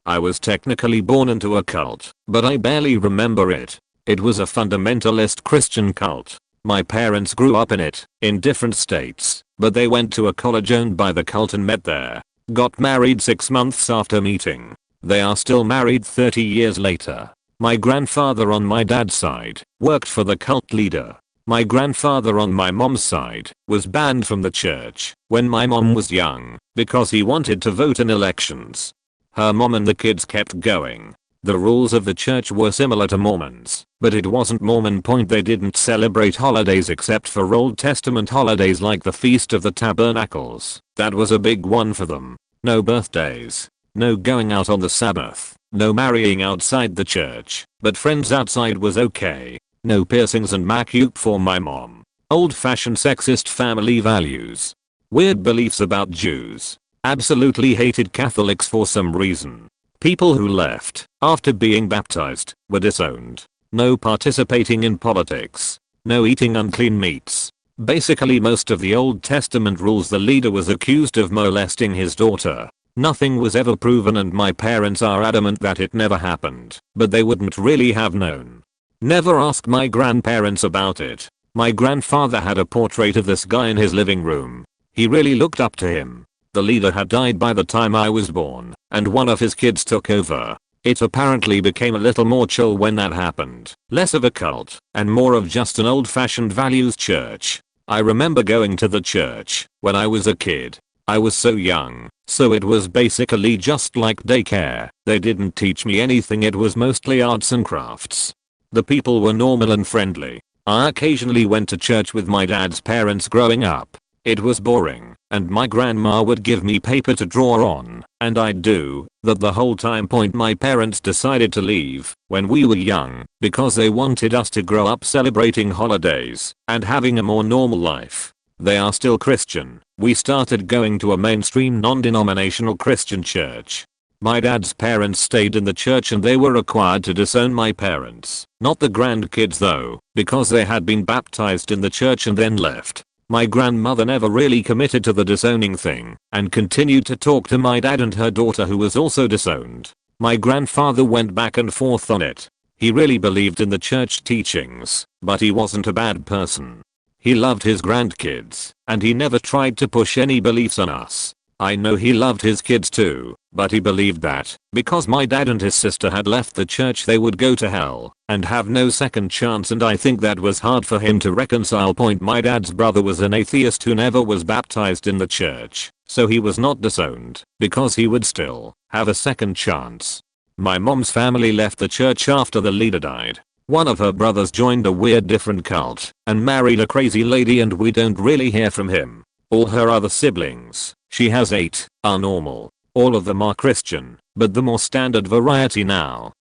I was technically born into a cult, but I barely remember it. It was a fundamentalist Christian cult. My parents grew up in it, in different states, but they went to a college owned by the cult and met there. Got married 6 months after meeting. They are still married 30 years later. My grandfather on my dad's side worked for the cult leader. My grandfather on my mom's side was banned from the church when my mom was young because he wanted to vote in elections. Her mom and the kids kept going. The rules of the church were similar to Mormons, but it wasn't Mormon. They didn't celebrate holidays except for Old Testament holidays like the Feast of the Tabernacles. That was a big one for them. No birthdays. No going out on the Sabbath. No marrying outside the church, but friends outside was okay. No piercings and makeup for my mom. Old-fashioned sexist family values. Weird beliefs about Jews. Absolutely hated Catholics for some reason. People who left after being baptized were disowned. No participating in politics. No eating unclean meats. Basically most of the Old Testament rules. The leader was accused of molesting his daughter. Nothing was ever proven, and my parents are adamant that it never happened, but they wouldn't really have known. Never asked my grandparents about it. My grandfather had a portrait of this guy in his living room. He really looked up to him. The leader had died by the time I was born, and one of his kids took over. It apparently became a little more chill when that happened. Less of a cult, and more of just an old-fashioned values church. I remember going to the church when I was a kid. I was so young, so it was basically just like daycare. They didn't teach me anything, it was mostly arts and crafts. The people were normal and friendly. I occasionally went to church with my dad's parents growing up. It was boring, and my grandma would give me paper to draw on, and I'd do that the whole time. My parents decided to leave when we were young because they wanted us to grow up celebrating holidays and having a more normal life. They are still Christian. We started going to a mainstream non-denominational Christian church. My dad's parents stayed in the church and they were required to disown my parents. Not the grandkids though, because they had been baptized in the church and then left. My grandmother never really committed to the disowning thing and continued to talk to my dad and her daughter who was also disowned. My grandfather went back and forth on it. He really believed in the church teachings, but he wasn't a bad person. He loved his grandkids, and he never tried to push any beliefs on us. I know he loved his kids too, but he believed that, because my dad and his sister had left the church they would go to hell, and have no second chance, and I think that was hard for him to reconcile. My dad's brother was an atheist who never was baptized in the church, so he was not disowned, because he would still have a second chance. My mom's family left the church after the leader died. One of her brothers joined a weird different cult, and married a crazy lady, and we don't really hear from him. All her other siblings, she has 8, are normal. All of them are Christian, but the more standard variety now.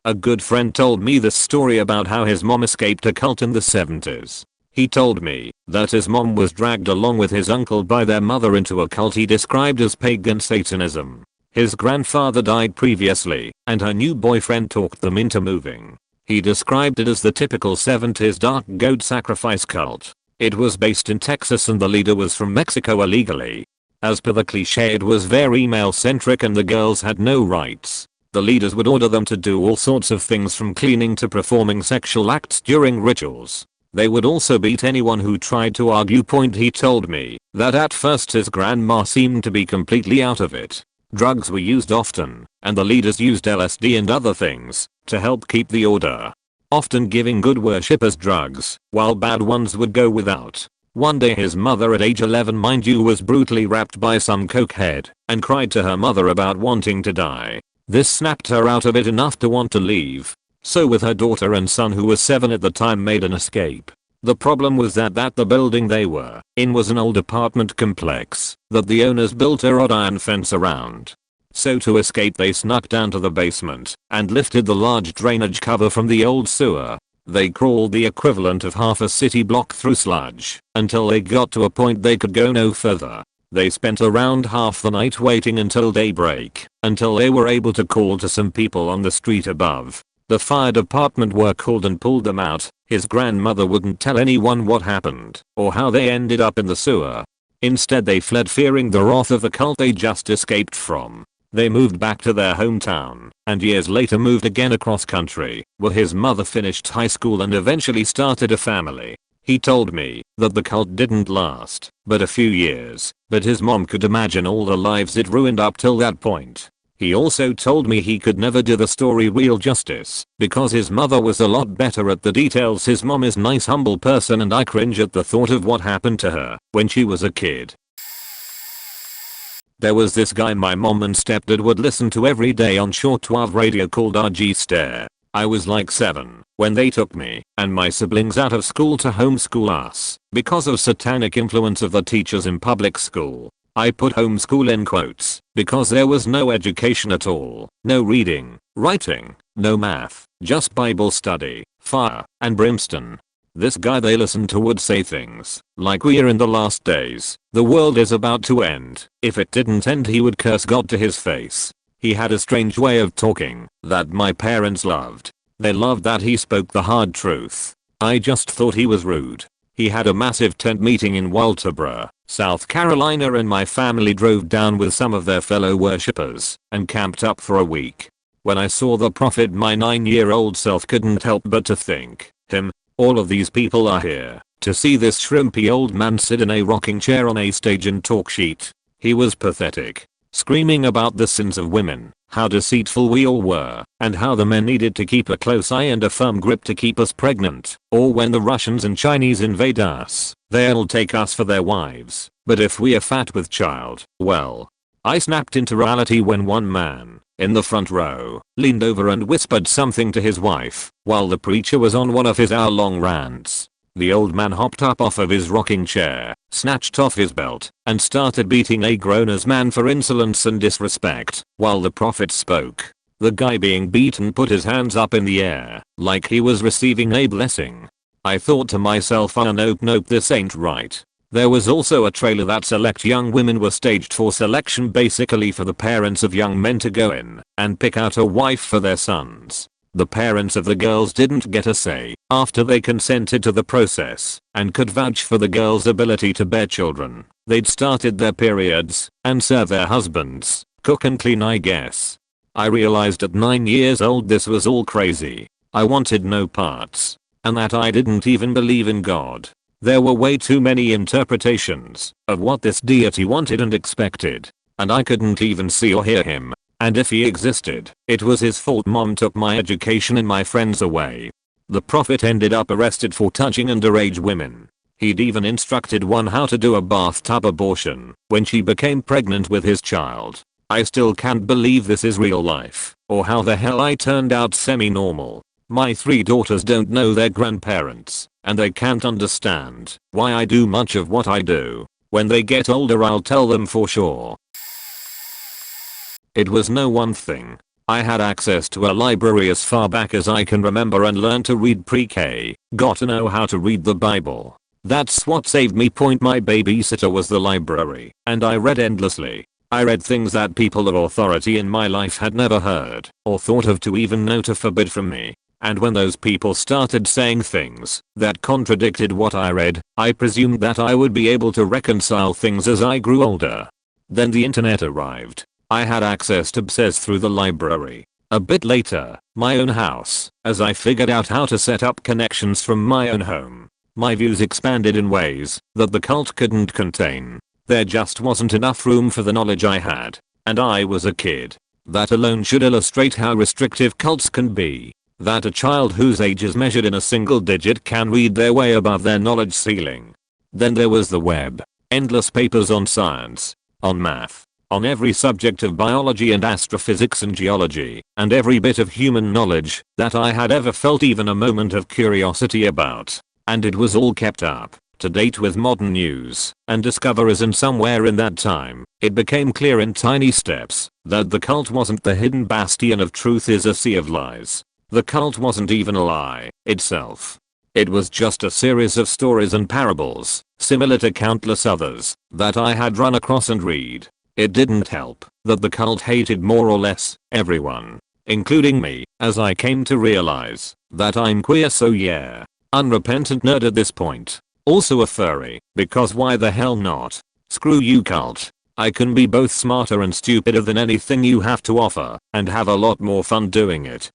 A good friend told me this story about how his mom escaped a cult in the 70s. He told me that his mom was dragged along with his uncle by their mother into a cult he described as pagan Satanism. His grandfather died previously, and her new boyfriend talked them into moving. He described it as the typical 70s dark goat sacrifice cult. It was based in Texas and the leader was from Mexico illegally. As per the cliche, it was very male-centric and the girls had no rights. The leaders would order them to do all sorts of things from cleaning to performing sexual acts during rituals. They would also beat anyone who tried to argue. He told me that at first his grandma seemed to be completely out of it. Drugs were used often, and the leaders used LSD and other things to help keep the order. Often giving good worshippers drugs, while bad ones would go without. One day his mother at age 11, mind you, was brutally raped by some cokehead and cried to her mother about wanting to die. This snapped her out of it enough to want to leave. So with her daughter and son, who was 7 at the time, made an escape. The problem was that the building they were in was an old apartment complex that the owners built a wrought iron fence around. So to escape they snuck down to the basement and lifted the large drainage cover from the old sewer. They crawled the equivalent of half a city block through sludge until they got to a point they could go no further. They spent around half the night waiting until daybreak, until they were able to call to some people on the street above. The fire department were called and pulled them out. His grandmother wouldn't tell anyone what happened or how they ended up in the sewer. Instead they fled, fearing the wrath of the cult they just escaped from. They moved back to their hometown, and years later moved again across country, where his mother finished high school and eventually started a family. He told me that the cult didn't last but a few years, but his mom could imagine all the lives it ruined up till that point. He also told me he could never do the story real justice because his mother was a lot better at the details. His mom is a nice, humble person, and I cringe at the thought of what happened to her when she was a kid. There was this guy my mom and stepdad would listen to every day on shortwave radio called RG Stair. I was like 7 when they took me and my siblings out of school to homeschool us because of satanic influence of the teachers in public school. I put homeschool in quotes because there was no education at all, no reading, writing, no math, just Bible study, fire, and brimstone. This guy they listened to would say things like, "We are in the last days, the world is about to end." If it didn't end, he would curse God to his face. He had a strange way of talking that my parents loved. They loved that he spoke the hard truth. I just thought he was rude. He had a massive tent meeting in Walterboro, South Carolina, and my family drove down with some of their fellow worshippers and camped up for a week. When I saw the prophet, my 9-year-old self couldn't help but to think, all of these people are here to see this shrimpy old man sit in a rocking chair on a stage and talk shit. He was pathetic, screaming about the sins of women, how deceitful we all were, and how the men needed to keep a close eye and a firm grip to keep us pregnant, or when the Russians and Chinese invade us, they'll take us for their wives, but if we are fat with child, well. I snapped into reality when one man, in the front row, leaned over and whispered something to his wife while the preacher was on one of his hour-long rants. The old man hopped up off of his rocking chair, snatched off his belt, and started beating a grown-ass man for insolence and disrespect while the prophet spoke. The guy being beaten put his hands up in the air like he was receiving a blessing. I thought to myself, oh nope, this ain't right. There was also a trailer that select young women were staged for selection, basically for the parents of young men to go in and pick out a wife for their sons. The parents of the girls didn't get a say after they consented to the process and could vouch for the girls' ability to bear children. They'd started their periods and serve their husbands, cook and clean, I guess. I realized at 9 years old this was all crazy. I wanted no parts. And that I didn't even believe in God. There were way too many interpretations of what this deity wanted and expected. And I couldn't even see or hear him. And if he existed, it was his fault mom took my education and my friends away. The prophet ended up arrested for touching underage women. He'd even instructed one how to do a bathtub abortion when she became pregnant with his child. I still can't believe this is real life, or how the hell I turned out semi-normal. My 3 daughters don't know their grandparents, and they can't understand why I do much of what I do. When they get older I'll tell them for sure. It was no one thing. I had access to a library as far back as I can remember and learned to read pre-K, got to know how to read the Bible. That's what saved me. My babysitter was the library, and I read endlessly. I read things that people of authority in my life had never heard or thought of to even know to forbid from me. And when those people started saying things that contradicted what I read, I presumed that I would be able to reconcile things as I grew older. Then the internet arrived. I had access to BSS through the library. A bit later, my own house, as I figured out how to set up connections from my own home. My views expanded in ways that the cult couldn't contain. There just wasn't enough room for the knowledge I had. And I was a kid. That alone should illustrate how restrictive cults can be. That a child whose age is measured in a single digit can read their way above their knowledge ceiling. Then there was the web. Endless papers on science, on math, on every subject of biology and astrophysics and geology, and every bit of human knowledge that I had ever felt even a moment of curiosity about. And it was all kept up to date with modern news and discoveries, and somewhere in that time, it became clear in tiny steps that the cult wasn't the hidden bastion of truth is a sea of lies. The cult wasn't even a lie itself. It was just a series of stories and parables, similar to countless others that I had run across and read. It didn't help that the cult hated more or less everyone, including me, as I came to realize that I'm queer, so yeah, unrepentant nerd at this point. Also a furry, because why the hell not? Screw you cult. I can be both smarter and stupider than anything you have to offer, and have a lot more fun doing it.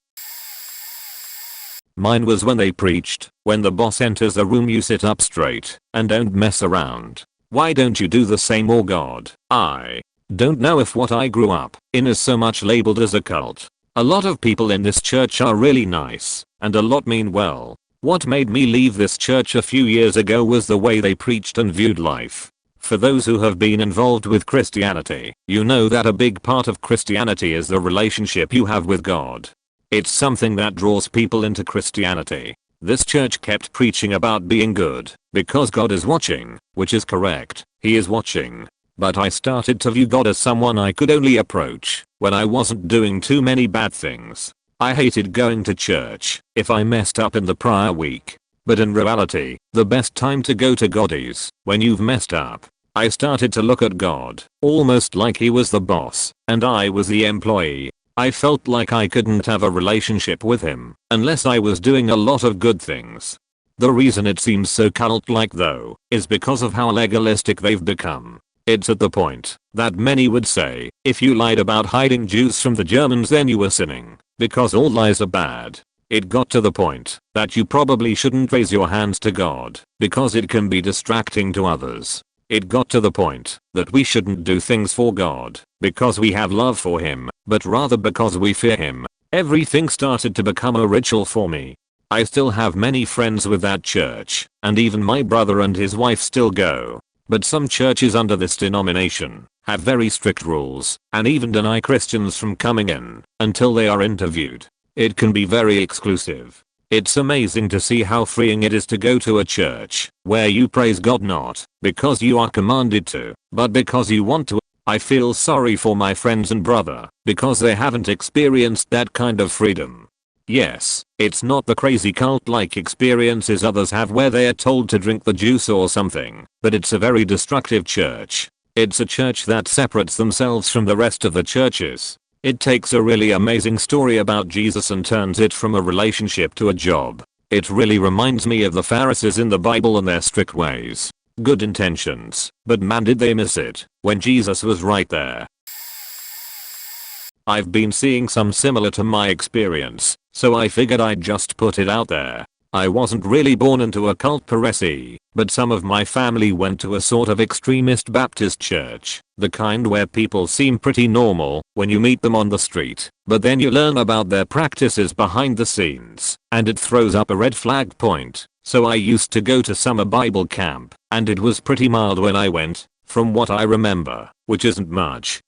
Mine was when they preached, when the boss enters a room you sit up straight and don't mess around. Why don't you do the same, or God? I don't know if what I grew up in is so much labeled as a cult. A lot of people in this church are really nice, and a lot mean well. What made me leave this church a few years ago was the way they preached and viewed life. For those who have been involved with Christianity, you know that a big part of Christianity is the relationship you have with God. It's something that draws people into Christianity. This church kept preaching about being good because God is watching, which is correct, he is watching. But I started to view God as someone I could only approach when I wasn't doing too many bad things. I hated going to church if I messed up in the prior week. But in reality, the best time to go to God is when you've messed up. I started to look at God almost like he was the boss and I was the employee. I felt like I couldn't have a relationship with him unless I was doing a lot of good things. The reason it seems so cult-like though is because of how legalistic they've become. It's at the point that many would say if you lied about hiding Jews from the Germans then you were sinning, because all lies are bad. It got to the point that you probably shouldn't raise your hands to God because it can be distracting to others. It got to the point that we shouldn't do things for God because we have love for him, but rather because we fear him. Everything started to become a ritual for me. I still have many friends with that church, and even my brother and his wife still go. But some churches under this denomination have very strict rules and even deny Christians from coming in until they are interviewed. It can be very exclusive. It's amazing to see how freeing it is to go to a church where you praise God not because you are commanded to, but because you want to. I feel sorry for my friends and brother because they haven't experienced that kind of freedom. Yes, it's not the crazy cult-like experiences others have where they are told to drink the juice or something, but it's a very destructive church. It's a church that separates themselves from the rest of the churches. It takes a really amazing story about Jesus and turns it from a relationship to a job. It really reminds me of the Pharisees in the Bible and their strict ways. Good intentions, but man did they miss it, when Jesus was right there. I've been seeing some similar to my experience, so I figured I'd just put it out there. I wasn't really born into a cult per se, but some of my family went to a sort of extremist Baptist church, the kind where people seem pretty normal when you meet them on the street, but then you learn about their practices behind the scenes, and it throws up a red flag point. So I used to go to summer Bible camp, and it was pretty mild when I went, from what I remember, which isn't much.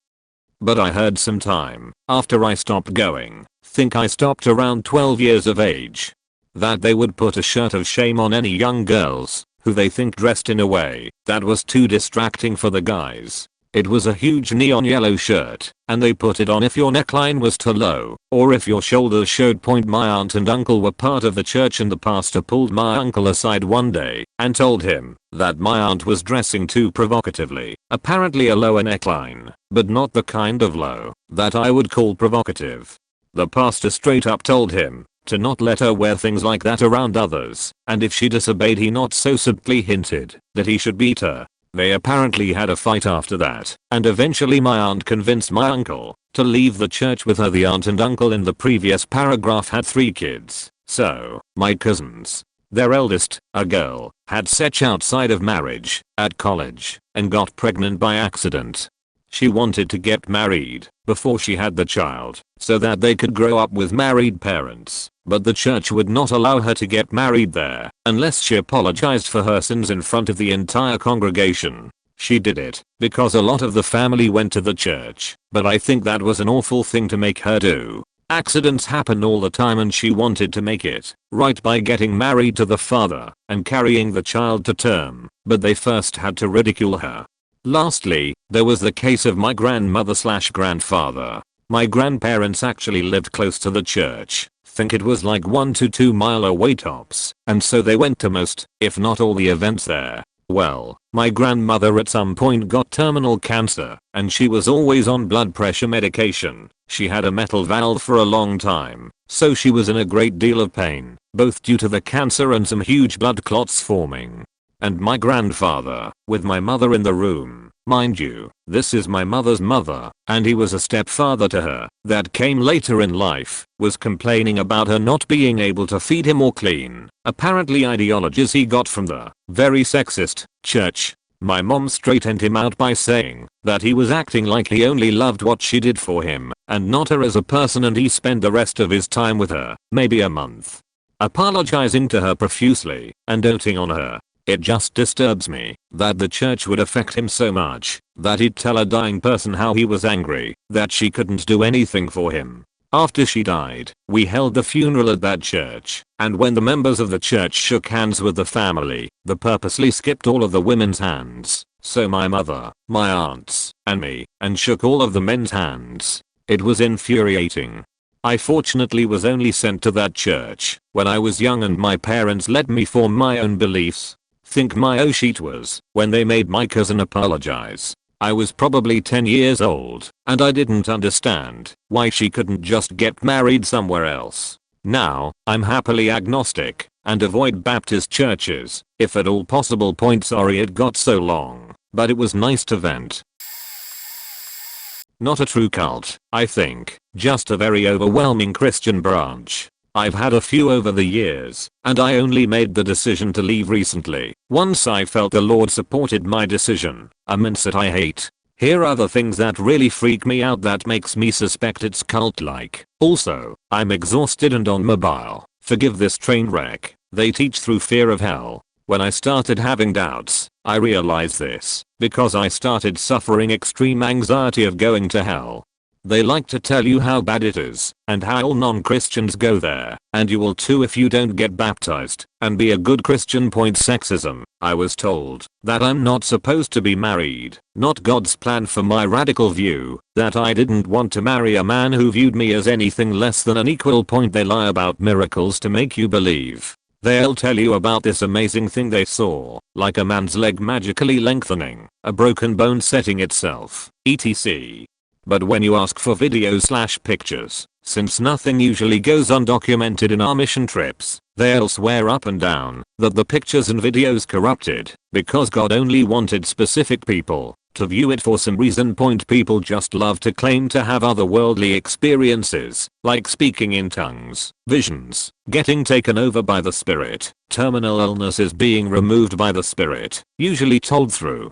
But I heard sometime after I stopped going, think I stopped around 12 years of age, that they would put a shirt of shame on any young girls who they think dressed in a way that was too distracting for the guys. It was a huge neon yellow shirt, and they put it on if your neckline was too low, or if your shoulders showed point. My aunt and uncle were part of the church, and the pastor pulled my uncle aside one day and told him that my aunt was dressing too provocatively, apparently a lower neckline, but not the kind of low that I would call provocative. The pastor straight up told him to not let her wear things like that around others, and if she disobeyed he not so subtly hinted that he should beat her. They apparently had a fight after that, and eventually my aunt convinced my uncle to leave the church with her. The aunt and uncle in the previous paragraph had 3 kids, so my cousins, their eldest, a girl, had sex outside of marriage, at college, and got pregnant by accident. She wanted to get married before she had the child, so that they could grow up with married parents, but the church would not allow her to get married there unless she apologized for her sins in front of the entire congregation. She did it because a lot of the family went to the church, but I think that was an awful thing to make her do. Accidents happen all the time, and she wanted to make it right by getting married to the father and carrying the child to term, but they first had to ridicule her. Lastly, there was the case of my grandmother/grandfather. My grandparents actually lived close to the church, think it was like 1 to 2 mile away tops, and so they went to most, if not all, the events there. Well, my grandmother at some point got terminal cancer, and she was always on blood pressure medication. She had a metal valve for a long time, so she was in a great deal of pain, both due to the cancer and some huge blood clots forming. And my grandfather, with my mother in the room, mind you, this is my mother's mother, and he was a stepfather to her, that came later in life, was complaining about her not being able to feed him or clean, apparently ideologies he got from the very sexist church. My mom straightened him out by saying that he was acting like he only loved what she did for him, and not her as a person, and he spent the rest of his time with her, maybe a month, apologizing to her profusely and doting on her. It just disturbs me that the church would affect him so much that he'd tell a dying person how he was angry that she couldn't do anything for him. After she died, we held the funeral at that church, and when the members of the church shook hands with the family, they purposely skipped all of the women's hands, so my mother, my aunts, and me, and shook all of the men's hands. It was infuriating. I fortunately was only sent to that church when I was young, and my parents let me form my own beliefs. Think my O-sheet was when they made my cousin apologize. I was probably 10 years old, and I didn't understand why she couldn't just get married somewhere else. Now, I'm happily agnostic and avoid Baptist churches, if at all possible. Sorry it got so long, but it was nice to vent. Not a true cult, I think, just a very overwhelming Christian branch. I've had a few over the years, and I only made the decision to leave recently, once I felt the Lord supported my decision. A mindset I hate. Here are the things that really freak me out that makes me suspect it's cult-like. Also, I'm exhausted and on mobile. Forgive this train wreck. They teach through fear of hell. When I started having doubts, I realized this, because I started suffering extreme anxiety of going to hell. They like to tell you how bad it is, and how all non-Christians go there, and you will too if you don't get baptized, and be a good Christian. Sexism. I was told that I'm not supposed to be married, not God's plan for my radical view, that I didn't want to marry a man who viewed me as anything less than an equal. They lie about miracles to make you believe. They'll tell you about this amazing thing they saw, like a man's leg magically lengthening, a broken bone setting itself, etc. But when you ask for videos/pictures, since nothing usually goes undocumented in our mission trips, they'll swear up and down that the pictures and videos corrupted because God only wanted specific people to view it for some reason. People just love to claim to have otherworldly experiences, like speaking in tongues, visions, getting taken over by the spirit, terminal illnesses being removed by the spirit, usually told through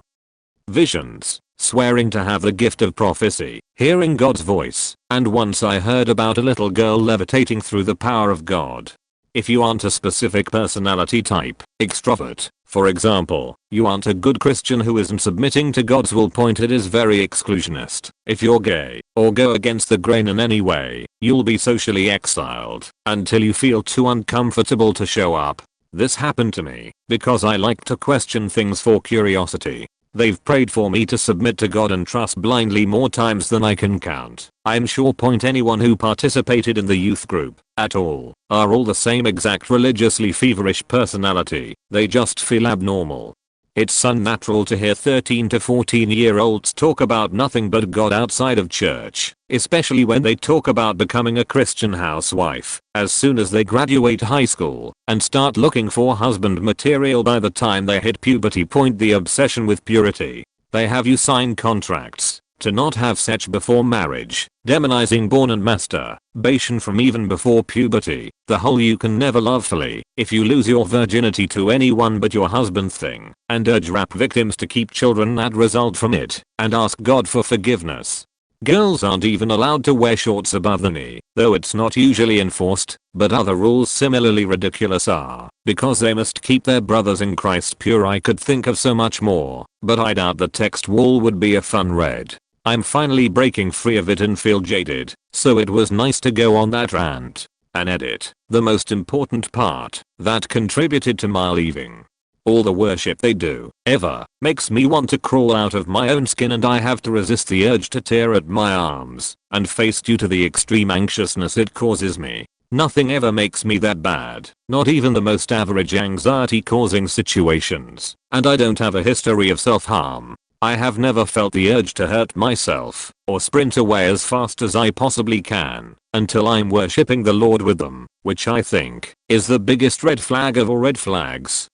visions, swearing to have the gift of prophecy, hearing God's voice, and once I heard about a little girl levitating through the power of God. If you aren't a specific personality type, extrovert, for example, you aren't a good Christian who isn't submitting to God's will. It is very exclusionist. If you're gay, or go against the grain in any way, you'll be socially exiled until you feel too uncomfortable to show up. This happened to me because I like to question things for curiosity. They've prayed for me to submit to God and trust blindly more times than I can count. I'm sure anyone who participated in the youth group at all are all the same exact religiously feverish personality. They just feel abnormal. It's unnatural to hear 13 to 14-year-olds talk about nothing but God outside of church, especially when they talk about becoming a Christian housewife as soon as they graduate high school and start looking for husband material by the time they hit puberty. The obsession with purity. They have you sign contracts to not have sex before marriage, demonizing born and masturbation from even before puberty, the whole you can never love fully if you lose your virginity to anyone but your husband thing, and urge rap victims to keep children that result from it, and ask God for forgiveness. Girls aren't even allowed to wear shorts above the knee, though it's not usually enforced, but other rules similarly ridiculous are, because they must keep their brothers in Christ pure. I could think of so much more, but I doubt the text wall would be a fun read. I'm finally breaking free of it and feel jaded, so it was nice to go on that rant. And edit, the most important part, that contributed to my leaving. All the worship they do, ever, makes me want to crawl out of my own skin, and I have to resist the urge to tear at my arms and face due to the extreme anxiousness it causes me. Nothing ever makes me that bad, not even the most average anxiety causing situations, and I don't have a history of self-harm. I have never felt the urge to hurt myself or sprint away as fast as I possibly can until I'm worshipping the Lord with them, which I think is the biggest red flag of all red flags.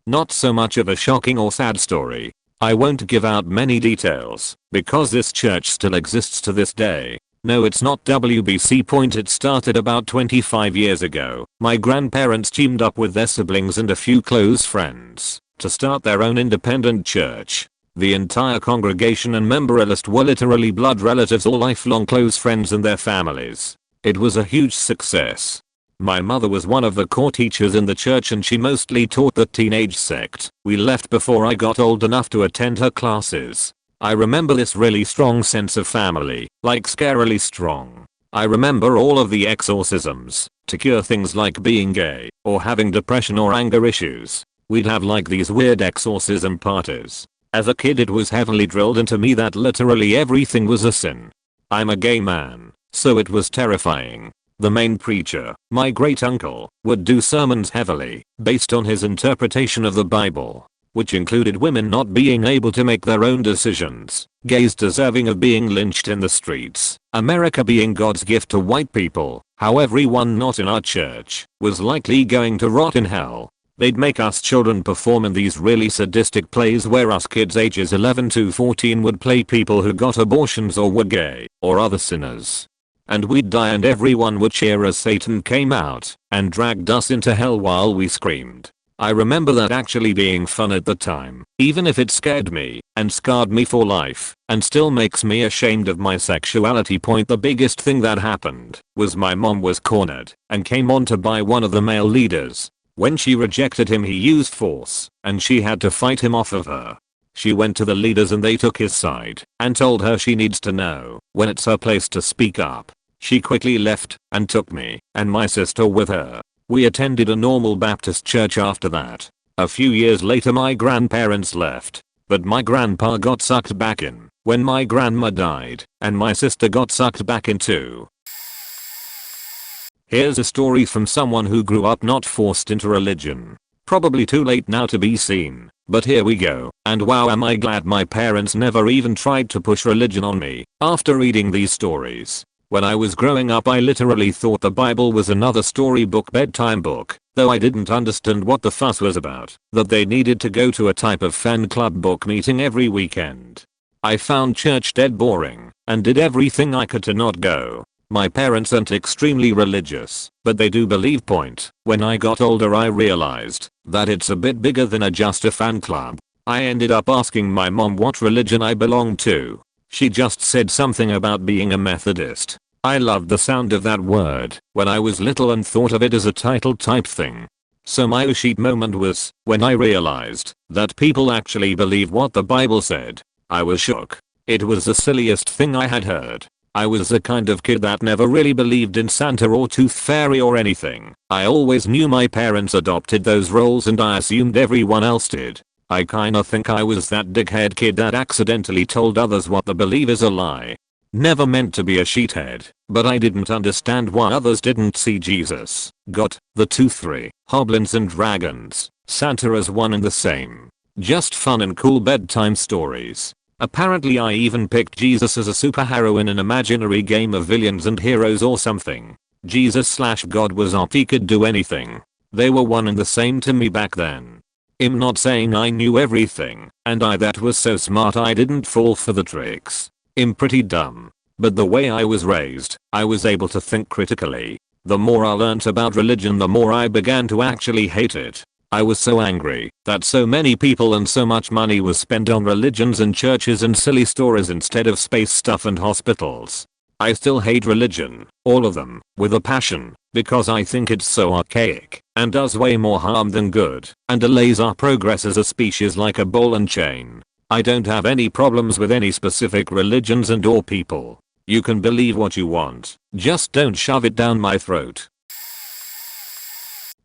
Not so much of a shocking or sad story. I won't give out many details because this church still exists to this day. No, it's not WBC. It started about 25 years ago. My grandparents teamed up with their siblings and a few close friends to start their own independent church. The entire congregation and member list were literally blood relatives or lifelong close friends and their families. It was a huge success. My mother was one of the core teachers in the church and she mostly taught the teenage sect. We left before I got old enough to attend her classes. I remember this really strong sense of family, like scarily strong. I remember all of the exorcisms to cure things like being gay or having depression or anger issues. We'd have like these weird exorcism parties. As a kid it was heavily drilled into me that literally everything was a sin. I'm a gay man, so it was terrifying. The main preacher, my great uncle, would do sermons heavily based on his interpretation of the Bible, which included women not being able to make their own decisions, gays deserving of being lynched in the streets, America being God's gift to white people, how everyone not in our church was likely going to rot in hell. They'd make us children perform in these really sadistic plays where us kids ages 11 to 14 would play people who got abortions or were gay or other sinners. And we'd die and everyone would cheer as Satan came out and dragged us into hell while we screamed. I remember that actually being fun at the time, even if it scared me and scarred me for life and still makes me ashamed of my sexuality. The biggest thing that happened was my mom was cornered and came on to by one of the male leaders. When she rejected him he used force and she had to fight him off of her. She went to the leaders and they took his side and told her she needs to know when it's her place to speak up. She quickly left and took me and my sister with her. We attended a normal Baptist church after that. A few years later my grandparents left, but my grandpa got sucked back in when my grandma died, and my sister got sucked back in too. Here's a story from someone who grew up not forced into religion. Probably too late now to be seen, but here we go, and wow am I glad my parents never even tried to push religion on me after reading these stories. When I was growing up I literally thought the Bible was another storybook bedtime book, though I didn't understand what the fuss was about, that they needed to go to a type of fan club book meeting every weekend. I found church dead boring, and did everything I could to not go. My parents aren't extremely religious, but they do believe. When I got older I realized that it's a bit bigger than just a fan club. I ended up asking my mom what religion I belonged to. She just said something about being a Methodist. I loved the sound of that word when I was little and thought of it as a title type thing. So my oh shit moment was when I realized that people actually believe what the Bible said. I was shook. It was the silliest thing I had heard. I was the kind of kid that never really believed in Santa or Tooth Fairy or anything. I always knew my parents adopted those roles and I assumed everyone else did. I kinda think I was that dickhead kid that accidentally told others what they believe is a lie. Never meant to be a sheethead, but I didn't understand why others didn't see Jesus, God, the Tooth Fairy, Hobgoblins and dragons, Santa as one and the same. Just fun and cool bedtime stories. Apparently I even picked Jesus as a superhero in an imaginary game of villains and heroes or something. Jesus/God was OP, he could do anything. They were one and the same to me back then. I'm not saying I knew everything, and I that was so smart I didn't fall for the tricks. I'm pretty dumb. But the way I was raised, I was able to think critically. The more I learnt about religion the more I began to actually hate it. I was so angry that so many people and so much money was spent on religions and churches and silly stories instead of space stuff and hospitals. I still hate religion, all of them, with a passion, because I think it's so archaic and does way more harm than good and delays our progress as a species like a ball and chain. I don't have any problems with any specific religions and or people. You can believe what you want, just don't shove it down my throat.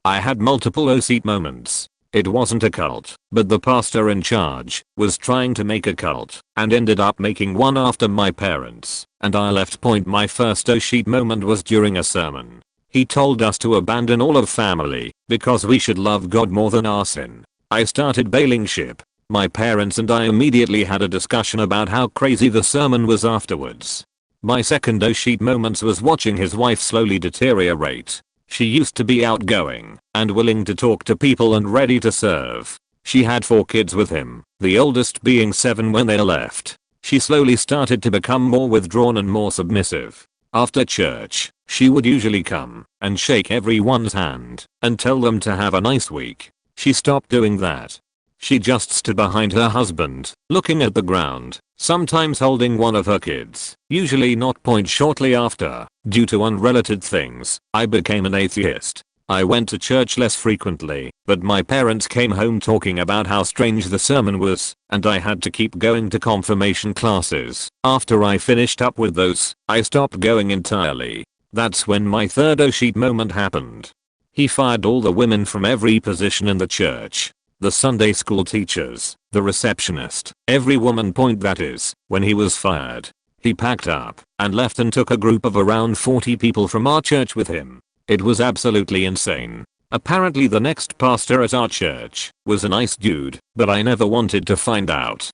I had multiple OC moments. It wasn't a cult, but the pastor in charge was trying to make a cult and ended up making one after my parents, and I left. My first OC moment was during a sermon. He told us to abandon all of family because we should love God more than our sin. I started bailing ship. My parents and I immediately had a discussion about how crazy the sermon was afterwards. My second OC moments was watching his wife slowly deteriorate. She used to be outgoing and willing to talk to people and ready to serve. She had 4 kids with him, the oldest being 7 when they left. She slowly started to become more withdrawn and more submissive. After church, she would usually come and shake everyone's hand and tell them to have a nice week. She stopped doing that. She just stood behind her husband, looking at the ground, sometimes holding one of her kids, usually not. Shortly after, due to unrelated things, I became an atheist. I went to church less frequently, but my parents came home talking about how strange the sermon was, and I had to keep going to confirmation classes. After I finished up with those, I stopped going entirely. That's when my third OC moment happened. He fired all the women from every position in the church. The Sunday school teachers, the receptionist, every woman. That is, when he was fired, he packed up and left and took a group of around 40 people from our church with him. It was absolutely insane. Apparently the next pastor at our church was a nice dude, but I never wanted to find out.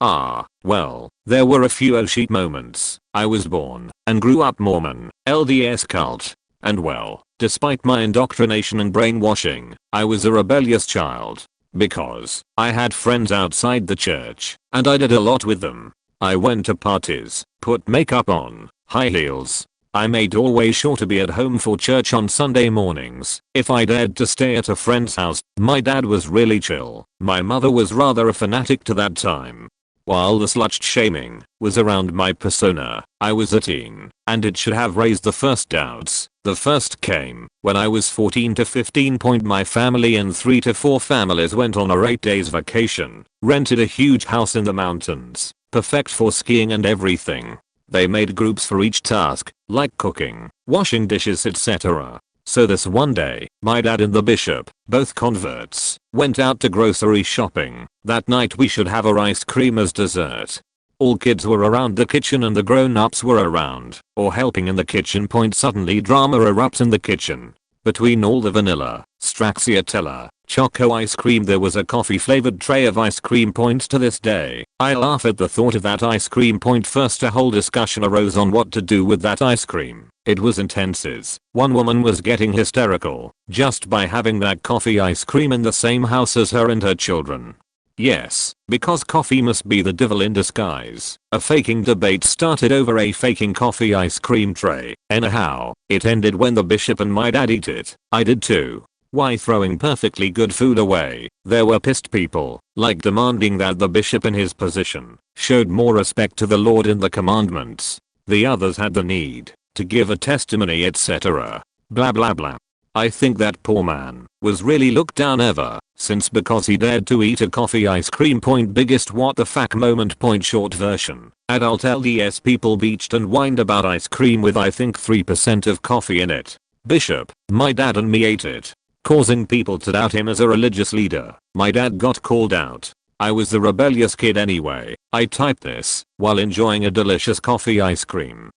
Well, there were a few OC moments. I was born and grew up Mormon, LDS cult. And well, despite my indoctrination and brainwashing, I was a rebellious child. Because I had friends outside the church, and I did a lot with them. I went to parties, put makeup on, high heels. I made always sure to be at home for church on Sunday mornings. If I dared to stay at a friend's house, my dad was really chill. My mother was rather a fanatic to that time. While the slut shaming was around my persona, I was a teen, and it should have raised the first doubts. The first came when I was 14 to 15. My family and 3 to 4 families went on a 8 days vacation, rented a huge house in the mountains, perfect for skiing and everything. They made groups for each task, like cooking, washing dishes, etc. So this one day, my dad and the bishop, both converts, went out to grocery shopping. That night we should have a ice cream as dessert. All kids were around the kitchen and the grown-ups were around, or helping in the kitchen. Suddenly drama erupts in the kitchen. Between all the vanilla, stracciatella, choco ice cream there was a coffee flavored tray of ice cream. To this day, I laugh at the thought of that ice cream. First a whole discussion arose on what to do with that ice cream. It was intense. One woman was getting hysterical just by having that coffee ice cream in the same house as her and her children. Yes, because coffee must be the devil in disguise. A faking debate started over a faking coffee ice cream tray. Anyhow, it ended when the bishop and my dad ate it. I did too. Why throwing perfectly good food away? There were pissed people, like demanding that the bishop in his position showed more respect to the Lord and the commandments. The others had the need to give a testimony, etc. Blah blah blah. I think that poor man was really looked down ever since because he dared to eat a coffee ice cream. Biggest what the fuck moment. Short version. Adult LDS people beached and whined about ice cream with I think 3% of coffee in it. Bishop, my dad and me ate it, causing people to doubt him as a religious leader. My dad got called out. I was the rebellious kid anyway. I typed this while enjoying a delicious coffee ice cream.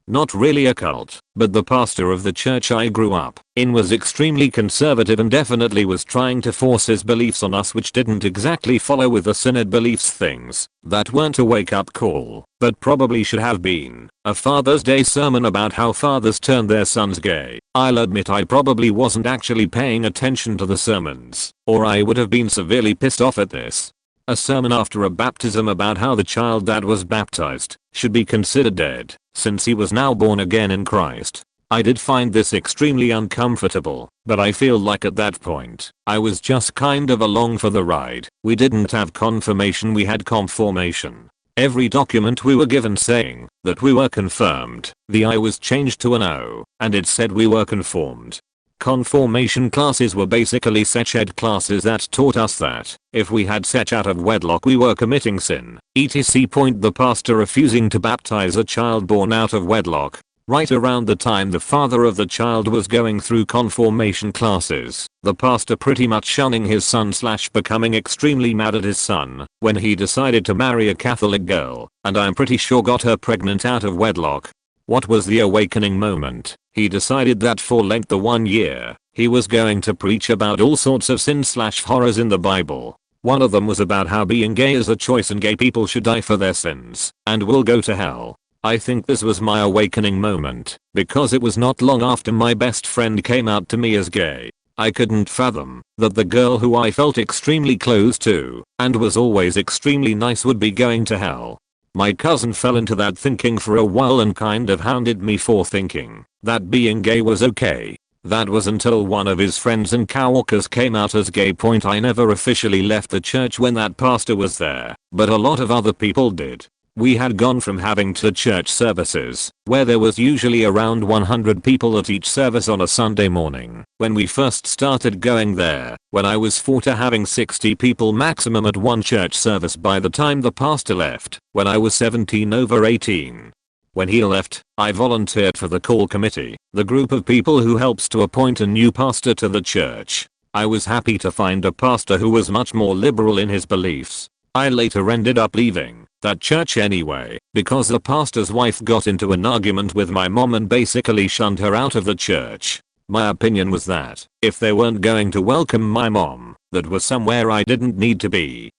Not really a cult, but the pastor of the church I grew up in was extremely conservative and definitely was trying to force his beliefs on us, which didn't exactly follow with the synod beliefs. Things that weren't a wake-up call, but probably should have been. A Father's Day sermon about how fathers turn their sons gay. I'll admit I probably wasn't actually paying attention to the sermons, or I would have been severely pissed off at this. A sermon after a baptism about how the child that was baptized should be considered dead, since he was now born again in Christ. I did find this extremely uncomfortable, but I feel like at that point, I was just kind of along for the ride. We didn't have confirmation, we had confirmation. Every document we were given saying that we were confirmed, the I was changed to an O, and it said we were conformed. Confirmation classes were basically sex ed classes that taught us that if we had sex out of wedlock we were committing sin, etc. The pastor refusing to baptize a child born out of wedlock. Right around the time the father of the child was going through confirmation classes, the pastor pretty much shunning his son / becoming extremely mad at his son when he decided to marry a Catholic girl, and I'm pretty sure got her pregnant out of wedlock. What was the awakening moment? He decided that for length the 1 year, he was going to preach about all sorts of sin / horrors in the Bible. One of them was about how being gay is a choice and gay people should die for their sins and will go to hell. I think this was my awakening moment, because it was not long after my best friend came out to me as gay. I couldn't fathom that the girl who I felt extremely close to and was always extremely nice would be going to hell. My cousin fell into that thinking for a while and kind of hounded me for thinking that being gay was okay. That was until one of his friends and coworkers came out as gay. I never officially left the church when that pastor was there, but a lot of other people did. We had gone from having 2 church services, where there was usually around 100 people at each service on a Sunday morning, when we first started going there, when I was 4, to having 60 people maximum at one church service by the time the pastor left, when I was 17 over 18. When he left, I volunteered for the call committee, the group of people who helps to appoint a new pastor to the church. I was happy to find a pastor who was much more liberal in his beliefs. I later ended up leaving that church anyway, because the pastor's wife got into an argument with my mom and basically shunned her out of the church. My opinion was that if they weren't going to welcome my mom, that was somewhere I didn't need to be.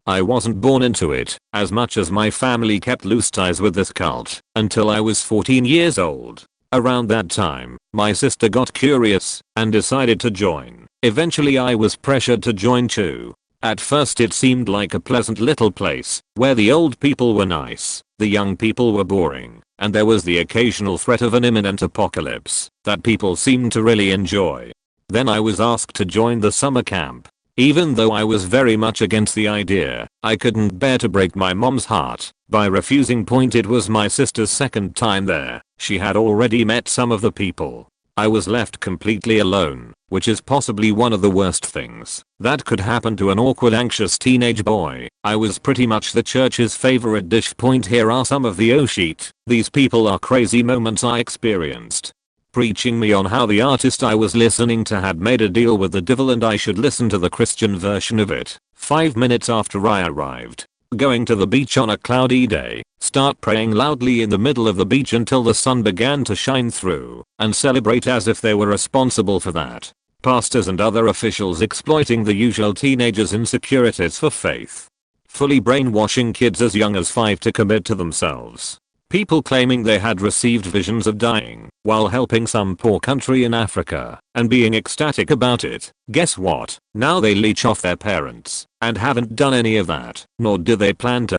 I wasn't born into it, as much as my family kept loose ties with this cult, until I was 14 years old. Around that time, my sister got curious and decided to join. Eventually I was pressured to join too. At first it seemed like a pleasant little place, where the old people were nice, the young people were boring, and there was the occasional threat of an imminent apocalypse that people seemed to really enjoy. Then I was asked to join the summer camp. Even though I was very much against the idea, I couldn't bear to break my mom's heart by refusing. It was my sister's second time there. She had already met some of the people. I was left completely alone, which is possibly one of the worst things that could happen to an awkward, anxious teenage boy. I was pretty much the church's favorite dish. Here are some of the oh shit, these people are crazy moments I experienced. Preaching me on how the artist I was listening to had made a deal with the devil and I should listen to the Christian version of it. 5 minutes after I arrived. Going to the beach on a cloudy day, start praying loudly in the middle of the beach until the sun began to shine through, and celebrate as if they were responsible for that. Pastors and other officials exploiting the usual teenagers' insecurities for faith. Fully brainwashing kids as young as 5 to commit to themselves. People claiming they had received visions of dying while helping some poor country in Africa and being ecstatic about it. Guess what? Now they leech off their parents and haven't done any of that, nor do they plan to.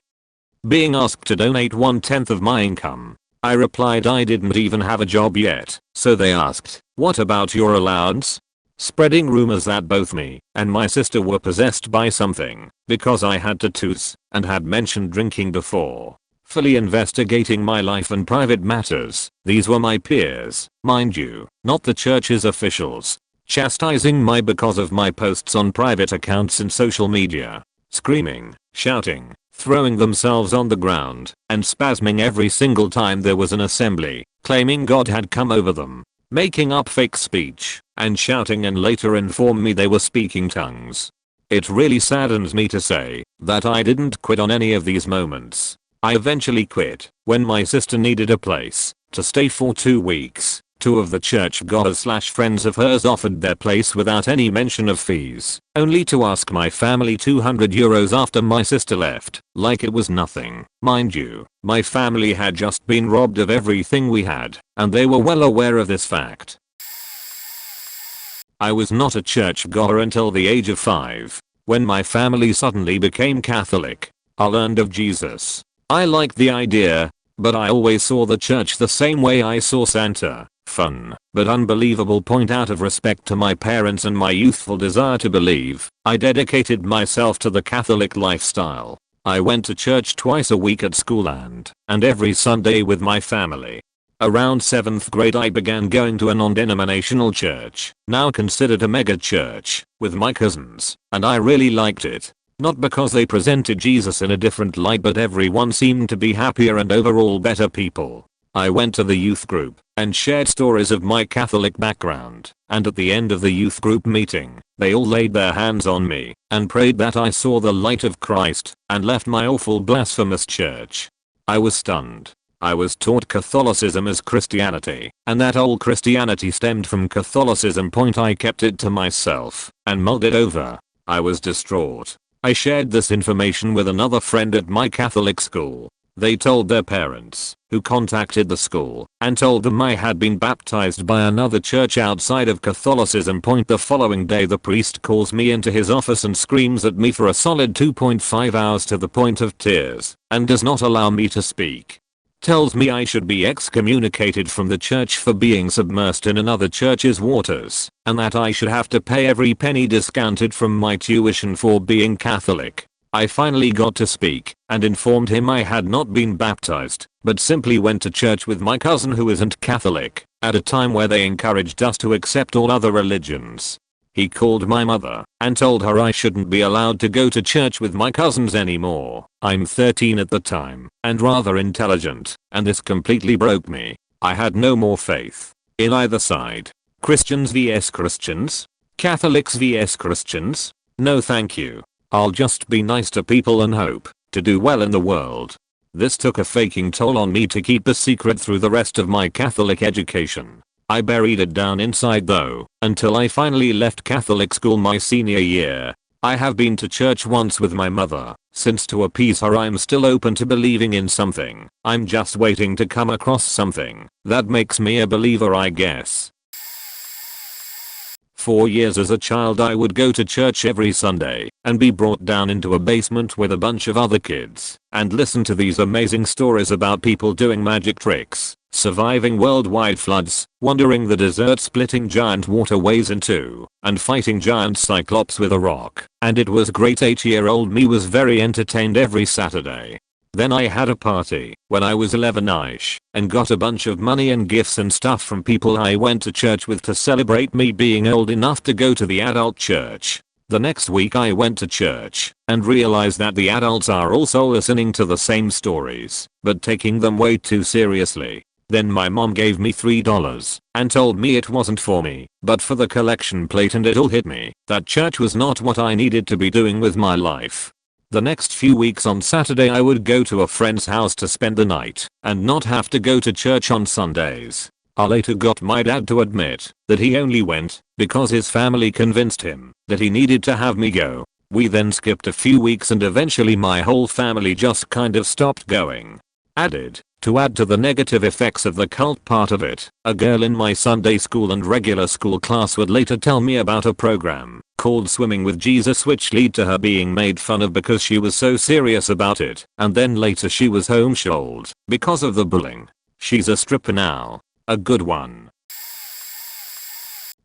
Being asked to donate 1/10 of my income, I replied I didn't even have a job yet, so they asked, what about your allowance? Spreading rumors that both me and my sister were possessed by something because I had tattoos and had mentioned drinking before. Fully investigating my life and private matters. These were my peers, mind you, not the church's officials. Chastising me because of my posts on private accounts in social media. Screaming, shouting, throwing themselves on the ground, and spasming every single time there was an assembly, claiming God had come over them. Making up fake speech, and shouting and later inform me they were speaking tongues. It really saddens me to say that I didn't quit on any of these moments. I eventually quit when my sister needed a place to stay for 2 weeks. 2 of the church goers / friends of hers offered their place without any mention of fees, only to ask my family €200 after my sister left, like it was nothing. Mind you, my family had just been robbed of everything we had, and they were well aware of this fact. I was not a church goer until the age of 5, when my family suddenly became Catholic. I learned of Jesus. I liked the idea, but I always saw the church the same way I saw Santa. Fun, but unbelievable. Out of respect to my parents and my youthful desire to believe, I dedicated myself to the Catholic lifestyle. I went to church twice a week at school and every Sunday with my family. Around 7th grade I began going to a non-denominational church, now considered a mega church, with my cousins, and I really liked it. Not because they presented Jesus in a different light, but everyone seemed to be happier and overall better people. I went to the youth group and shared stories of my Catholic background, and at the end of the youth group meeting, they all laid their hands on me and prayed that I saw the light of Christ and left my awful blasphemous church. I was stunned. I was taught Catholicism as Christianity, and that all Christianity stemmed from Catholicism. I kept it to myself and mulled it over. I was distraught. I shared this information with another friend at my Catholic school. They told their parents, who contacted the school and told them I had been baptized by another church outside of Catholicism. The following day the priest calls me into his office and screams at me for a solid 2.5 hours to the point of tears, and does not allow me to speak. Tells me I should be excommunicated from the church for being submersed in another church's waters, and that I should have to pay every penny discounted from my tuition for being Catholic. I finally got to speak and informed him I had not been baptized, but simply went to church with my cousin who isn't Catholic, at a time where they encouraged us to accept all other religions. He called my mother and told her I shouldn't be allowed to go to church with my cousins anymore. I'm 13 at the time and rather intelligent, and this completely broke me. I had no more faith in either side. Christians vs Christians? Catholics vs Christians? No thank you. I'll just be nice to people and hope to do well in the world. This took a faking toll on me to keep the secret through the rest of my Catholic education. I buried it down inside though, until I finally left Catholic school my senior year. I have been to church once with my mother, since to appease her I'm still open to believing in something. I'm just waiting to come across something that makes me a believer, I guess. 4 years as a child I would go to church every Sunday and be brought down into a basement with a bunch of other kids and listen to these amazing stories about people doing magic tricks, surviving worldwide floods, wandering the desert, splitting giant waterways in two, and fighting giant cyclops with a rock. And it was great. 8-year-old me was very entertained every Saturday. Then I had a party when I was 11ish and got a bunch of money and gifts and stuff from people I went to church with to celebrate me being old enough to go to the adult church. The next week I went to church and realized that the adults are also listening to the same stories, but taking them way too seriously. Then my mom gave me $3 and told me it wasn't for me, but for the collection plate, and it all hit me that church was not what I needed to be doing with my life. The next few weeks on Saturday I would go to a friend's house to spend the night and not have to go to church on Sundays. I later got my dad to admit that he only went because his family convinced him that he needed to have me go. We then skipped a few weeks and eventually my whole family just kind of stopped going. To add to the negative effects of the cult part of it, a girl in my Sunday school and regular school class would later tell me about a program called Swimming with Jesus, which led to her being made fun of because she was so serious about it, and then later she was homeschooled because of the bullying. She's a stripper now. A good one.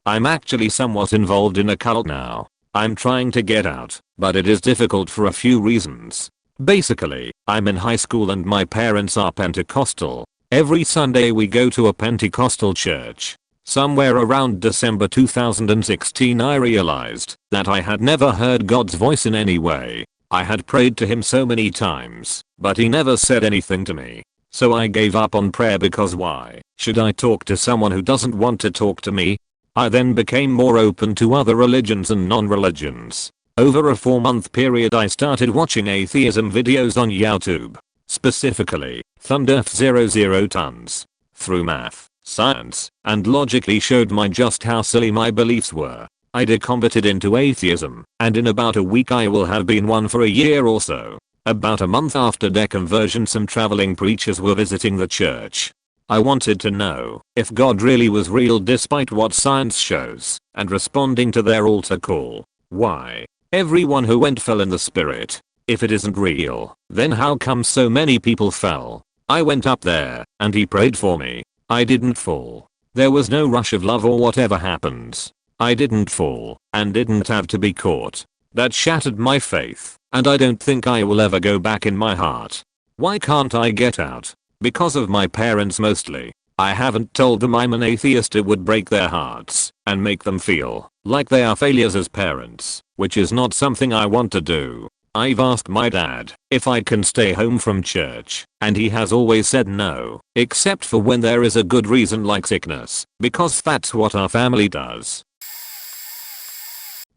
I'm actually somewhat involved in a cult now. I'm trying to get out, but it is difficult for a few reasons. Basically, I'm in high school and my parents are Pentecostal. Every Sunday we go to a Pentecostal church. Somewhere around December 2016 I realized that I had never heard God's voice in any way. I had prayed to him so many times, but he never said anything to me. So I gave up on prayer because why should I talk to someone who doesn't want to talk to me? I then became more open to other religions and non-religions. Over a 4-month period I started watching atheism videos on YouTube. Specifically, Thundef00 tons. Through math, science, and logically showed just how silly my beliefs were. I deconverted into atheism, and in about a week I will have been one for a year or so. About a month after deconversion some traveling preachers were visiting the church. I wanted to know if God really was real despite what science shows, and responding to their altar call. Why? Everyone who went fell in the spirit. If it isn't real, then how come so many people fell? I went up there, and he prayed for me. I didn't fall. There was no rush of love or whatever happens. I didn't fall, and didn't have to be caught. That shattered my faith, and I don't think I will ever go back in my heart. Why can't I get out? Because of my parents mostly. I haven't told them I'm an atheist. It would break their hearts and make them feel like they are failures as parents, which is not something I want to do. I've asked my dad if I can stay home from church, and he has always said no, except for when there is a good reason like sickness, because that's what our family does.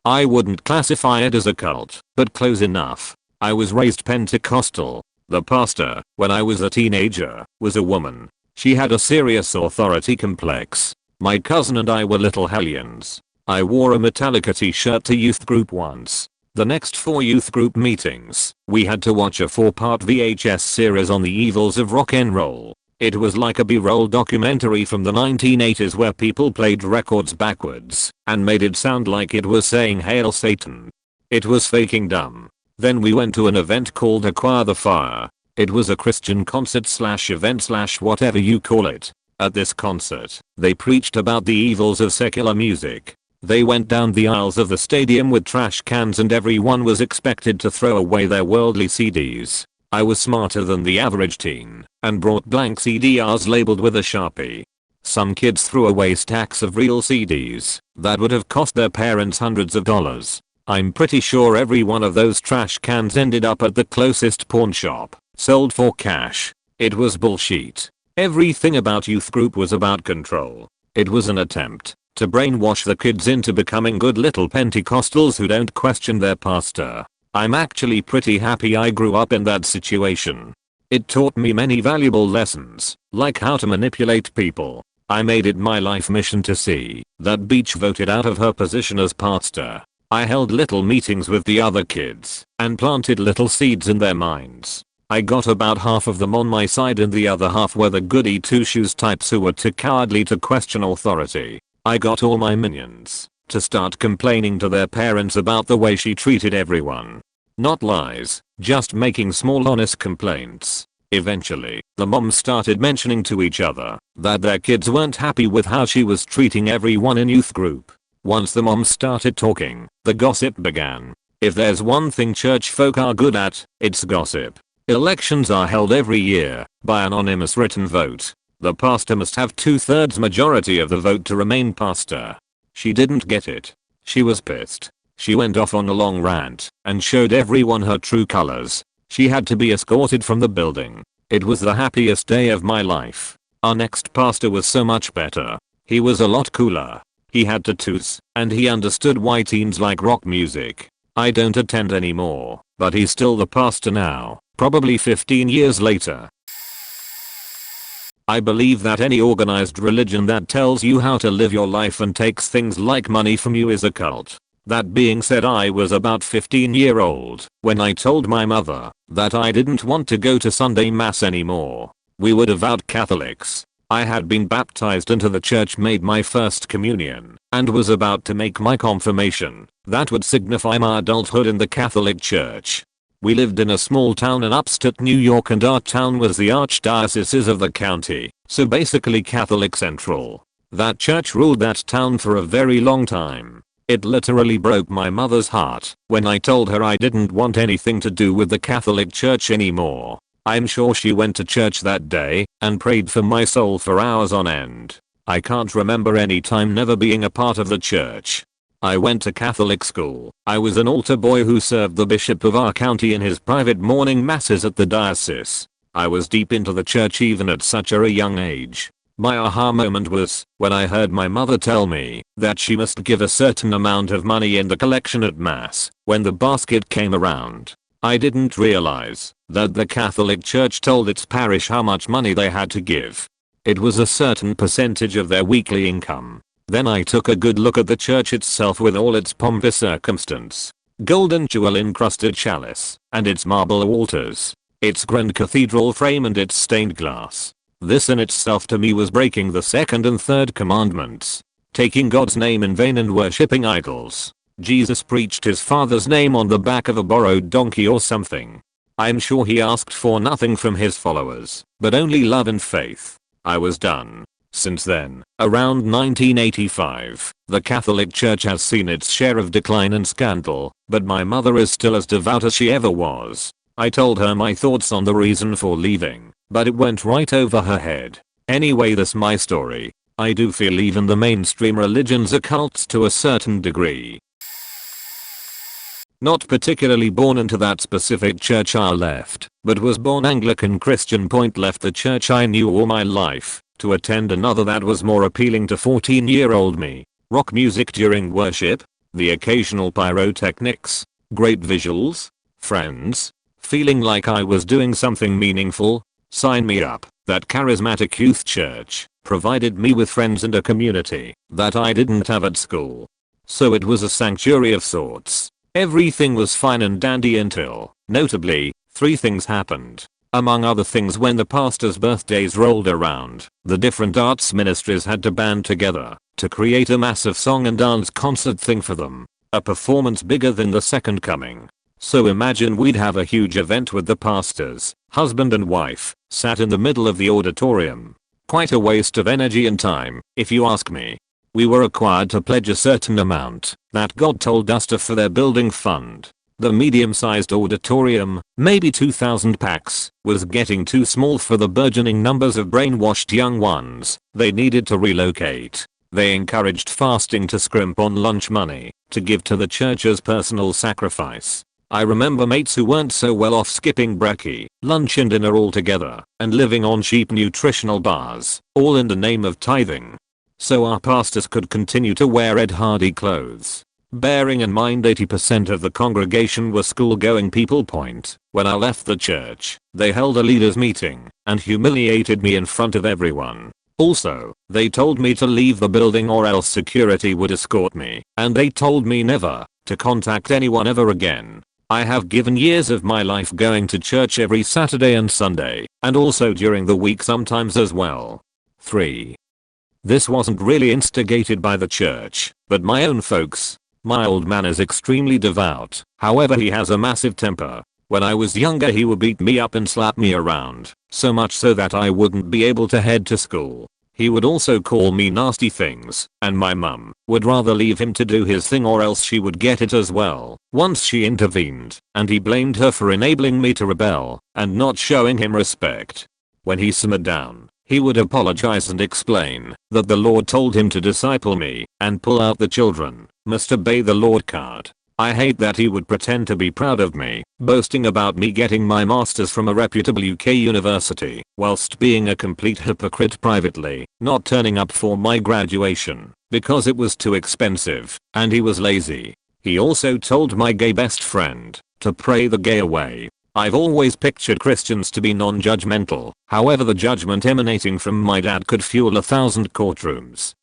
I wouldn't classify it as a cult, but close enough. I was raised Pentecostal. The pastor, when I was a teenager, was a woman. She had a serious authority complex. My cousin and I were little hellions. I wore a Metallica t-shirt to youth group once. The next 4 youth group meetings, we had to watch a 4-part VHS series on the evils of rock and roll. It was like a B-roll documentary from the 1980s where people played records backwards and made it sound like it was saying Hail Satan. It was faking dumb. Then we went to an event called Acquire the Fire. It was a Christian concert / event / whatever you call it. At this concert, they preached about the evils of secular music. They went down the aisles of the stadium with trash cans and everyone was expected to throw away their worldly CDs. I was smarter than the average teen and brought blank CDRs labeled with a Sharpie. Some kids threw away stacks of real CDs that would have cost their parents hundreds of dollars. I'm pretty sure every one of those trash cans ended up at the closest pawn shop, sold for cash. It was bullshit. Everything about youth group was about control. It was an attempt to brainwash the kids into becoming good little Pentecostals who don't question their pastor. I'm actually pretty happy I grew up in that situation. It taught me many valuable lessons, like how to manipulate people. I made it my life mission to see that Beach voted out of her position as pastor. I held little meetings with the other kids and planted little seeds in their minds. I got about half of them on my side and the other half were the goody two-shoes types who were too cowardly to question authority. I got all my minions to start complaining to their parents about the way she treated everyone. Not lies, just making small honest complaints. Eventually, the moms started mentioning to each other that their kids weren't happy with how she was treating everyone in youth group. Once the moms started talking, the gossip began. If there's one thing church folk are good at, it's gossip. Elections are held every year by anonymous written vote. The pastor must have 2/3 majority of the vote to remain pastor. She didn't get it. She was pissed. She went off on a long rant and showed everyone her true colors. She had to be escorted from the building. It was the happiest day of my life. Our next pastor was so much better. He was a lot cooler. He had tattoos, and he understood why teens like rock music. I don't attend anymore, but he's still the pastor now, probably 15 years later. I believe that any organized religion that tells you how to live your life and takes things like money from you is a cult. That being said, I was about 15-year-old when I told my mother that I didn't want to go to Sunday Mass anymore. We were devout Catholics. I had been baptized into the church, made my first communion, and was about to make my confirmation. That would signify my adulthood in the Catholic Church. We lived in a small town in upstate New York, and our town was the archdiocese of the county, so basically Catholic Central. That church ruled that town for a very long time. It literally broke my mother's heart when I told her I didn't want anything to do with the Catholic Church anymore. I'm sure she went to church that day and prayed for my soul for hours on end. I can't remember any time never being a part of the church. I went to Catholic school. I was an altar boy who served the bishop of our county in his private morning masses at the diocese. I was deep into the church even at such a young age. My aha moment was when I heard my mother tell me that she must give a certain amount of money in the collection at mass when the basket came around. I didn't realize that the Catholic Church told its parish how much money they had to give. It was a certain percentage of their weekly income. Then I took a good look at the church itself with all its pompous circumstance, golden jewel encrusted chalice, and its marble altars, its grand cathedral frame and its stained glass. This in itself to me was breaking the second and third commandments, taking God's name in vain and worshipping idols. Jesus preached his father's name on the back of a borrowed donkey or something. I'm sure he asked for nothing from his followers, but only love and faith. I was done. Since then, around 1985, the Catholic Church has seen its share of decline and scandal, but my mother is still as devout as she ever was. I told her my thoughts on the reason for leaving, but it went right over her head. Anyway, that's my story. I do feel even the mainstream religions are cults to a certain degree. Not particularly born into that specific church I left, but was born Anglican Christian. Left the church I knew all my life to attend another that was more appealing to 14-year-old me. Rock music during worship, the occasional pyrotechnics, great visuals, friends, feeling like I was doing something meaningful. Sign me up. That charismatic youth church provided me with friends and a community that I didn't have at school. So it was a sanctuary of sorts. Everything was fine and dandy until, notably, 3 things happened. Among other things, when the pastors' birthdays rolled around, the different arts ministries had to band together to create a massive song and dance concert thing for them. A performance bigger than the Second Coming. So imagine we'd have a huge event with the pastors, husband and wife, sat in the middle of the auditorium. Quite a waste of energy and time, if you ask me. We were required to pledge a certain amount that God told us to for their building fund. The medium-sized auditorium, maybe 2,000 pax, was getting too small for the burgeoning numbers of brainwashed young ones. They needed to relocate. They encouraged fasting to scrimp on lunch money to give to the church's personal sacrifice. I remember mates who weren't so well off skipping brekkie, lunch and dinner altogether, and living on cheap nutritional bars, all in the name of tithing. So our pastors could continue to wear Ed Hardy clothes. Bearing in mind 80% of the congregation were school-going people. When I left the church, they held a leaders meeting and humiliated me in front of everyone. Also, they told me to leave the building or else security would escort me, and they told me never to contact anyone ever again. I have given years of my life going to church every Saturday and Sunday, and also during the week sometimes as well. 3. This wasn't really instigated by the church, but my own folks. My old man is extremely devout, however he has a massive temper. When I was younger he would beat me up and slap me around, so much so that I wouldn't be able to head to school. He would also call me nasty things, and my mum would rather leave him to do his thing or else she would get it as well. Once she intervened, and he blamed her for enabling me to rebel and not showing him respect. When he simmered down, he would apologize and explain that the Lord told him to disciple me and pull out the children must obey the Lord card. I hate that he would pretend to be proud of me, boasting about me getting my master's from a reputable UK university, whilst being a complete hypocrite privately, not turning up for my graduation because it was too expensive and he was lazy. He also told my gay best friend to pray the gay away. I've always pictured Christians to be non-judgmental, however the judgment emanating from my dad could fuel 1,000 courtrooms.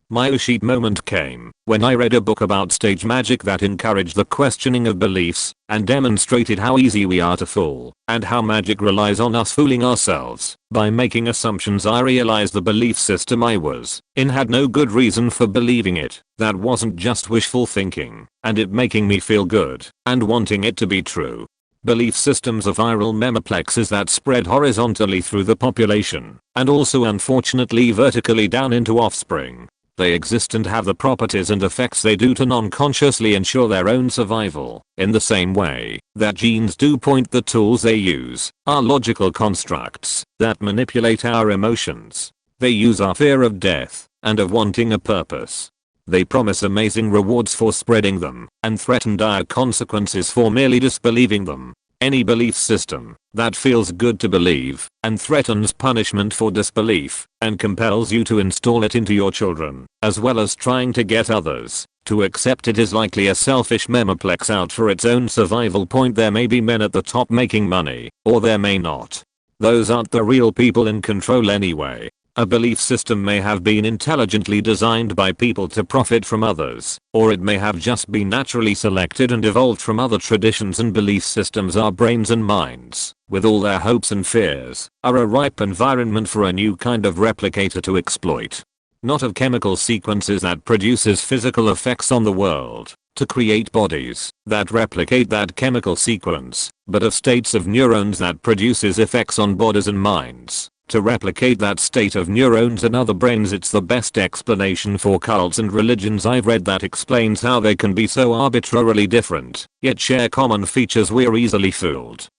My oh shit moment came when I read a book about stage magic that encouraged the questioning of beliefs and demonstrated how easy we are to fool and how magic relies on us fooling ourselves by making assumptions. I realized the belief system I was in had no good reason for believing it. That wasn't just wishful thinking and it making me feel good and wanting it to be true. Belief systems are viral memoplexes that spread horizontally through the population and also unfortunately vertically down into offspring. They exist and have the properties and effects they do to non-consciously ensure their own survival, in the same way that genes do point the tools they use, are logical constructs that manipulate our emotions. They use our fear of death and of wanting a purpose. They promise amazing rewards for spreading them and threaten dire consequences for merely disbelieving them. Any belief system that feels good to believe and threatens punishment for disbelief and compels you to install it into your children, as well as trying to get others to accept it, is likely a selfish memoplex out for its own survival point. There may be men at the top making money, or there may not. Those aren't the real people in control anyway. A belief system may have been intelligently designed by people to profit from others, or it may have just been naturally selected and evolved from other traditions and belief systems. Our brains and minds, with all their hopes and fears, are a ripe environment for a new kind of replicator to exploit. Not of chemical sequences that produces physical effects on the world to create bodies that replicate that chemical sequence, but of states of neurons that produces effects on bodies and minds to replicate that state of neurons in other brains. It's the best explanation for cults and religions I've read that explains how they can be so arbitrarily different, yet share common features. We're easily fooled.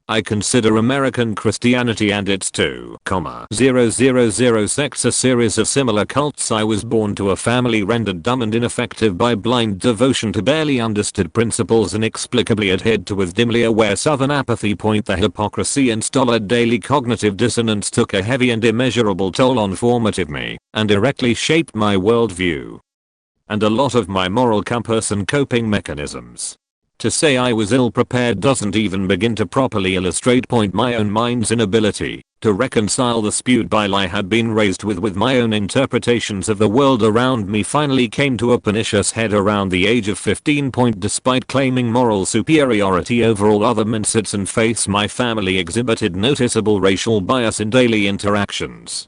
I consider American Christianity and its 2,000 sects a series of similar cults. I was born to a family rendered dumb and ineffective by blind devotion to barely understood principles inexplicably adhered to with dimly aware southern apathy. The hypocrisy and stolid daily cognitive dissonance took a heavy and immeasurable toll on formative me and directly shaped my worldview and a lot of my moral compass and coping mechanisms. To say I was ill prepared doesn't even begin to properly illustrate my own mind's inability to reconcile the spewed bile I had been raised with my own interpretations of the world around me. Finally came to a pernicious head around the age of 15. Despite claiming moral superiority over all other mindsets and faiths, my family exhibited noticeable racial bias in daily interactions.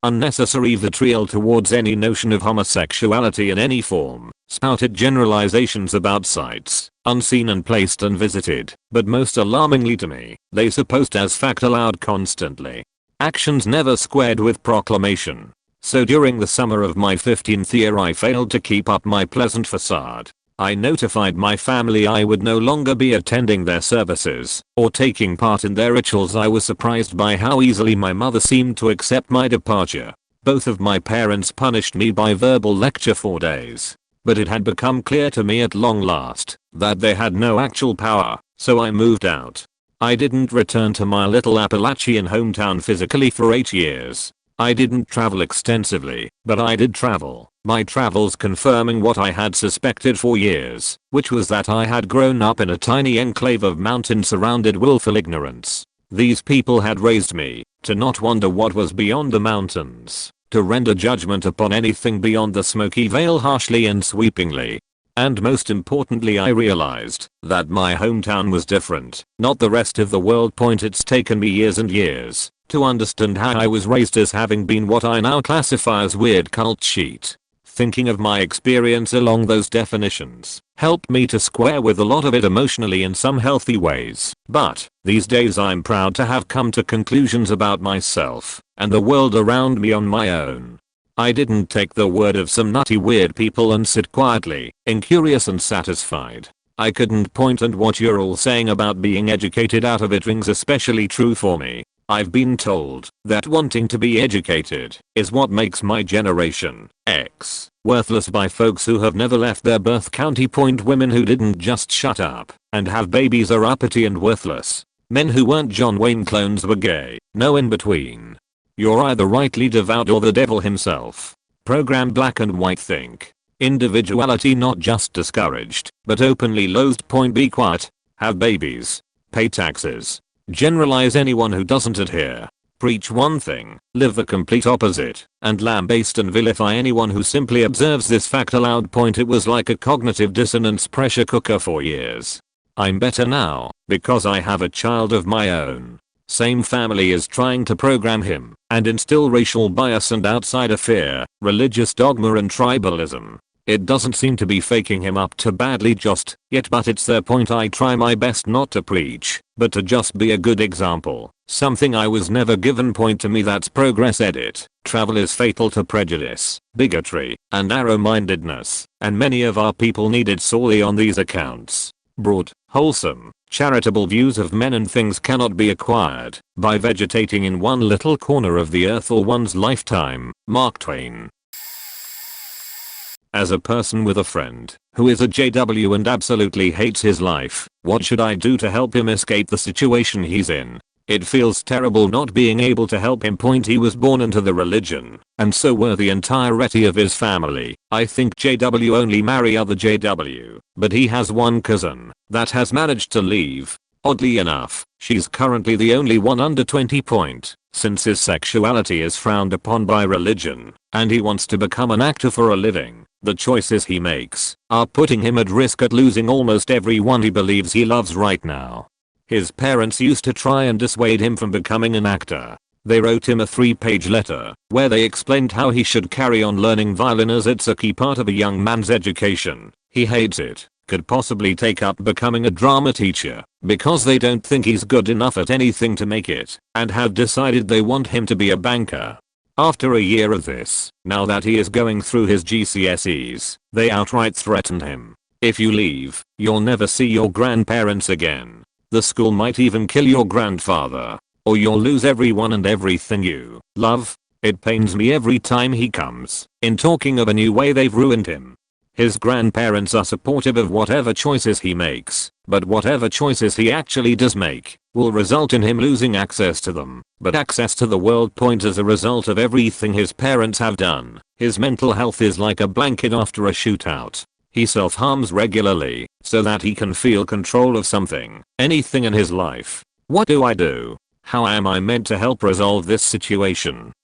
Unnecessary vitriol towards any notion of homosexuality in any form, spouted generalizations about sights unseen and placed unvisited, but most alarmingly to me, they supposed as fact aloud constantly. Actions never squared with proclamation. So during the summer of my 15th year I failed to keep up my pleasant facade. I notified my family I would no longer be attending their services or taking part in their rituals. I was surprised by how easily my mother seemed to accept my departure. Both of my parents punished me by verbal lecture for days. But it had become clear to me at long last that they had no actual power, so I moved out. I didn't return to my little Appalachian hometown physically for 8 years. I didn't travel extensively, but I did travel, my travels confirming what I had suspected for years, which was that I had grown up in a tiny enclave of mountain-surrounded willful ignorance. These people had raised me to not wonder what was beyond the mountains, to render judgment upon anything beyond the smoky veil harshly and sweepingly. And most importantly, I realized that my hometown was different, not the rest of the world. It's taken me years and years to understand how I was raised as having been what I now classify as weird cult shit. Thinking of my experience along those definitions helped me to square with a lot of it emotionally in some healthy ways. But these days I'm proud to have come to conclusions about myself and the world around me on my own. I didn't take the word of some nutty weird people and sit quietly, incurious and satisfied. I couldn't point and what you're all saying about being educated out of it rings especially true for me. I've been told that wanting to be educated is what makes my generation X worthless by folks who have never left their birth county. Women who didn't just shut up and have babies are uppity and worthless. Men who weren't John Wayne clones were gay. No in between. You're either rightly devout or the devil himself. Program black and white think. Individuality not just discouraged, but openly loathed. Be quiet. Have babies. Pay taxes. Generalize anyone who doesn't adhere. Preach one thing, live the complete opposite, and lambaste and vilify anyone who simply observes this fact aloud. It was like a cognitive dissonance pressure cooker for years. I'm better now, because I have a child of my own. Same family is trying to program him, and instill racial bias and outsider fear, religious dogma and tribalism. It doesn't seem to be faking him up too badly just yet, but it's their point. I try my best not to preach, but to just be a good example. Something I was never given. To me that's progress. Edit. Travel is fatal to prejudice, bigotry, and narrow-mindedness, and many of our people need it sorely on these accounts. Broad, wholesome, charitable views of men and things cannot be acquired by vegetating in one little corner of the earth or one's lifetime. Mark Twain. As a person with a friend who is a JW and absolutely hates his life, what should I do to help him escape the situation he's in? It feels terrible not being able to help him. He was born into the religion, and so were the entirety of his family. I think JW only marry other JW, but he has one cousin that has managed to leave. Oddly enough, she's currently the only one under 20. Since his sexuality is frowned upon by religion, and he wants to become an actor for a living, the choices he makes are putting him at risk at losing almost everyone he believes he loves right now. His parents used to try and dissuade him from becoming an actor. They wrote him a 3-page letter where they explained how he should carry on learning violin as it's a key part of a young man's education. He hates it. Could possibly take up becoming a drama teacher because they don't think he's good enough at anything to make it, and have decided they want him to be a banker. After a year of this, now that he is going through his GCSEs, they outright threatened him. If you leave, you'll never see your grandparents again. The school might even kill your grandfather, or you'll lose everyone and everything you love. It pains me every time he comes in talking of a new way they've ruined him. His grandparents are supportive of whatever choices he makes, but whatever choices he actually does make will result in him losing access to them, but access to the world. As a result of everything his parents have done, his mental health is like a blanket after a shootout. He self-harms regularly so that he can feel control of something, anything in his life. What do I do? How am I meant to help resolve this situation?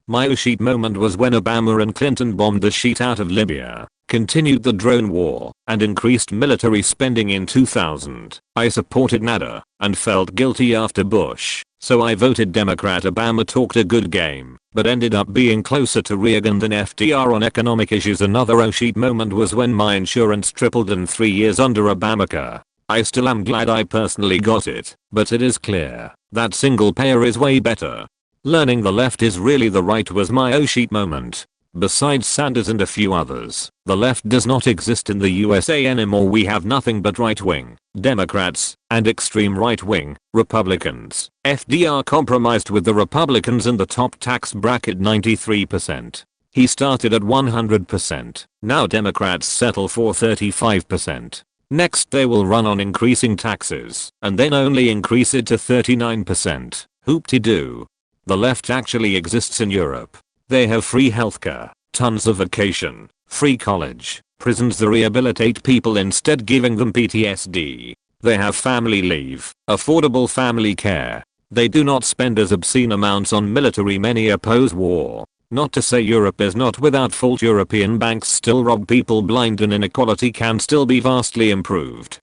My sheet moment was when Obama and Clinton bombed the shit out of Libya, continued the drone war, and increased military spending in 2000. I supported NADA and felt guilty after Bush, so I voted Democrat. Obama talked a good game, but ended up being closer to Reagan than FDR on economic issues. Another sheet moment was when my insurance tripled in 3 years under Obamacare. I still am glad I personally got it, but it is clear that single payer is way better. Learning the left is really the right was my sheet moment. Besides Sanders and a few others, the left does not exist in the USA anymore. We have nothing but right-wing Democrats and extreme right-wing Republicans. FDR compromised with the Republicans in the top tax bracket 93%. He started at 100%. Now Democrats settle for 35%. Next they will run on increasing taxes and then only increase it to 39%. Hoop-de-doo. The left actually exists in Europe. They have free healthcare, tons of vacation, free college, prisons that rehabilitate people instead giving them PTSD. They have family leave, affordable family care. They do not spend as obscene amounts on military. Many oppose war. Not to say Europe is not without fault. European banks still rob people blind and inequality can still be vastly improved.